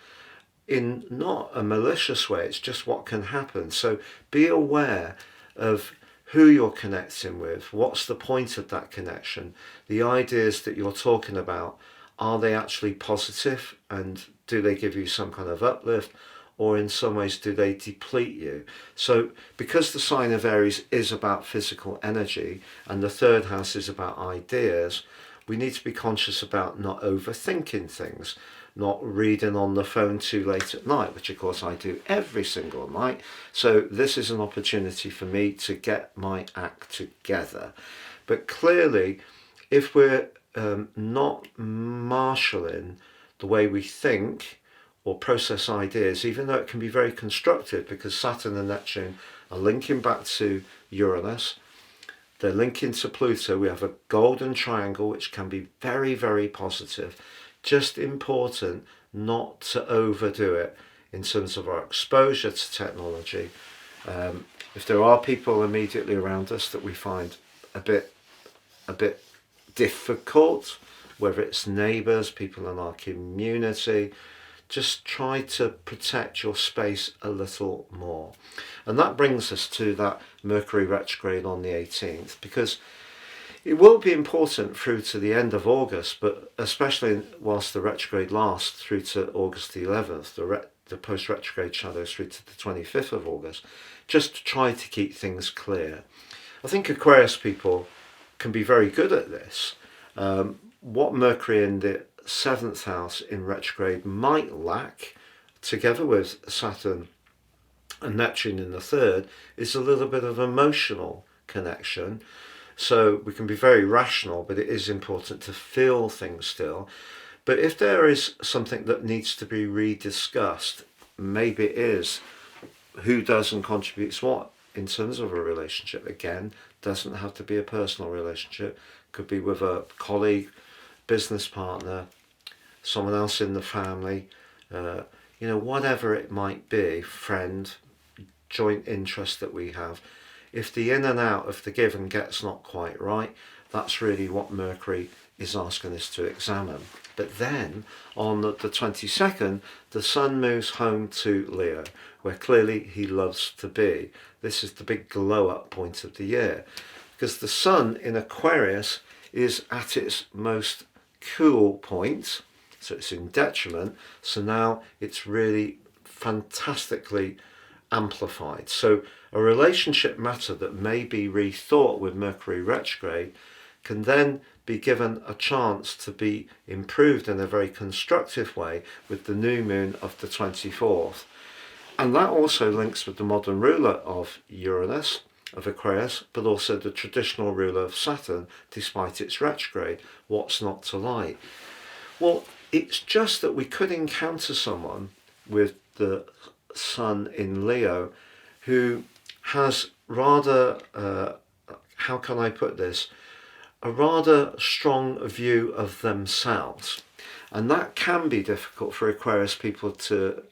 in not a malicious way. It's just what can happen. So be aware of who you're connecting with, what's the point of that connection, the ideas that you're talking about, are they actually positive and do they give you some kind of uplift, or in some ways do they deplete you? So because the sign of Aries is about physical energy and the third house is about ideas, we need to be conscious about not overthinking things, not reading on the phone too late at night, which of course I do every single night. So this is an opportunity for me to get my act together. But clearly, if we're not marshalling the way we think or process ideas, even though it can be very constructive, because Saturn and Neptune are linking back to Uranus, they're linking to Pluto, we have a golden triangle which can be very, very positive. Just important not to overdo it in terms of our exposure to technology. If there are people immediately around us that we find a bit difficult, whether it's neighbours, people in our community, just try to protect your space a little more. And that brings us to that Mercury retrograde on the 18th, because it will be important through to the end of August, but especially whilst the retrograde lasts through to August the 11th, the post-retrograde shadows through to the 25th of August, just to try to keep things clear. I think Aquarius people can be very good at this. What Mercury in the 7th house in retrograde might lack, together with Saturn and Neptune in the 3rd, is a little bit of emotional connection. So we can be very rational, but it is important to feel things still. But if there is something that needs to be rediscussed, maybe it is who does and contributes what in terms of a relationship. Again, doesn't have to be a personal relationship. Could be with a colleague, business partner, someone else in the family, whatever it might be, friend, joint interest that we have. If the in and out of the given gets not quite right, that's really what Mercury is asking us to examine. But then on the 22nd, the Sun moves home to Leo, where clearly he loves to be. This is the big glow up point of the year, because the Sun in Aquarius is at its most cool point, so it's in detriment. So now it's really fantastically amplified. So a relationship matter that may be rethought with Mercury retrograde can then be given a chance to be improved in a very constructive way with the new moon of the 24th. And that also links with the modern ruler of Uranus, of Aquarius, but also the traditional ruler of Saturn, despite its retrograde. What's not to like? Well, it's just that we could encounter someone with the Sun in Leo who has rather, how can I put this, a rather strong view of themselves. And that can be difficult for Aquarius people to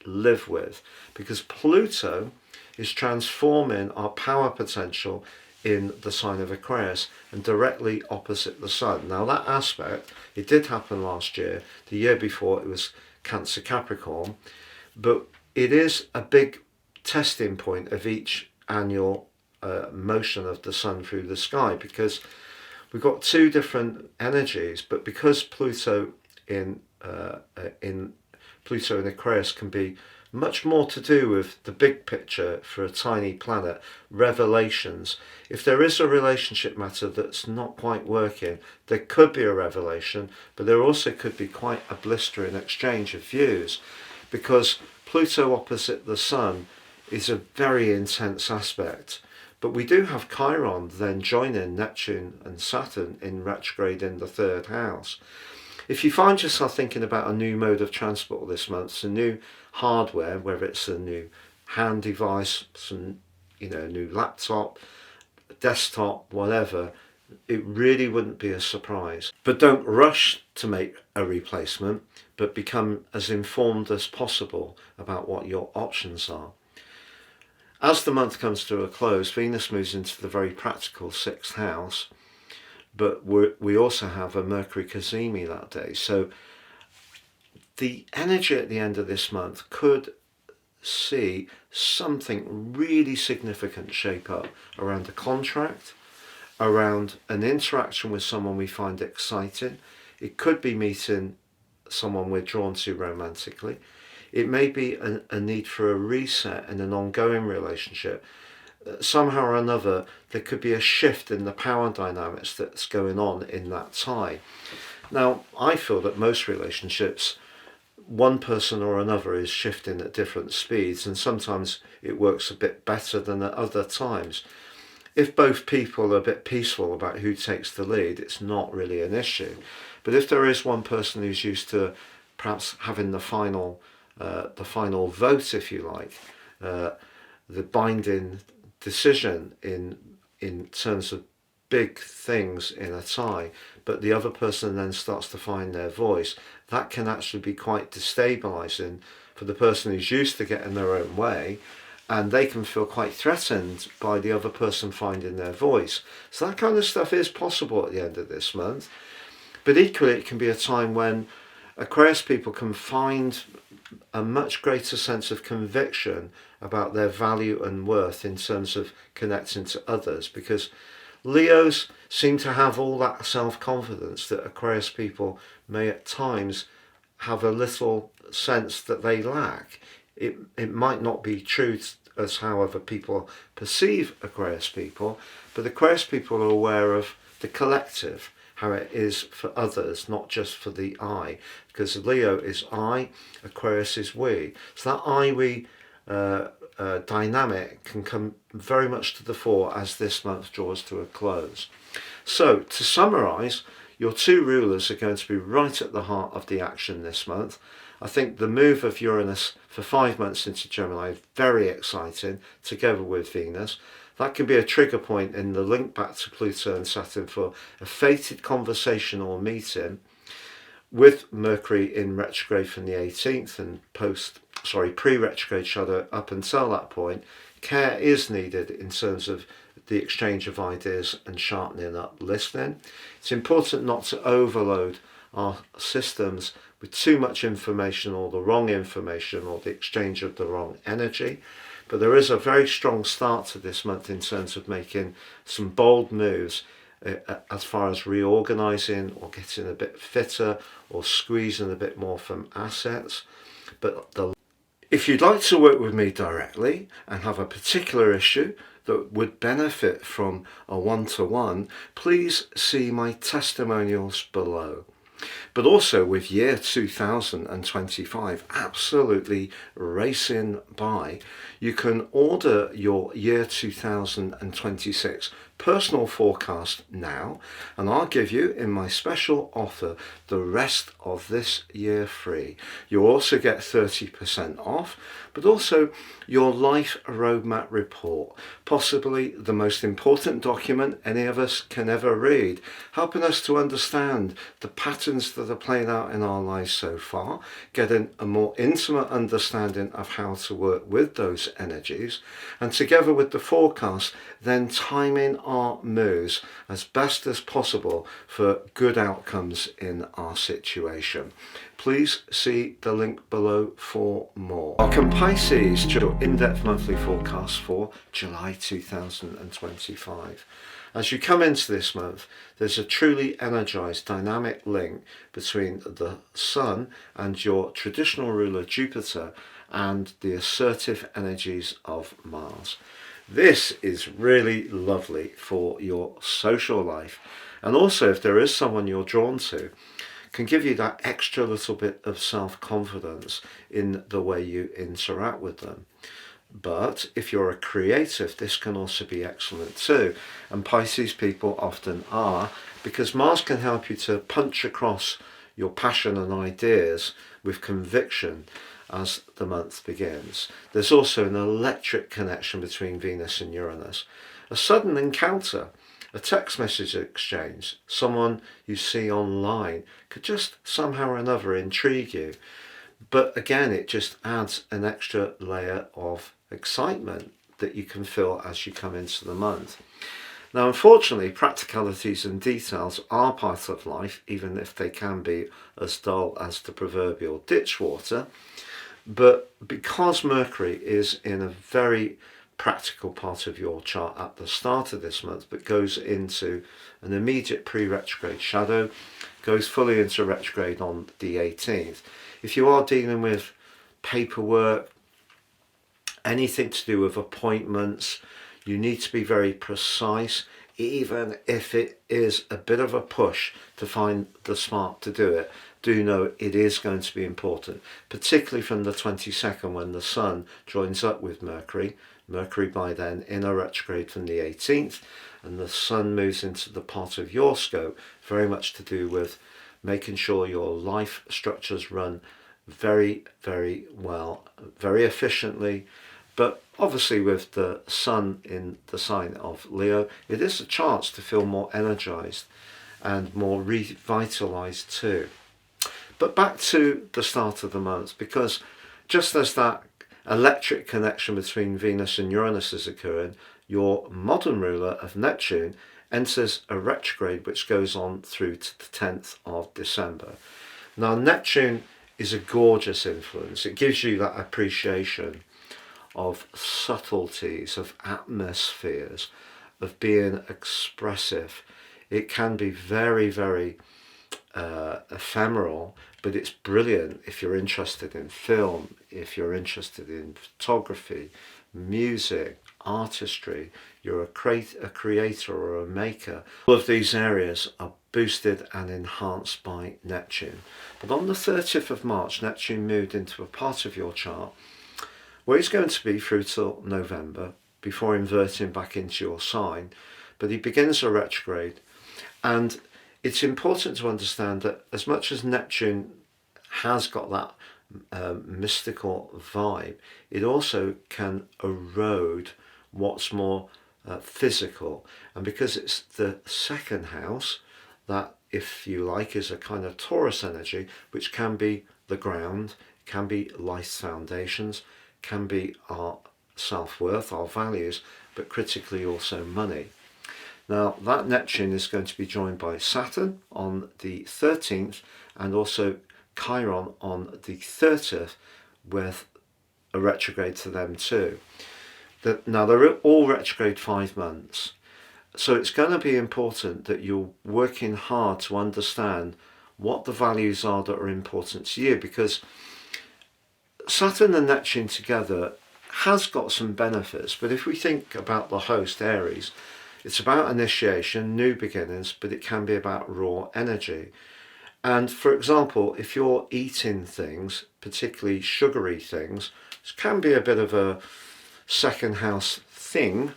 live with, because Pluto is transforming our power potential in the sign of Aquarius and directly opposite the Sun. Now that aspect, it did happen last year. The year before it was Cancer Capricorn, but it is a big testing point of each annual motion of the Sun through the sky, because we've got two different energies, but because Pluto in Aquarius can be much more to do with the big picture for a tiny planet, revelations. If there is a relationship matter that's not quite working, there could be a revelation, but there also could be quite a blistering exchange of views, because Pluto opposite the Sun is a very intense aspect. But we do have Chiron then joining Neptune and Saturn in retrograde in the third house. If you find yourself thinking about a new mode of transport this month, some new hardware, whether it's a new hand device, some new laptop, desktop, whatever, it really wouldn't be a surprise. But don't rush to make a replacement, but become as informed as possible about what your options are. As the month comes to a close, Venus moves into the very practical 6th house, but we also have a Mercury cazimi that day. So the energy at the end of this month could see something really significant shape up around a contract, around an interaction with someone we find exciting. It could be meeting someone we're drawn to romantically. It may be a need for a reset in an ongoing relationship. Somehow or another, there could be a shift in the power dynamics that's going on in that tie. Now, I feel that most relationships, one person or another is shifting at different speeds, and sometimes it works a bit better than at other times. If both people are a bit peaceful about who takes the lead, it's not really an issue. But if there is one person who's used to perhaps having the final vote, if you like, the binding decision in terms of big things in a tie, but the other person then starts to find their voice, that can actually be quite destabilizing for the person who's used to getting their own way, and they can feel quite threatened by the other person finding their voice. So that kind of stuff is possible at the end of this month. But equally, it can be a time when Aquarius people can find a much greater sense of conviction about their value and worth in terms of connecting to others, because Leos seem to have all that self-confidence that Aquarius people may at times have a little sense that they lack. It might not be true as how other people perceive Aquarius people, but Aquarius people are aware of the collective, how it is for others, not just for the I, because Leo is I, Aquarius is we. So that I-we dynamic can come very much to the fore as this month draws to a close. So to summarise, your two rulers are going to be right at the heart of the action this month. I think the move of Uranus for 5 months into Gemini is very exciting, together with Venus. That can be a trigger point in the link back to Pluto and Saturn for a fated conversation or meeting, with Mercury in retrograde from the 18th and pre-retrograde shadow up until that point. Care is needed in terms of the exchange of ideas and sharpening up listening. It's important not to overload our systems with too much information or the wrong information or the exchange of the wrong energy. But there is a very strong start to this month in terms of making some bold moves as far as reorganising or getting a bit fitter or squeezing a bit more from assets. But if you'd like to work with me directly and have a particular issue that would benefit from a one-to-one, please see my testimonials below. But also with year 2025 absolutely racing by, you can order your year 2026 personal forecast now, and I'll give you in my special offer the rest of this year free. You'll also get 30% off, but also your life roadmap report, possibly the most important document any of us can ever read, helping us to understand the patterns that are playing out in our lives so far, getting a more intimate understanding of how to work with those energies, and together with the forecast, then timing our moves as best as possible for good outcomes in our situation. Please see the link below for more. Welcome Pisces to your in-depth monthly forecast for July 2025. As you come into this month, there's a truly energized dynamic link between the Sun and your traditional ruler Jupiter and the assertive energies of Mars. This is really lovely for your social life, and also if there is someone you're drawn to, can give you that extra little bit of self-confidence in the way you interact with them. But if you're a creative, this can also be excellent too, and Pisces people often are, because Mars can help you to punch across your passion and ideas with conviction as the month begins. There's also an electric connection between Venus and Uranus. A sudden encounter, a text message exchange, someone you see online could just somehow or another intrigue you. But again, it just adds an extra layer of excitement that you can feel as you come into the month. Now, unfortunately, practicalities and details are part of life, even if they can be as dull as the proverbial ditch water. But because Mercury is in a very practical part of your chart at the start of this month, but goes into an immediate pre-retrograde shadow, goes fully into retrograde on the 18th. If you are dealing with paperwork, anything to do with appointments, you need to be very precise, even if it is a bit of a push to find the spark to do it. Do know it is going to be important, particularly from the 22nd when the Sun joins up with Mercury. Mercury by then in a retrograde from the 18th, and the Sun moves into the part of your scope, very much to do with making sure your life structures run very, very well, very efficiently. But obviously with the Sun in the sign of Leo, it is a chance to feel more energized and more revitalized too. But back to the start of the month, because just as that electric connection between Venus and Uranus is occurring, your modern ruler of Neptune enters a retrograde which goes on through to the 10th of December. Now, Neptune is a gorgeous influence. It gives you that appreciation of subtleties, of atmospheres, of being expressive. It can be very, very ephemeral, but it's brilliant if you're interested in film, if you're interested in photography, music, artistry, you're a creator or a maker. All of these areas are boosted and enhanced by Neptune. But on the 30th of March, Neptune moved into a part of your chart where he's going to be through till November before inverting back into your sign. But he begins a retrograde, and it's important to understand that as much as Neptune has got that mystical vibe, it also can erode what's more physical. And because it's the second house, that, if you like, is a kind of Taurus energy, which can be the ground, can be life's foundations, can be our self-worth, our values, but critically also money. Now, that Neptune is going to be joined by Saturn on the 13th and also Chiron on the 30th, with a retrograde to them too. Now, they're all retrograde 5 months. So it's going to be important that you're working hard to understand what the values are that are important to you, because Saturn and Neptune together has got some benefits. But if we think about the host, Aries, it's about initiation, new beginnings, but it can be about raw energy. And for example, if you're eating things, particularly sugary things, it can be a bit of a second house thing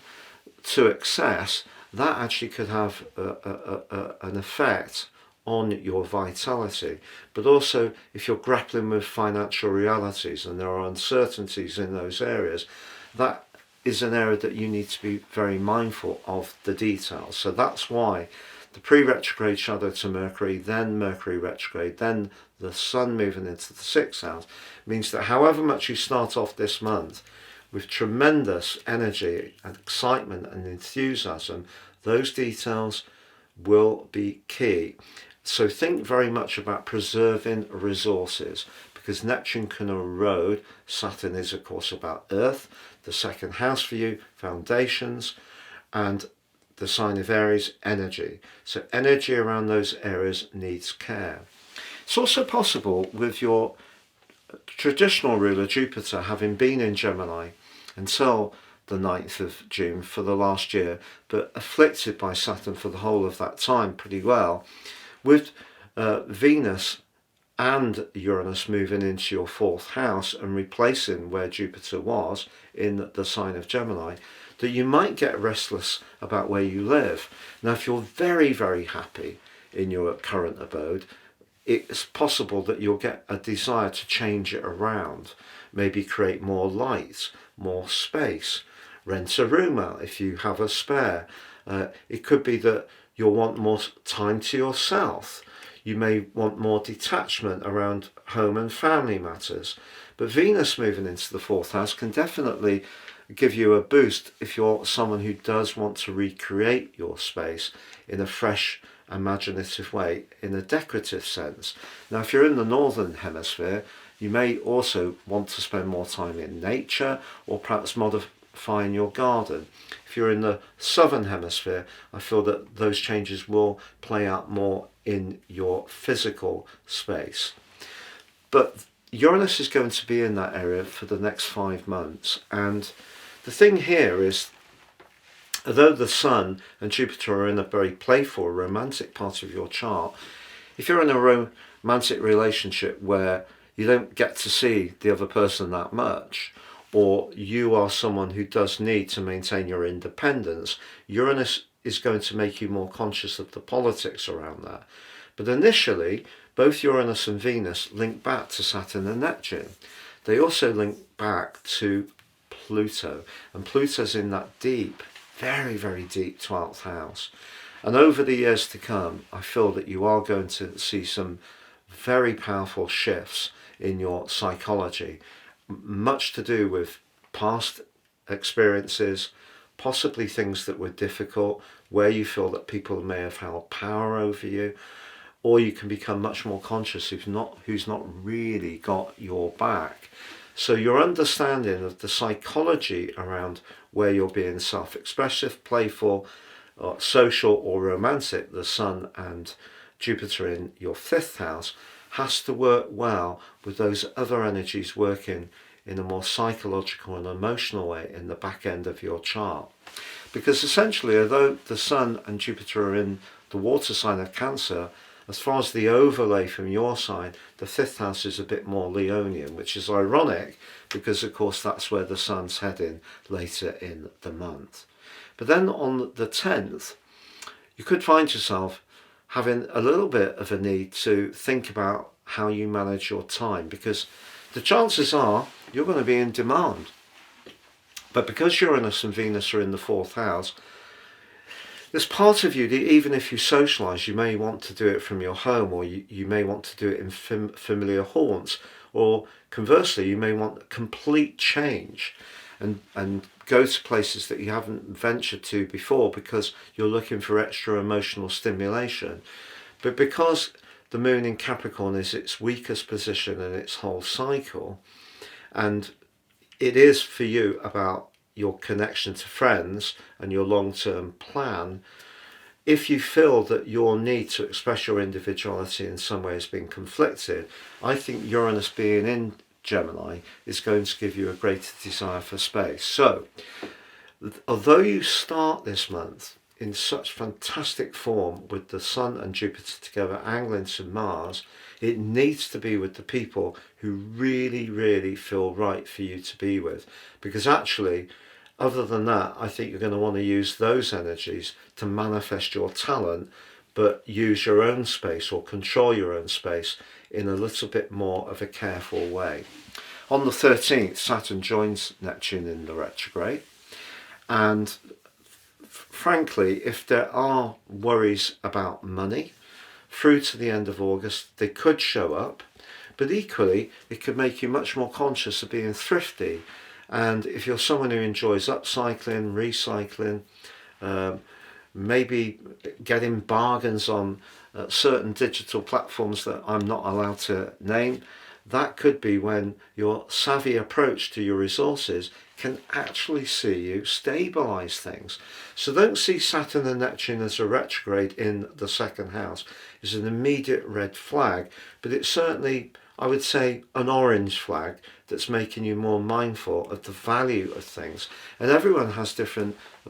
to excess. That actually could have an effect on your vitality. But also, if you're grappling with financial realities and there are uncertainties in those areas, that is an area that you need to be very mindful of the details. So that's why the pre-retrograde shadow to Mercury, then Mercury retrograde, then the Sun moving into the 6th house, means that however much you start off this month with tremendous energy and excitement and enthusiasm, those details will be key. So think very much about preserving resources, because Neptune can erode. Saturn is of course about Earth, the 2nd house for you, foundations, and the sign of Aries, energy. So energy around those areas needs care. It's also possible with your traditional ruler Jupiter having been in Gemini until the 9th of June for the last year, but afflicted by Saturn for the whole of that time pretty well, with Venus and Uranus moving into your 4th house and replacing where Jupiter was in the sign of Gemini, that you might get restless about where you live. Now, if you're very, very happy in your current abode, it's possible that you'll get a desire to change it around, maybe create more light, more space, rent a room out if you have a spare. It could be that you'll want more time to yourself. You may want more detachment around home and family matters. But Venus moving into the 4th house can definitely give you a boost if you're someone who does want to recreate your space in a fresh, imaginative way, in a decorative sense. Now, if you're in the northern hemisphere, you may also want to spend more time in nature, or perhaps modifying your garden. If you're in the southern hemisphere, I feel that those changes will play out more in your physical space. But Uranus is going to be in that area for the next 5 months, and the thing here is, although the Sun and Jupiter are in a very playful, romantic part of your chart, if you're in a romantic relationship where you don't get to see the other person that much, or you are someone who does need to maintain your independence, Uranus is going to make you more conscious of the politics around that. But initially, both Uranus and Venus link back to Saturn and Neptune. They also link back to Pluto, and Pluto's in that deep, very, very deep 12th house. And over the years to come, I feel that you are going to see some very powerful shifts in your psychology, much to do with past experiences, possibly things that were difficult, where you feel that people may have held power over you, or you can become much more conscious who's not really got your back. So your understanding of the psychology around where you're being self-expressive, playful, or social or romantic, the Sun and Jupiter in your 5th house, has to work well with those other energies working in a more psychological and emotional way in the back end of your chart. Because essentially, although the Sun and Jupiter are in the water sign of Cancer, as far as the overlay from your side, the 5th house is a bit more Leonian, which is ironic because, of course, that's where the Sun's heading later in the month. But then on the 10th, you could find yourself having a little bit of a need to think about how you manage your time, because the chances are you're going to be in demand. But because Uranus and Venus are in the 4th house, there's part of you that even if you socialise, you may want to do it from your home, or you may want to do it in familiar haunts, or conversely, you may want complete change and go to places that you haven't ventured to before because you're looking for extra emotional stimulation. But because the moon in Capricorn is its weakest position in its whole cycle, and it is for you about your connection to friends and your long-term plan, if you feel that your need to express your individuality in some way has been conflicted, I think Uranus being in Gemini is going to give you a greater desire for space. So, although you start this month in such fantastic form with the Sun and Jupiter together angling to Mars, it needs to be with the people who really, really feel right for you to be with. Because actually, other than that, I think you're going to want to use those energies to manifest your talent, but use your own space or control your own space in a little bit more of a careful way. On the 13th, Saturn joins Neptune in the retrograde. And frankly, if there are worries about money through to the end of August, they could show up. But equally, it could make you much more conscious of being thrifty. And if you're someone who enjoys upcycling, recycling, maybe getting bargains on certain digital platforms that I'm not allowed to name, that could be when your savvy approach to your resources can actually see you stabilize things. So don't see Saturn and Neptune as a retrograde in the second house. It's an immediate red flag, but it's certainly, I would say, an orange flag that's making you more mindful of the value of things. And everyone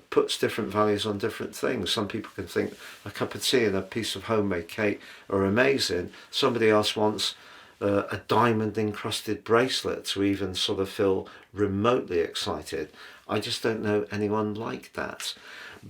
puts different values on different things. Some people can think a cup of tea and a piece of homemade cake are amazing. Somebody else wants a diamond encrusted bracelet to even sort of feel remotely excited. I just don't know anyone like that.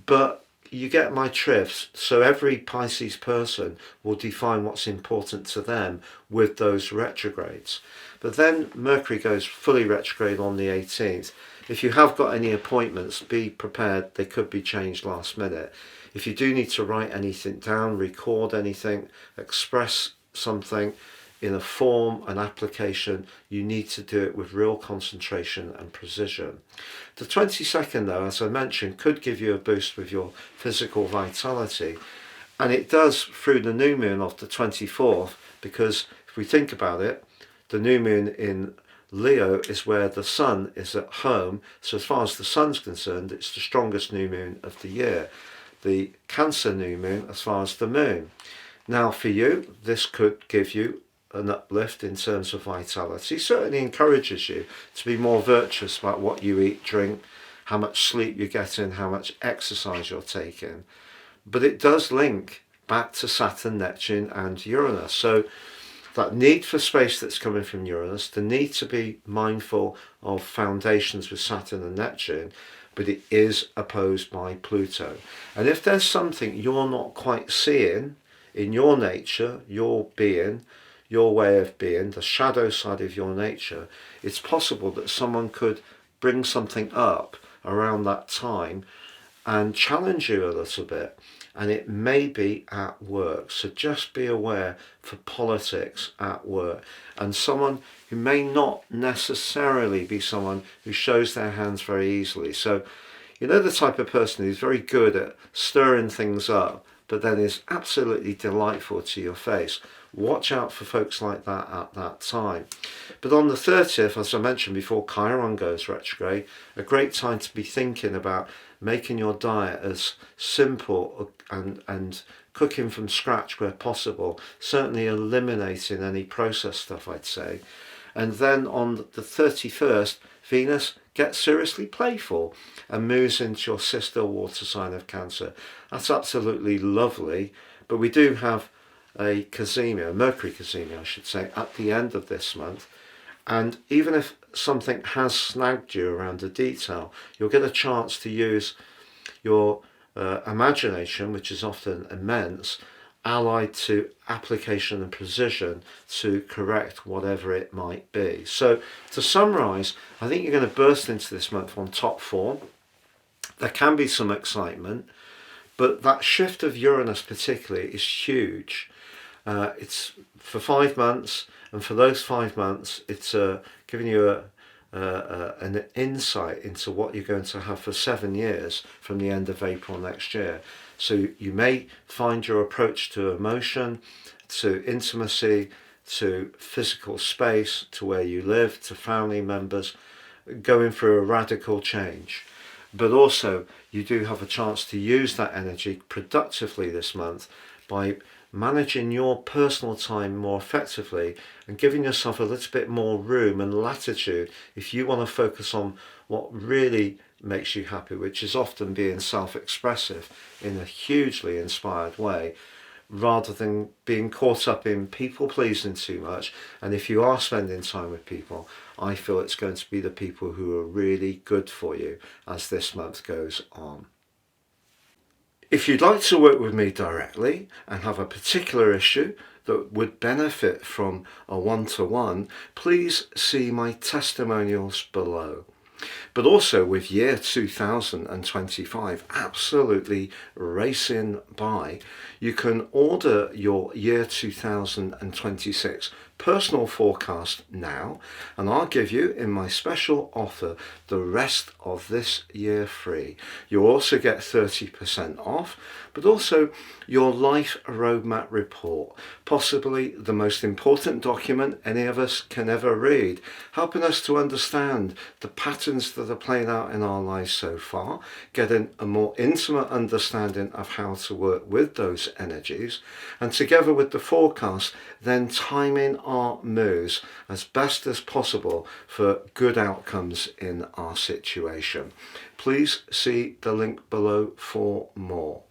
But you get my drift. So every Pisces person will define what's important to them with those retrogrades. But then Mercury goes fully retrograde on the 18th. If you have got any appointments, be prepared. They could be changed last minute. If you do need to write anything down, record anything, express something in a form, an application, you need to do it with real concentration and precision. The 22nd, though, as I mentioned, could give you a boost with your physical vitality. And it does through the new moon of the 24th, because if we think about it, the new moon in Leo is where the sun is at home. So as far as the sun's concerned, it's the strongest new moon of the year. The Cancer new moon as far as the moon. Now for you, this could give you an uplift in terms of vitality. Certainly encourages you to be more virtuous about what you eat, drink, how much sleep you're getting, how much exercise you're taking. But it does link back to Saturn, Neptune and Uranus. So that need for space that's coming from Uranus, the need to be mindful of foundations with Saturn and Neptune, but it is opposed by Pluto. And if there's something you're not quite seeing in your nature, your being, your way of being, the shadow side of your nature, it's possible that someone could bring something up around that time and challenge you a little bit. And it may be at work. So just be aware for politics at work. And someone who may not necessarily be someone who shows their hands very easily. So you know the type of person who's very good at stirring things up, but then is absolutely delightful to your face. Watch out for folks like that at that time. But on the 30th, as I mentioned before, Chiron goes retrograde. A great time to be thinking about making your diet as simple and cooking from scratch where possible. Certainly eliminating any processed stuff, I'd say. And then on the 31st, Venus gets seriously playful and moves into your sister water sign of Cancer. That's absolutely lovely. But we do have a Casimir, Mercury Casimir I should say, at the end of this month. And even if something has snagged you around a detail, you'll get a chance to use your imagination, which is often immense, allied to application and precision to correct whatever it might be. So to summarise, I think you're going to burst into this month on top form. There can be some excitement, but that shift of Uranus particularly is huge. It's for 5 months, and for those 5 months it's giving you an insight into what you're going to have for 7 years from the end of April next year. So you may find your approach to emotion, to intimacy, to physical space, to where you live, to family members, going through a radical change. But also you do have a chance to use that energy productively this month by managing your personal time more effectively and giving yourself a little bit more room and latitude if you want to focus on what really makes you happy, which is often being self-expressive in a hugely inspired way, rather than being caught up in people pleasing too much. And if you are spending time with people, I feel it's going to be the people who are really good for you as this month goes on. If you'd like to work with me directly and have a particular issue that would benefit from a one-to-one, please see my testimonials below. But also with year 2025 absolutely racing by, you can order your year 2026 personal forecast now, and I'll give you in my special offer the rest of this year free. You'll also get 30% off, but also your life roadmap report, possibly the most important document any of us can ever read, helping us to understand the patterns that are playing out in our lives so far, getting a more intimate understanding of how to work with those energies, and together with the forecast, then timing our moves as best as possible for good outcomes in our situation. Please see the link below for more.